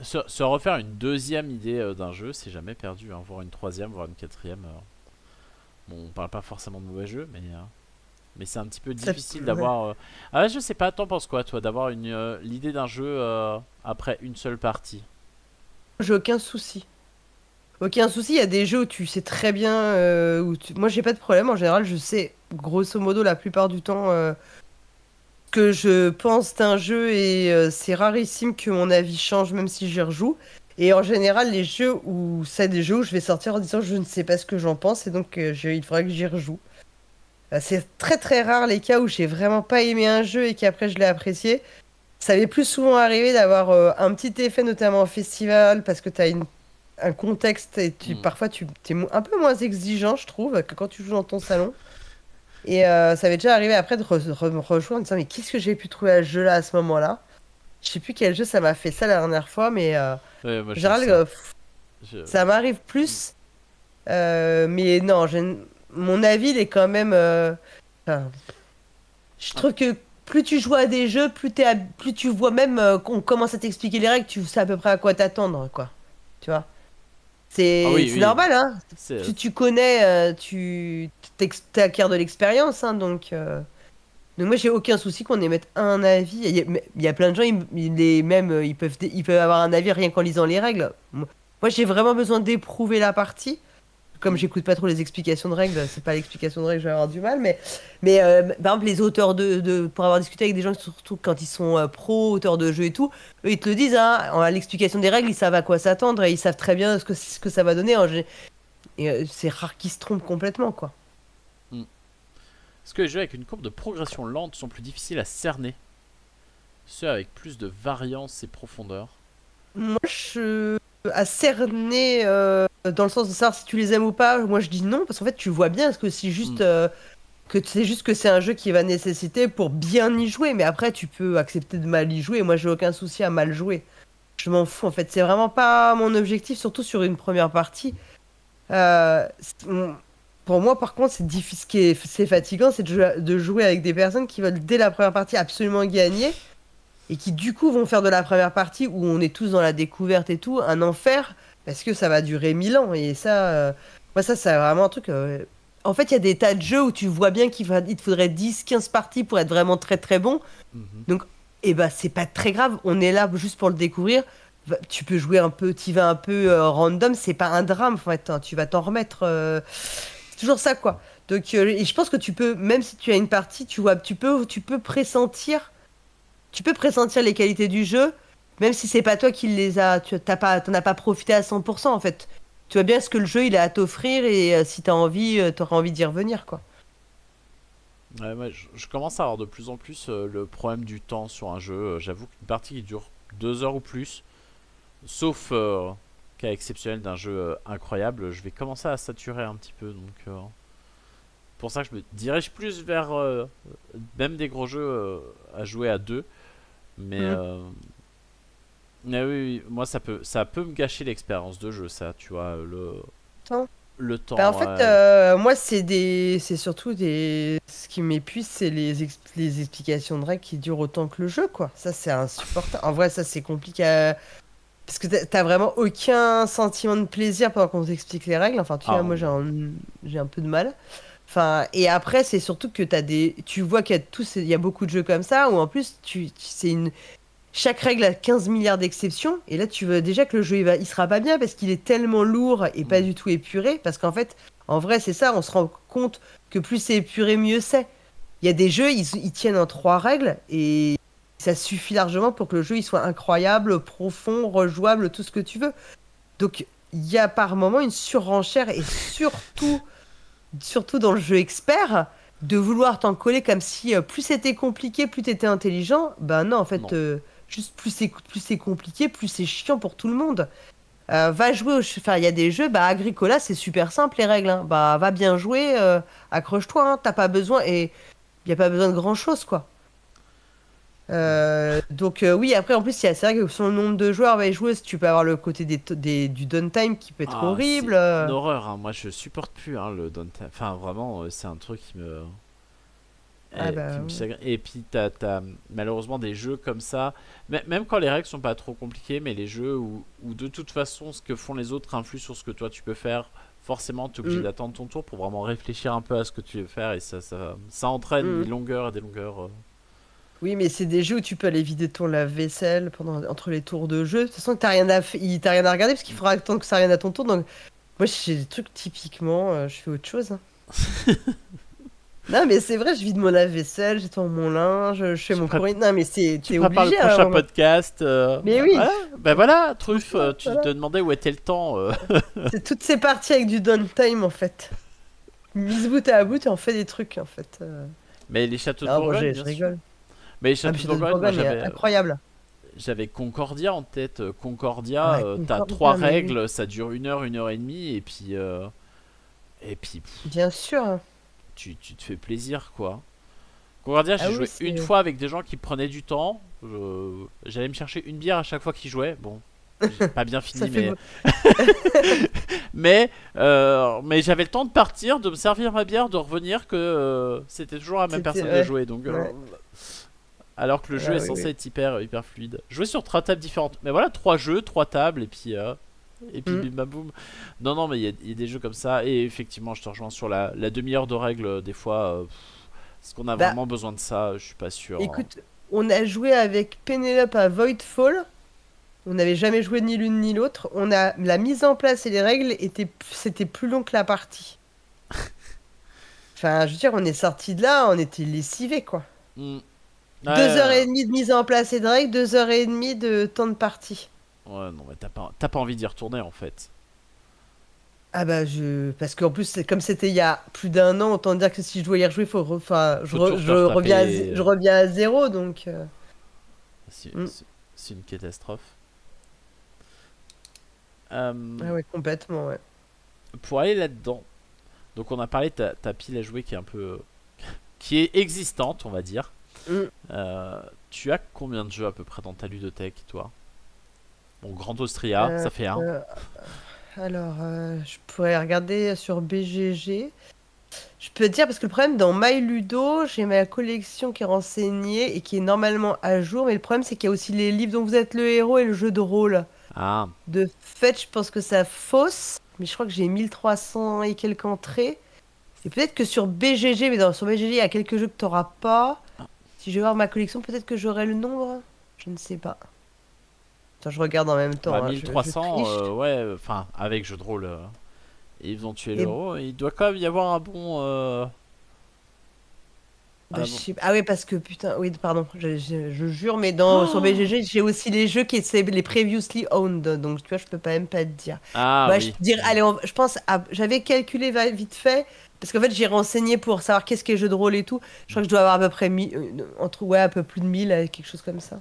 se refaire une deuxième idée d'un jeu, c'est jamais perdu, hein. Voire une troisième, voire une quatrième. Bon, on parle pas forcément de mauvais jeux, mais c'est un petit peu difficile d'avoir. Ah ouais, je sais pas, t'en penses quoi, toi, d'avoir l'idée d'un jeu après une seule partie? J'ai aucun souci. Aucun souci, il y a des jeux où tu sais très bien. Moi, j'ai pas de problème. En général, je sais grosso modo la plupart du temps ce que je pense d'un jeu et c'est rarissime que mon avis change même si j'y rejoue. Et en général, les jeux où c'est des jeux où je vais sortir en disant je ne sais pas ce que j'en pense et donc il faudrait que j'y rejoue. C'est très très rare les cas où j'ai vraiment pas aimé un jeu et qu'après je l'ai apprécié. Ça m'est plus souvent arrivé d'avoir un petit effet, notamment en festival, parce que tu as un contexte et parfois tu es un peu moins exigeant, je trouve, que quand tu joues dans ton salon. Et ça m'est déjà arrivé après de rejouer en disant mais qu'est-ce que j'ai pu trouver à ce jeu-là à ce moment-là. Je sais plus quel jeu ça m'a fait ça la dernière fois, mais Ouais, moi, en général, ça m'arrive plus. Mais non, mon avis, il est quand même. Je trouve que plus tu joues à des jeux, plus tu vois même qu'on commence à t'expliquer les règles, tu sais à peu près à quoi t'attendre, quoi. Tu vois. C'est normal, hein. Tu connais, tu t'acquiers de l'expérience, hein, donc moi j'ai aucun souci qu'on émette un avis. Il y a plein de gens, ils peuvent avoir un avis rien qu'en lisant les règles. Moi j'ai vraiment besoin d'éprouver la partie. Comme j'écoute pas trop les explications de règles, c'est pas l'explication de règles, je vais avoir du mal. Mais par exemple, les auteurs pour avoir discuté avec des gens, surtout quand ils sont pros, auteurs de jeux et tout, eux ils te le disent, hein, à l'explication des règles, ils savent à quoi s'attendre et ils savent très bien ce que ça va donner. Et c'est rare qu'ils se trompent complètement, quoi. Est-ce que les jeux avec une courbe de progression lente sont plus difficiles à cerner? Ceux avec plus de variance et profondeur? Moi, à cerner dans le sens de savoir si tu les aimes ou pas, moi je dis non, parce qu'en fait tu vois bien, parce que c'est juste que c'est un jeu qui va nécessiter pour bien y jouer, mais après tu peux accepter de mal y jouer, et moi j'ai aucun souci à mal jouer. Je m'en fous en fait, c'est vraiment pas mon objectif, surtout sur une première partie. Pour moi par contre c'est difficile, c'est fatigant, c'est de jouer avec des personnes qui veulent dès la première partie absolument gagner, et qui du coup vont faire de la première partie où on est tous dans la découverte et tout un enfer parce que ça va durer 1000 ans et ça moi ça c'est vraiment un truc en fait il y a des tas de jeux où tu vois bien il te faudrait 10-15 parties pour être vraiment très très bon. Donc c'est pas très grave, on est là juste pour le découvrir. Tu peux jouer un peu, tu vas un peu random, c'est pas un drame en fait, hein, tu vas t'en remettre c'est toujours ça, quoi. Donc et je pense que tu peux, même si tu as une partie, tu peux pressentir les qualités du jeu, même si c'est pas toi qui les as, t'en as pas profité à 100% en fait. Tu vois bien ce que le jeu il a à t'offrir et si t'as envie, t'auras envie d'y revenir, quoi. Ouais, moi, je commence à avoir de plus en plus le problème du temps sur un jeu. J'avoue qu'une partie qui dure 2 heures ou plus, sauf cas exceptionnel d'un jeu incroyable, je vais commencer à saturer un petit peu. Donc, pour ça, je me dirige plus vers même des gros jeux à jouer à deux. Mais oui, moi ça peut me gâcher l'expérience de jeu, ça, tu vois, le temps. En fait, moi c'est surtout ce qui m'épuise, c'est les explications de règles qui durent autant que le jeu, quoi. Ça c'est insupportable. En vrai, ça c'est compliqué parce que t'as vraiment aucun sentiment de plaisir pendant qu'on t'explique les règles. Enfin, tu vois, moi j'ai un peu de mal. Enfin, et après, c'est surtout que tu vois qu'il y a beaucoup de jeux comme ça où en plus chaque règle a 15 milliards d'exceptions, et là tu veux déjà que le jeu il sera pas bien parce qu'il est tellement lourd et pas du tout épuré, parce qu'en fait en vrai c'est ça, on se rend compte que plus c'est épuré mieux c'est. Il y a des jeux ils tiennent en 3 règles et ça suffit largement pour que le jeu il soit incroyable, profond, rejouable, tout ce que tu veux. Donc il y a par moment une surenchère, et surtout dans le jeu expert, de vouloir t'en coller comme si plus c'était compliqué, plus t'étais intelligent. Ben non, en fait, juste plus c'est compliqué, plus c'est chiant pour tout le monde. Va jouer il y a des jeux, Agricola, c'est super simple les règles, hein. Va bien jouer, accroche-toi, hein, t'as pas besoin. Et il n'y a pas besoin de grand-chose, quoi. Donc oui, après en plus c'est vrai que selon le nombre de joueurs et joueuses, tu peux avoir le côté du downtime qui peut être horrible. C'est une horreur, hein. Moi je supporte plus le downtime. Enfin vraiment, c'est un truc qui me... Et puis t'as malheureusement des jeux comme ça, même quand les règles sont pas trop compliquées, mais les jeux où de toute façon ce que font les autres influe sur ce que toi tu peux faire, forcément tu es obligé d'attendre ton tour pour vraiment réfléchir un peu à ce que tu veux faire, et ça entraîne des longueurs et des longueurs. Oui, mais c'est des jeux où tu peux aller vider ton lave-vaisselle entre les tours de jeu. De toute façon, t'as rien à regarder parce qu'il faudra attendre que ça revienne à ton tour. Donc, moi, j'ai des trucs typiquement, je fais autre chose. Hein. Non, mais c'est vrai, je vide mon lave-vaisselle, j'étends mon linge, je fais mon courrier. Non, mais t'es obligé. Tu prépares le prochain podcast. Mais oui. Voilà. Ben voilà, Truffe, tu te demandais où était le temps. C'est toutes ces parties avec du downtime en fait. Mise bout à bout, et on fait des trucs en fait. Mais les châteaux de Bourgogne, je rigole. Mais les châteaux de Bourgogne, j'avais incroyable. J'avais Concordia en tête. Concordia, t'as 3 règles, ça dure 1 heure, 1 heure et demie, et puis bien sûr. Tu te fais plaisir, quoi. Concordia, j'ai joué une fois avec des gens qui prenaient du temps. J'allais me chercher une bière à chaque fois qu'ils jouaient. Bon, j'ai pas bien fini, mais mais j'avais le temps de partir, de me servir ma bière, de revenir, que c'était toujours la même personne de jouer. Donc alors que le jeu est censé être hyper fluide. Jouer sur 3 tables différentes. Mais voilà, 3 jeux, 3 tables, et puis bim bam boum. Non, mais il y a des jeux comme ça. Et effectivement, je te rejoins sur la demi-heure de règles. Des fois, est-ce qu'on a vraiment besoin de ça? Je suis pas sûr. Écoute, on a joué avec Pénélope à Voidfall. On n'avait jamais joué ni l'une ni l'autre. La mise en place et les règles, c'était plus long que la partie. Enfin, je veux dire, on est sorti de là, on était lessivés, quoi. 2h30 de mise en place et de règles, 2h30 de temps de partie. Ouais, non, mais t'as pas envie d'y retourner en fait. Ah bah parce qu'en plus comme c'était il y a plus d'1 an, autant dire que si je dois y rejouer, je reviens à 0, donc. C'est une catastrophe. Ah ouais, complètement, ouais. Pour aller là-dedans, donc on a parlé de ta pile à jouer qui est un peu, qui est existante, on va dire. Tu as combien de jeux à peu près dans ta ludothèque, toi? Bon, Grand Austria, ça fait 1. Alors, je pourrais regarder sur BGG. Je peux te dire, parce que le problème, dans My Ludo, j'ai ma collection qui est renseignée et qui est normalement à jour. Mais le problème, c'est qu'il y a aussi les livres dont vous êtes le héros et le jeu de rôle. Ah. De fait, je pense que ça fausse. Mais je crois que j'ai 1300 et quelques entrées. Et peut-être que sur BGG, mais sur BGG, il y a quelques jeux que tu n'auras pas. Si je vais voir ma collection, peut-être que j'aurai le nombre. Je ne sais pas. Attends, je regarde en même temps. Bah, 1300, ouais, enfin, avec jeu de rôle. Et ils ont tué l'euro. Il doit quand même y avoir un bon. Ah oui, parce que putain, oui, pardon, je jure, mais sur BGG, j'ai aussi les jeux qui sont les previously owned. Donc tu vois, je peux même pas te dire. Ah, ouais, oui. Allez, je pense, j'avais calculé vite fait. Parce qu'en fait, j'ai renseigné pour savoir qu'est-ce qu'est jeu de rôle et tout. Je crois que je dois avoir à peu près un peu plus de 1000, quelque chose comme ça.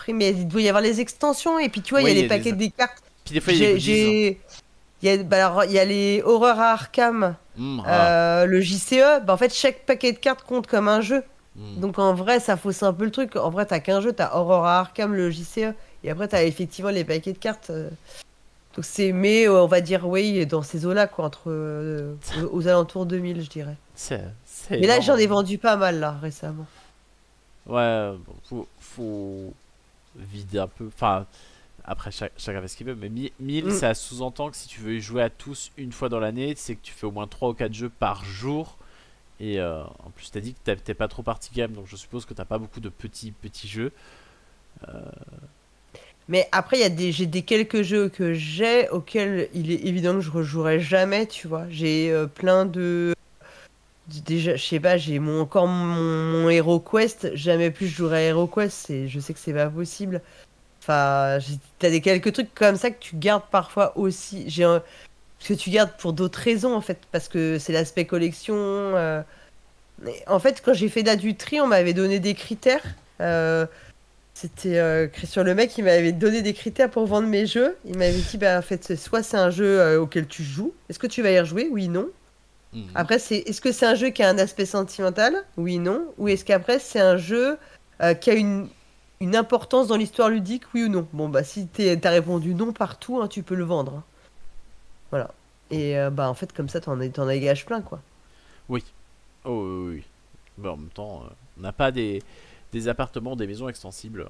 Mais il doit y avoir les extensions. Et puis, tu vois, il y a les paquets des cartes. Puis des fois, il y a des il y a les horreurs à Arkham, le JCE. Bah, en fait, chaque paquet de cartes compte comme un jeu. Donc, en vrai, ça fausse un peu le truc. En vrai, t'as qu'un jeu. T'as Horror à Arkham, le JCE. Et après, t'as effectivement les paquets de cartes. Donc mais on va dire oui dans ces eaux-là, quoi, aux alentours de 2000, je dirais. Mais là, j'en ai vendu pas mal là récemment. Ouais, faut vider un peu. Enfin, après chacun fait ce qu'il veut, mais 1000 ça sous-entend que si tu veux y jouer à tous une fois dans l'année, c'est que tu fais au moins 3 ou 4 jeux par jour. Et en plus, t'as dit que t'es pas trop party game, donc je suppose que t'as pas beaucoup de petits jeux. Mais après, j'ai quelques jeux que j'ai auxquels il est évident que je rejouerai jamais, tu vois. J'ai plein de. Déjà, je sais pas, j'ai encore mon Hero Quest. Jamais plus je jouerai à Hero Quest. Je sais que c'est pas possible. Enfin, t'as quelques trucs comme ça que tu gardes parfois aussi. Que tu gardes pour d'autres raisons, en fait. Parce que c'est l'aspect collection. En fait, quand j'ai fait d'adulterie, on m'avait donné des critères. C'était Christian Lemec qui m'avait donné des critères pour vendre mes jeux. Il m'avait dit, bah, en fait, soit c'est un jeu auquel tu joues. Est-ce que tu vas y rejouer? Oui, non. Après, est-ce que c'est un jeu qui a un aspect sentimental? Oui, non. Ou est-ce qu'après, c'est un jeu qui a une importance dans l'histoire ludique? Oui ou non? Bon, bah, si t'as répondu non partout, hein, tu peux le vendre. Hein. Voilà. Et bah, en fait, comme ça, t'en as gage plein, quoi. Oui. Oh, oui, oui. Mais en même temps, on n'a pas des appartements, des maisons extensibles.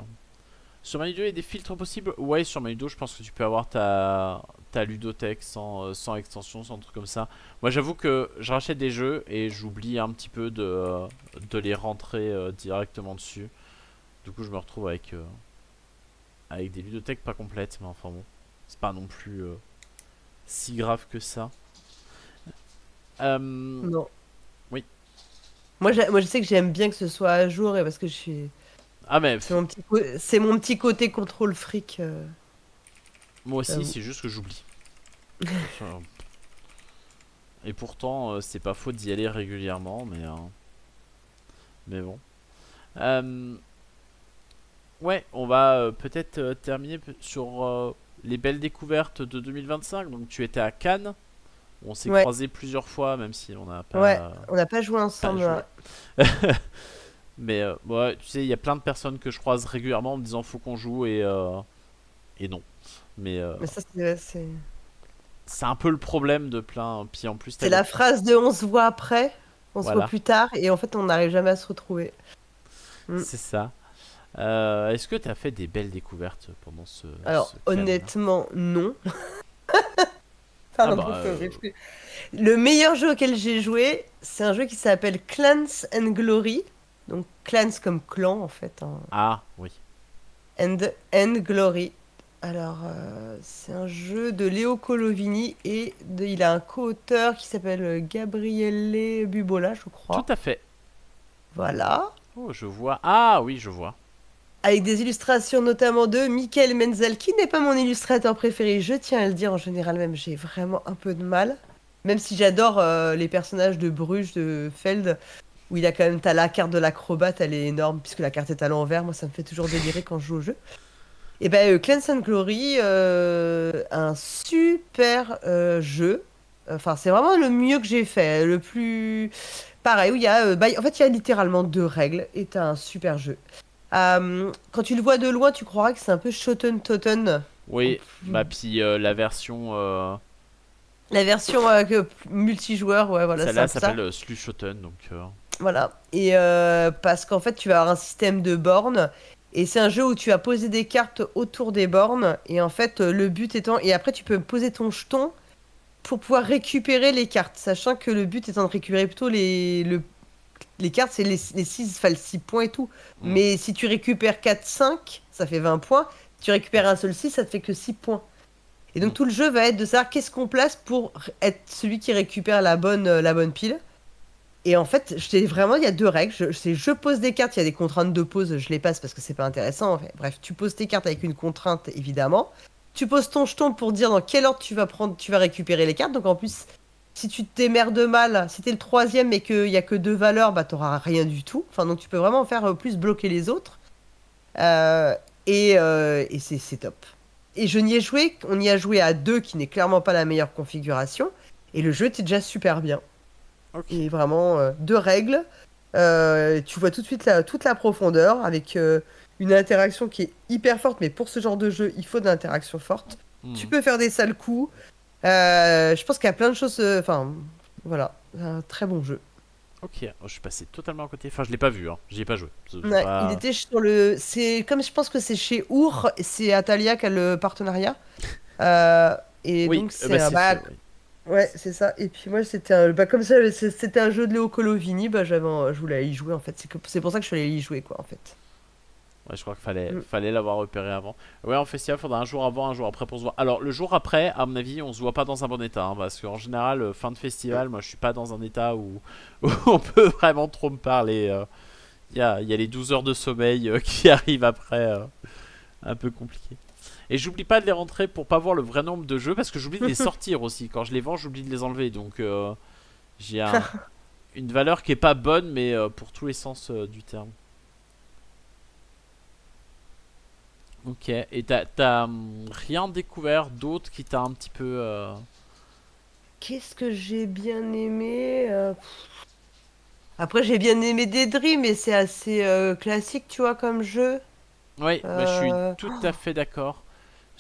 Sur Manu 2, il y a des filtres possibles? Ouais, sur Manu 2, je pense que tu peux avoir ta ludothèque sans extension, sans truc comme ça. Moi, j'avoue que je rachète des jeux et j'oublie un petit peu de les rentrer directement dessus. Du coup, je me retrouve avec des ludothèques pas complètes. Mais enfin bon, c'est pas non plus si grave que ça. Non. Oui. Moi, je sais que j'aime bien que ce soit à jour et parce que je suis... Ah mais c'est mon petit côté contrôle fric. Moi aussi, c'est juste que j'oublie. Et pourtant, c'est pas faute d'y aller régulièrement, mais bon. Ouais, on va peut-être terminer sur les belles découvertes de 2025. Donc tu étais à Cannes. On s'est croisés plusieurs fois, même si on n'a pas... Ouais, on n'a pas joué ensemble. Mais ouais, tu sais, il y a plein de personnes que je croise régulièrement en me disant faut qu'on joue et non. Mais ça, c'est un peu le problème de plein. Puis en plus, c'est la phrase de on se voit après, on se voit plus tard, et en fait, on n'arrive jamais à se retrouver. C'est ça. Est-ce que tu as fait des belles découvertes pendant ce... Alors, honnêtement, non. Le meilleur jeu auquel j'ai joué, c'est un jeu qui s'appelle Clans and Glory. Donc, Clans comme clan, en fait. Hein. Ah, oui. And Glory. Alors, c'est un jeu de Léo Colovini et il a un co-auteur qui s'appelle Gabriele Bubola, je crois. Tout à fait. Voilà. Oh, je vois. Ah, oui, je vois. Avec des illustrations notamment de Michael Menzel, qui n'est pas mon illustrateur préféré, je tiens à le dire, en général même, j'ai vraiment un peu de mal. Même si j'adore les personnages de Bruges, de Feld, où il a quand même, t'as la carte de l'acrobate, elle est énorme, puisque la carte est à l'envers, moi ça me fait toujours délirer quand je joue au jeu. Et ben Clans and Glory, un super jeu, enfin c'est vraiment le mieux que j'ai fait, le plus... Pareil, où il y a, en fait il y a littéralement 2 règles, et t'as un super jeu. Quand tu le vois de loin, tu croiras que c'est un peu Shoten Toten. Oui, bah puis la version... La version multijoueur, ouais, voilà. Celle-là s'appelle Slush Shoten, donc... Voilà, et parce qu'en fait, tu vas avoir un système de bornes, et c'est un jeu où tu vas poser des cartes autour des bornes, et en fait, le but étant... Et après, tu peux poser ton jeton pour pouvoir récupérer les cartes, sachant que le but étant de récupérer plutôt les cartes, c'est les 6 points et tout. Mais si tu récupères 4, 5, ça fait 20 points. Si tu récupères un seul 6, ça te fait que 6 points. Et donc tout le jeu va être de savoir qu'est-ce qu'on place pour être celui qui récupère la bonne pile. Et en fait, il y a 2 règles. Je pose des cartes, il y a des contraintes de pose, je les passe parce que c'est pas intéressant. Bref, tu poses tes cartes avec une contrainte, évidemment. Tu poses ton jeton pour dire dans quel ordre tu vas récupérer les cartes. Donc en plus... Si tu te démerdes mal, si t'es le 3e et qu'il n'y a que 2 valeurs, bah t'auras rien du tout. Enfin, donc tu peux vraiment faire plus bloquer les autres. Et c'est top. Et on y a joué à 2, qui n'est clairement pas la meilleure configuration. Et le jeu était déjà super bien. Okay. Et vraiment, 2 règles. Tu vois tout de suite toute la profondeur avec une interaction qui est hyper forte. Mais pour ce genre de jeu, il faut de l'interaction forte. Tu peux faire des sales coups. Je pense qu'il y a plein de choses. Enfin, voilà, un très bon jeu. Ok, je suis passé totalement à côté. Enfin, je l'ai pas vu, hein. J'y ai pas joué. Ouais, pas... Il était sur le. C'est comme je pense que c'est chez Our, c'est Atalia qui a le partenariat. Et oui, donc c'est. Ouais, c'est ça. Et puis moi, c'était comme ça, c'était un jeu de Léo Colovini. Je voulais y jouer en fait. C'est pour ça que je suis allé y jouer, quoi, en fait. Ouais, je crois qu'il fallait l'avoir repéré avant. Ouais, en festival, il faudra un jour avant, un jour après pour se voir. Alors, le jour après, à mon avis, on se voit pas dans un bon état. Hein, parce qu'en général, fin de festival, moi, je suis pas dans un état où on peut vraiment trop me parler. Il y a les 12 heures de sommeil qui arrivent après. Un peu compliqué. Et j'oublie pas de les rentrer pour pas voir le vrai nombre de jeux. Parce que j'oublie de les sortir aussi. Quand je les vends, j'oublie de les enlever. Donc, j'ai une valeur qui est pas bonne, mais pour tous les sens du terme. Ok, et t'as rien découvert d'autre qui t'a un petit peu... qu'est-ce que j'ai bien aimé Après, j'ai bien aimé Daydream, mais c'est assez classique, tu vois, comme jeu. Oui, bah, je suis tout à fait d'accord.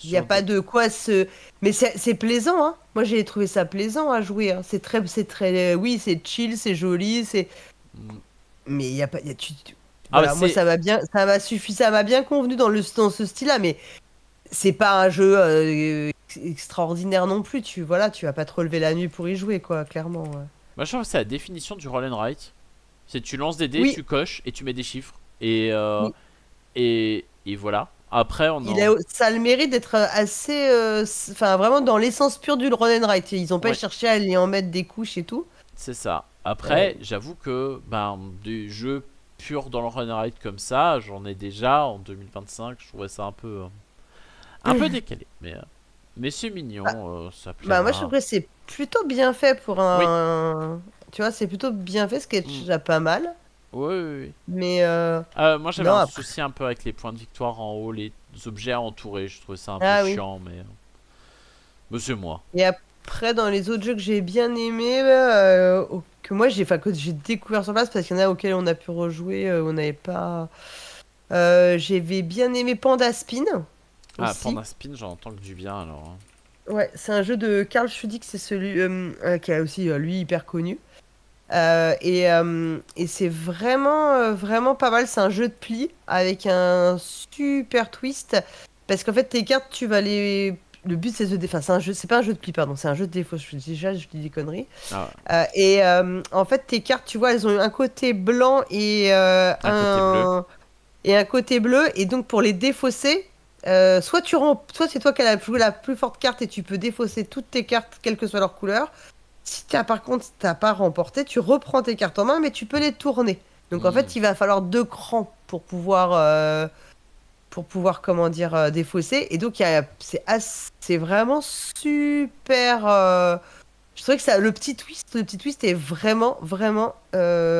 Il n'y a pas de quoi se... Mais c'est plaisant, hein. Moi, j'ai trouvé ça plaisant à jouer. Hein. C'est très... Oui, c'est chill, c'est joli, c'est... Mais il n'y a pas... Voilà, moi, ça m'a bien convenu dans ce style-là, mais c'est pas un jeu extraordinaire non plus. Tu vas pas te relever la nuit pour y jouer, quoi, clairement. Ouais. Moi, je trouve que c'est la définition du roll and write. C'est tu lances des dés, tu coches et tu mets des chiffres. Et voilà. Après, ça a le mérite d'être assez... Enfin, vraiment dans l'essence pure du roll and write. Ils ont pas cherché à aller en mettre des couches et tout. C'est ça. Après, j'avoue que des jeux purs dans le roll and write comme ça, j'en ai déjà en 2025. Je trouvais ça un peu décalé. Mais c'est mignon. Ça plaît. Moi, je trouve que c'est plutôt bien fait pour un... Tu vois, c'est plutôt bien fait, ce qui est déjà pas mal. Oui. Mais moi j'avais un souci un peu avec les points de victoire en haut, les objets à entourer, je trouvais ça un peu chiant, mais c'est moi. Et après, dans les autres jeux que j'ai bien aimé, que moi j'ai découvert sur place, parce qu'il y en a auxquels on a pu rejouer, on n'avait pas... J'avais bien aimé Panda Spin. Aussi. Panda Spin, j'entends que du bien alors. Ouais, c'est un jeu de Karl Schudig, c'est celui qui est aussi lui hyper connu. Et c'est vraiment pas mal. C'est un jeu de pli avec un super twist, parce qu'en fait tes cartes tu vas les... Le but c'est de c'est pas un jeu de pli, pardon, c'est un jeu de défaut. Je dis des conneries. En fait tes cartes, tu vois, elles ont un côté blanc et un côté bleu, et donc pour les défausser, soit c'est toi qui as joué la plus forte carte et tu peux défausser toutes tes cartes quelle que soit leur couleur. Si par contre t'as pas remporté, tu reprends tes cartes en main, mais tu peux les tourner. Donc en fait, il va falloir 2 crans pour pouvoir comment dire, défausser. Et donc c'est vraiment super. Je trouvais que le petit twist est vraiment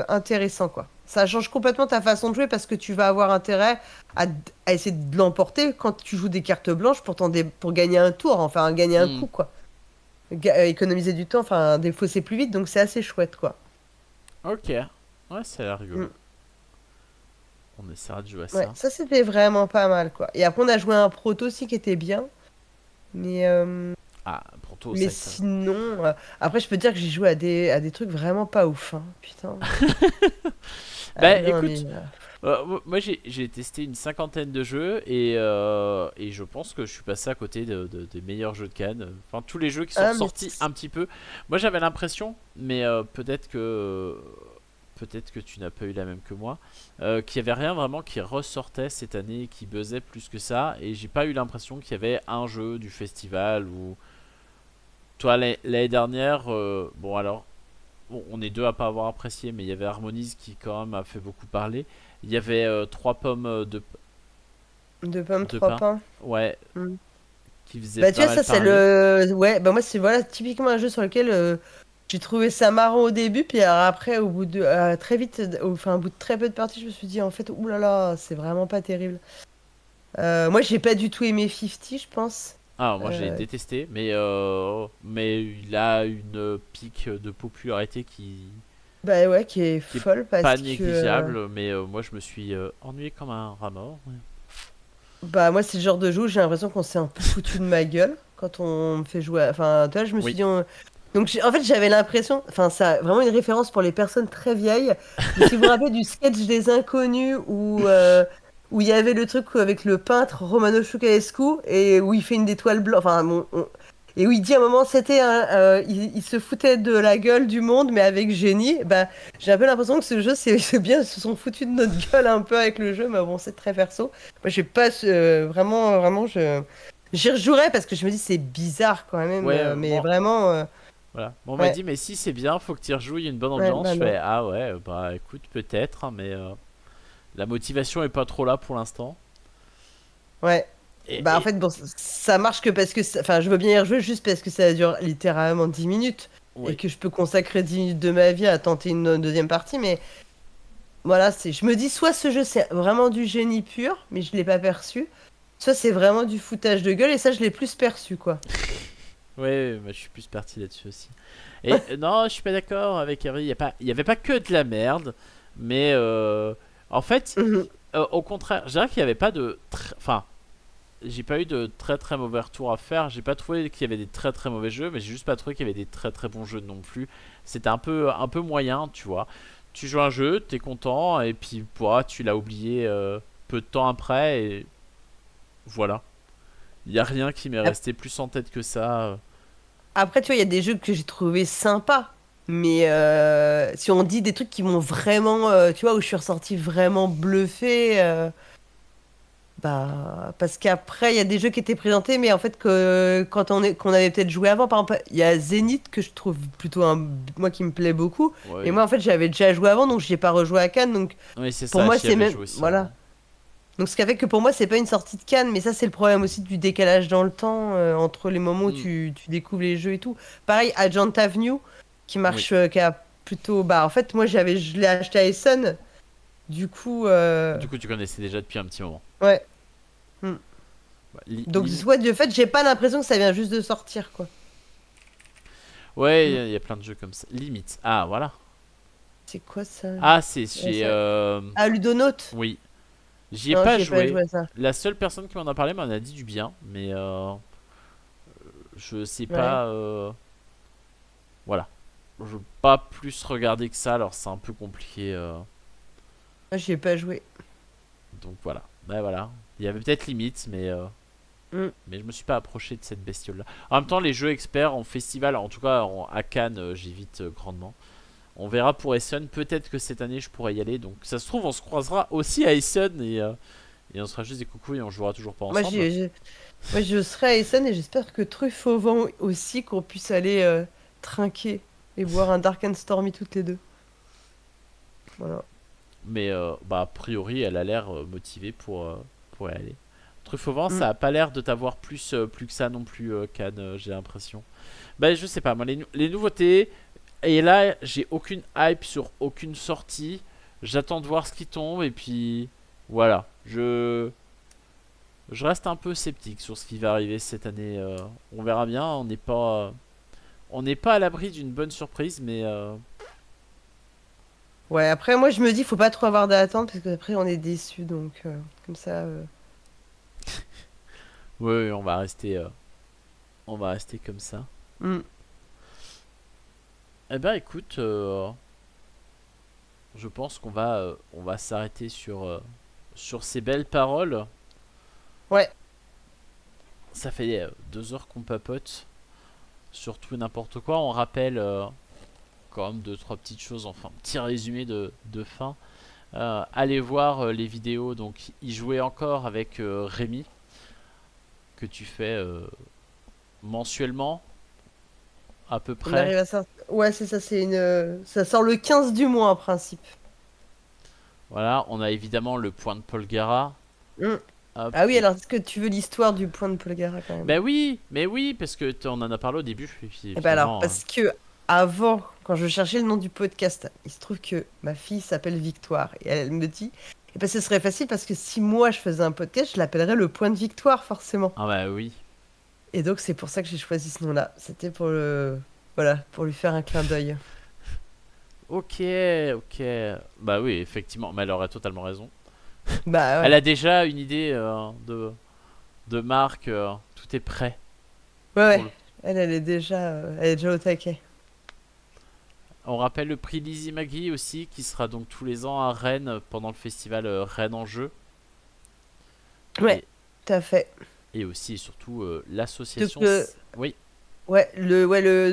intéressant, quoi. Ça change complètement ta façon de jouer, parce que tu vas avoir intérêt à essayer de l'emporter quand tu joues des cartes blanches pour gagner un tour, enfin gagner un coup, quoi. Économiser du temps, enfin défausser plus vite, donc c'est assez chouette, quoi. Ok, ouais, ça a l'air rigolo. On essaiera de jouer à ça. Ouais, ça c'était vraiment pas mal, quoi. Et après on a joué à un proto aussi qui était bien, mais proto. Mais sinon, après je peux te dire que j'ai joué à des trucs vraiment pas ouf, hein. Putain. Écoute. Moi j'ai testé une 50aine de jeux et je pense que je suis passé à côté des meilleurs jeux de Cannes. Enfin, tous les jeux qui sont sortis un petit peu. Moi j'avais l'impression, mais peut-être que tu n'as pas eu la même que moi, qu'il n'y avait rien vraiment qui ressortait cette année, qui buzzait plus que ça. Et j'ai pas eu l'impression qu'il y avait un jeu du festival ou... Toi l'année dernière, on est deux à pas avoir apprécié, mais il y avait Harmonize qui quand même a fait beaucoup parler. Il y avait 3 pommes de pommes, 3 pains. Ouais. Qui faisait tu vois, ça c'est le... Ouais, moi c'est typiquement un jeu sur lequel j'ai trouvé ça marrant au début, puis après au bout de très vite, au bout de très peu de parties, je me suis dit en fait, oulala, c'est vraiment pas terrible. Moi j'ai pas du tout aimé 50, je pense. Moi j'ai détesté, mais il a une pique de popularité qui est folle, parce pas négligeable, mais moi je me suis ennuyé comme un rat mort. Moi c'est le genre de jeu où j'ai l'impression qu'on s'est un peu foutu de ma gueule quand on me fait jouer. Enfin, toi, je me suis dit. Donc en fait j'avais l'impression, ça a vraiment une référence pour les personnes très vieilles. Mais si vous vous rappelez du sketch des Inconnus où il y avait le truc avec le peintre Romano Choucaescu, et où il fait une étoile blanche, et où il dit à un moment c'était il se foutait de la gueule du monde, mais avec génie. J'ai un peu l'impression que ce jeu c'est bien, ils se sont foutus de notre gueule un peu avec le jeu, mais bon, c'est très perso. Moi j'ai pas vraiment j'y rejouerais, parce que je me dis c'est bizarre quand même, mais vraiment voilà. On m'a dit mais si c'est bien, faut que tu y rejoues, il y a une bonne ambiance. Je fais écoute, peut-être, hein, mais la motivation est pas trop là pour l'instant. Ouais. En fait, bon, ça marche que parce que... je veux bien y rejouer juste parce que ça dure littéralement 10 minutes. Et que je peux consacrer 10 minutes de ma vie à tenter une deuxième partie. Mais voilà, je me dis, soit ce jeu, c'est vraiment du génie pur, mais je l'ai pas perçu. Soit c'est vraiment du foutage de gueule, et ça, je l'ai plus perçu, quoi. Ouais, moi je suis plus parti là-dessus aussi. Et non, je suis pas d'accord avec Harry. Il y avait pas que de la merde, mais en fait, au contraire, je dirais qu'il y avait pas de, enfin, j'ai pas eu de très très mauvais retours à faire. J'ai pas trouvé qu'il y avait des très très mauvais jeux, mais j'ai juste pas trouvé qu'il y avait des très très bons jeux non plus. C'était un peu moyen, tu vois. Tu joues un jeu, t'es content, et puis tu l'as oublié peu de temps après, et voilà. Il y a rien qui m'est resté plus en tête que ça. Après, tu vois, il y a des jeux que j'ai trouvé sympas. Mais si on dit des trucs qui m'ont vraiment, tu vois, où je suis ressorti vraiment bluffé, bah, parce qu'après, il y a des jeux qui étaient présentés, mais en fait, qu'on avait peut-être joué avant. Par exemple, il y a Zenith que je trouve plutôt moi qui me plaît beaucoup. Ouais. Et moi, en fait, j'avais déjà joué avant, donc je n'ai pas rejoué à Cannes. Donc, Oui, c'est pour ça, moi, j'y c'est avais même. joué aussi, Voilà. hein. Donc, ce qui fait que pour moi, c'est pas une sortie de Cannes, mais ça, c'est le problème aussi du décalage dans le temps entre les moments où tu découvres les jeux et tout. Pareil, Agent Avenue, qui marche, qui a plutôt. Bah, en fait, moi, je l'ai acheté à Essen. Du coup. Du coup, tu connaissais déjà depuis un petit moment. Ouais. Bah, Donc, ouais, de fait, j'ai pas l'impression que ça vient juste de sortir, quoi. Ouais, il y a plein de jeux comme ça. Limite. Ah, voilà. C'est quoi ça? Ah, c'est chez. Ah, Ludonaut? Oui. J'y ai Non, pas j'y ai pas joué. joué à ça. La seule personne qui m'en a parlé m'en a dit du bien, mais je sais Ouais. pas. Voilà. Je veux pas plus regarder que ça, alors c'est un peu compliqué. Moi, j'y ai pas joué. Donc voilà. Bah voilà. Il y avait peut-être limite, mais je me suis pas approché de cette bestiole-là. En même temps, les jeux experts en festival, en tout cas à Cannes, j'évite grandement. On verra pour Essen. Peut-être que cette année je pourrais y aller. Donc ça se trouve, on se croisera aussi à Essen et on sera juste des coucous et on jouera toujours pas Moi, ensemble. moi, je serai à Essen et j'espère que Truffaut aussi, qu'on puisse aller trinquer et boire un Dark and Stormy toutes les deux. Voilà. Mais bah, a priori, elle a l'air motivée pour y aller. Truffaut, ça a pas l'air de t'avoir plus que ça non plus, Cannes, j'ai l'impression. Bah, je sais pas, moi, les nouveautés. Et là, j'ai aucune hype sur aucune sortie. J'attends de voir ce qui tombe et puis voilà. Je reste un peu sceptique sur ce qui va arriver cette année. On verra bien. On n'est pas à l'abri d'une bonne surprise, mais Ouais, après, moi, je me dis, faut pas trop avoir d'attente parce qu'après, on est déçus. Donc, comme ça. ouais, on va rester comme ça. Eh ben, écoute, je pense qu'on va s'arrêter sur ces belles paroles. Ouais. Ça fait 2 heures qu'on papote sur tout et n'importe quoi. On rappelle quand même 2-3 petites choses, enfin petit résumé de fin. Allez voir les vidéos, donc y jouer encore avec Rémi, que tu fais mensuellement à peu On près. arrive à ça. Ouais, c'est ça, ça sort le 15 du mois en principe. Voilà, on a évidemment le point de Polgara. Ah oui, alors est-ce que tu veux l'histoire du point de Polgara quand même? Ben oui, mais oui, parce que on en a parlé au début. Et bah alors, parce que avant, quand je cherchais le nom du podcast, il se trouve que ma fille s'appelle Victoire et elle me dit, et ben ce serait facile parce que si moi je faisais un podcast, je l'appellerais le point de Victoire forcément. Ah bah oui. Et donc c'est pour ça que j'ai choisi ce nom-là. C'était pour voilà, pour lui faire un clin d'œil. Ok. Bah oui, effectivement, mais elle aurait totalement raison. Bah ouais. Elle a déjà une idée de marque, tout est prêt. Ouais. Elle est déjà au taquet. On rappelle le prix Lizzie Maggie aussi, qui sera donc tous les ans à Rennes pendant le festival Rennes en jeu. Ouais, tout à fait. Et aussi et surtout l'association. Oui. Ouais,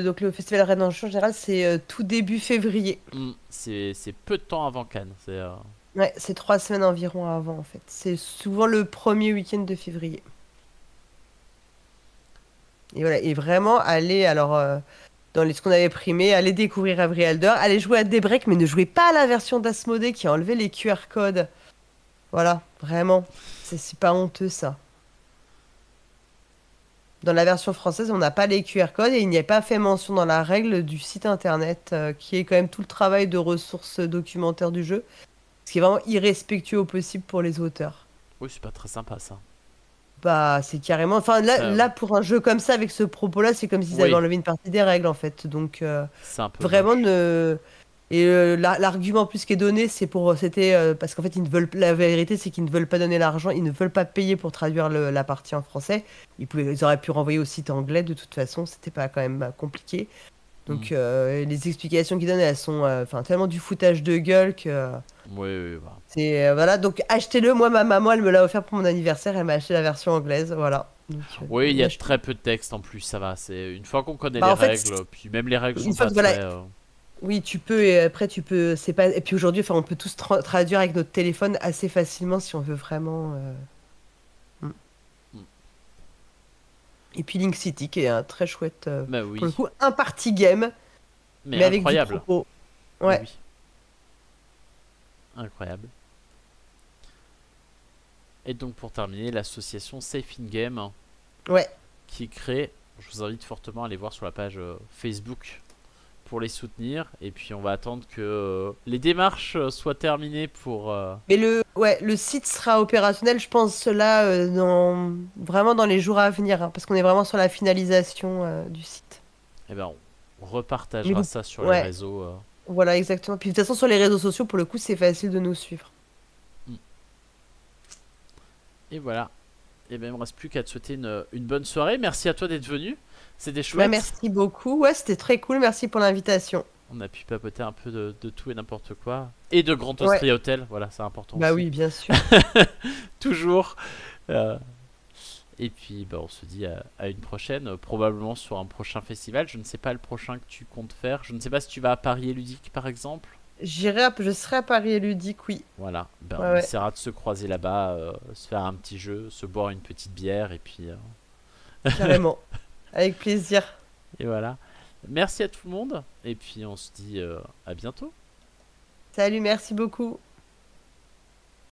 donc le festival Rennes en jeu en général, c'est tout début février. C'est peu de temps avant Cannes. Ouais, c'est 3 semaines environ avant en fait. C'est souvent le premier week-end de février. Et voilà, et vraiment aller alors dans ce qu'on avait primé, aller découvrir Avery Alder, aller jouer à Daybreak, mais ne jouez pas à la version d'Asmodée qui a enlevé les QR codes. Voilà, vraiment, c'est pas honteux ça. Dans la version française, on n'a pas les QR codes et il n'y a pas fait mention dans la règle du site internet qui est quand même tout le travail de ressources documentaires du jeu. Ce qui est vraiment irrespectueux au possible pour les auteurs. Oui, c'est pas très sympa ça. Bah, c'est carrément. Enfin, là, pour un jeu comme ça, avec ce propos-là, c'est comme s'ils avaient enlevé une partie des règles, en fait. Donc, c'est un peu vraiment, moche. Et l'argument plus qui est donné, c'était parce qu'en fait, la vérité, c'est qu'ils ne veulent pas donner l'argent, ils ne veulent pas payer pour traduire la partie en français. Ils auraient pu renvoyer au site anglais, de toute façon, c'était pas quand même compliqué. Donc, les explications qu'ils donnent, elles sont tellement du foutage de gueule que. Oui, bah. Voilà, donc achetez-le. Moi, ma maman, elle me l'a offert pour mon anniversaire, elle m'a acheté la version anglaise, voilà. Donc, oui, il y a très peu de texte en plus, ça va. C'est une fois qu'on connaît les en fait, règles, puis même les règles une sont fois pas que, très. Oui, tu peux, et après tu peux. C'est pas. Et puis aujourd'hui, on peut tous traduire avec notre téléphone assez facilement si on veut vraiment. Et puis Link City, qui est un très chouette. Bah oui. Pour le coup, un party game, mais avec du incroyable. propos. Ouais. Oui. Incroyable. Et donc pour terminer, l'association Safe in Game, Ouais. qui crée, je vous invite fortement à aller voir sur la page Facebook pour les soutenir. Et puis on va attendre que les démarches soient terminées pour... Mais le site sera opérationnel, je pense, là, vraiment dans les jours à venir, hein, parce qu'on est vraiment sur la finalisation du site. Eh ben, on repartagera ça sur les réseaux. Voilà, exactement. Puis de toute façon, sur les réseaux sociaux, pour le coup, c'est facile de nous suivre. Et voilà. Et ben, il me reste plus qu'à te souhaiter une bonne soirée. Merci à toi d'être venu. C'était chouette. Bah, merci beaucoup. Ouais, c'était très cool. Merci pour l'invitation. On a pu papoter un peu de tout et n'importe quoi. Et de Grand Austria Hotel. Voilà, c'est important. Bah aussi. oui, bien sûr. Toujours. Et puis, on se dit à une prochaine. Probablement sur un prochain festival. Je ne sais pas le prochain que tu comptes faire. Je ne sais pas si tu vas à Paris et Ludique, par exemple. Je serai à Paris et Ludique, oui. Voilà. On essaiera de se croiser là-bas, se faire un petit jeu, se boire une petite bière et puis... Carrément. Avec plaisir. Et voilà. Merci à tout le monde. Et puis on se dit à bientôt. Salut, merci beaucoup.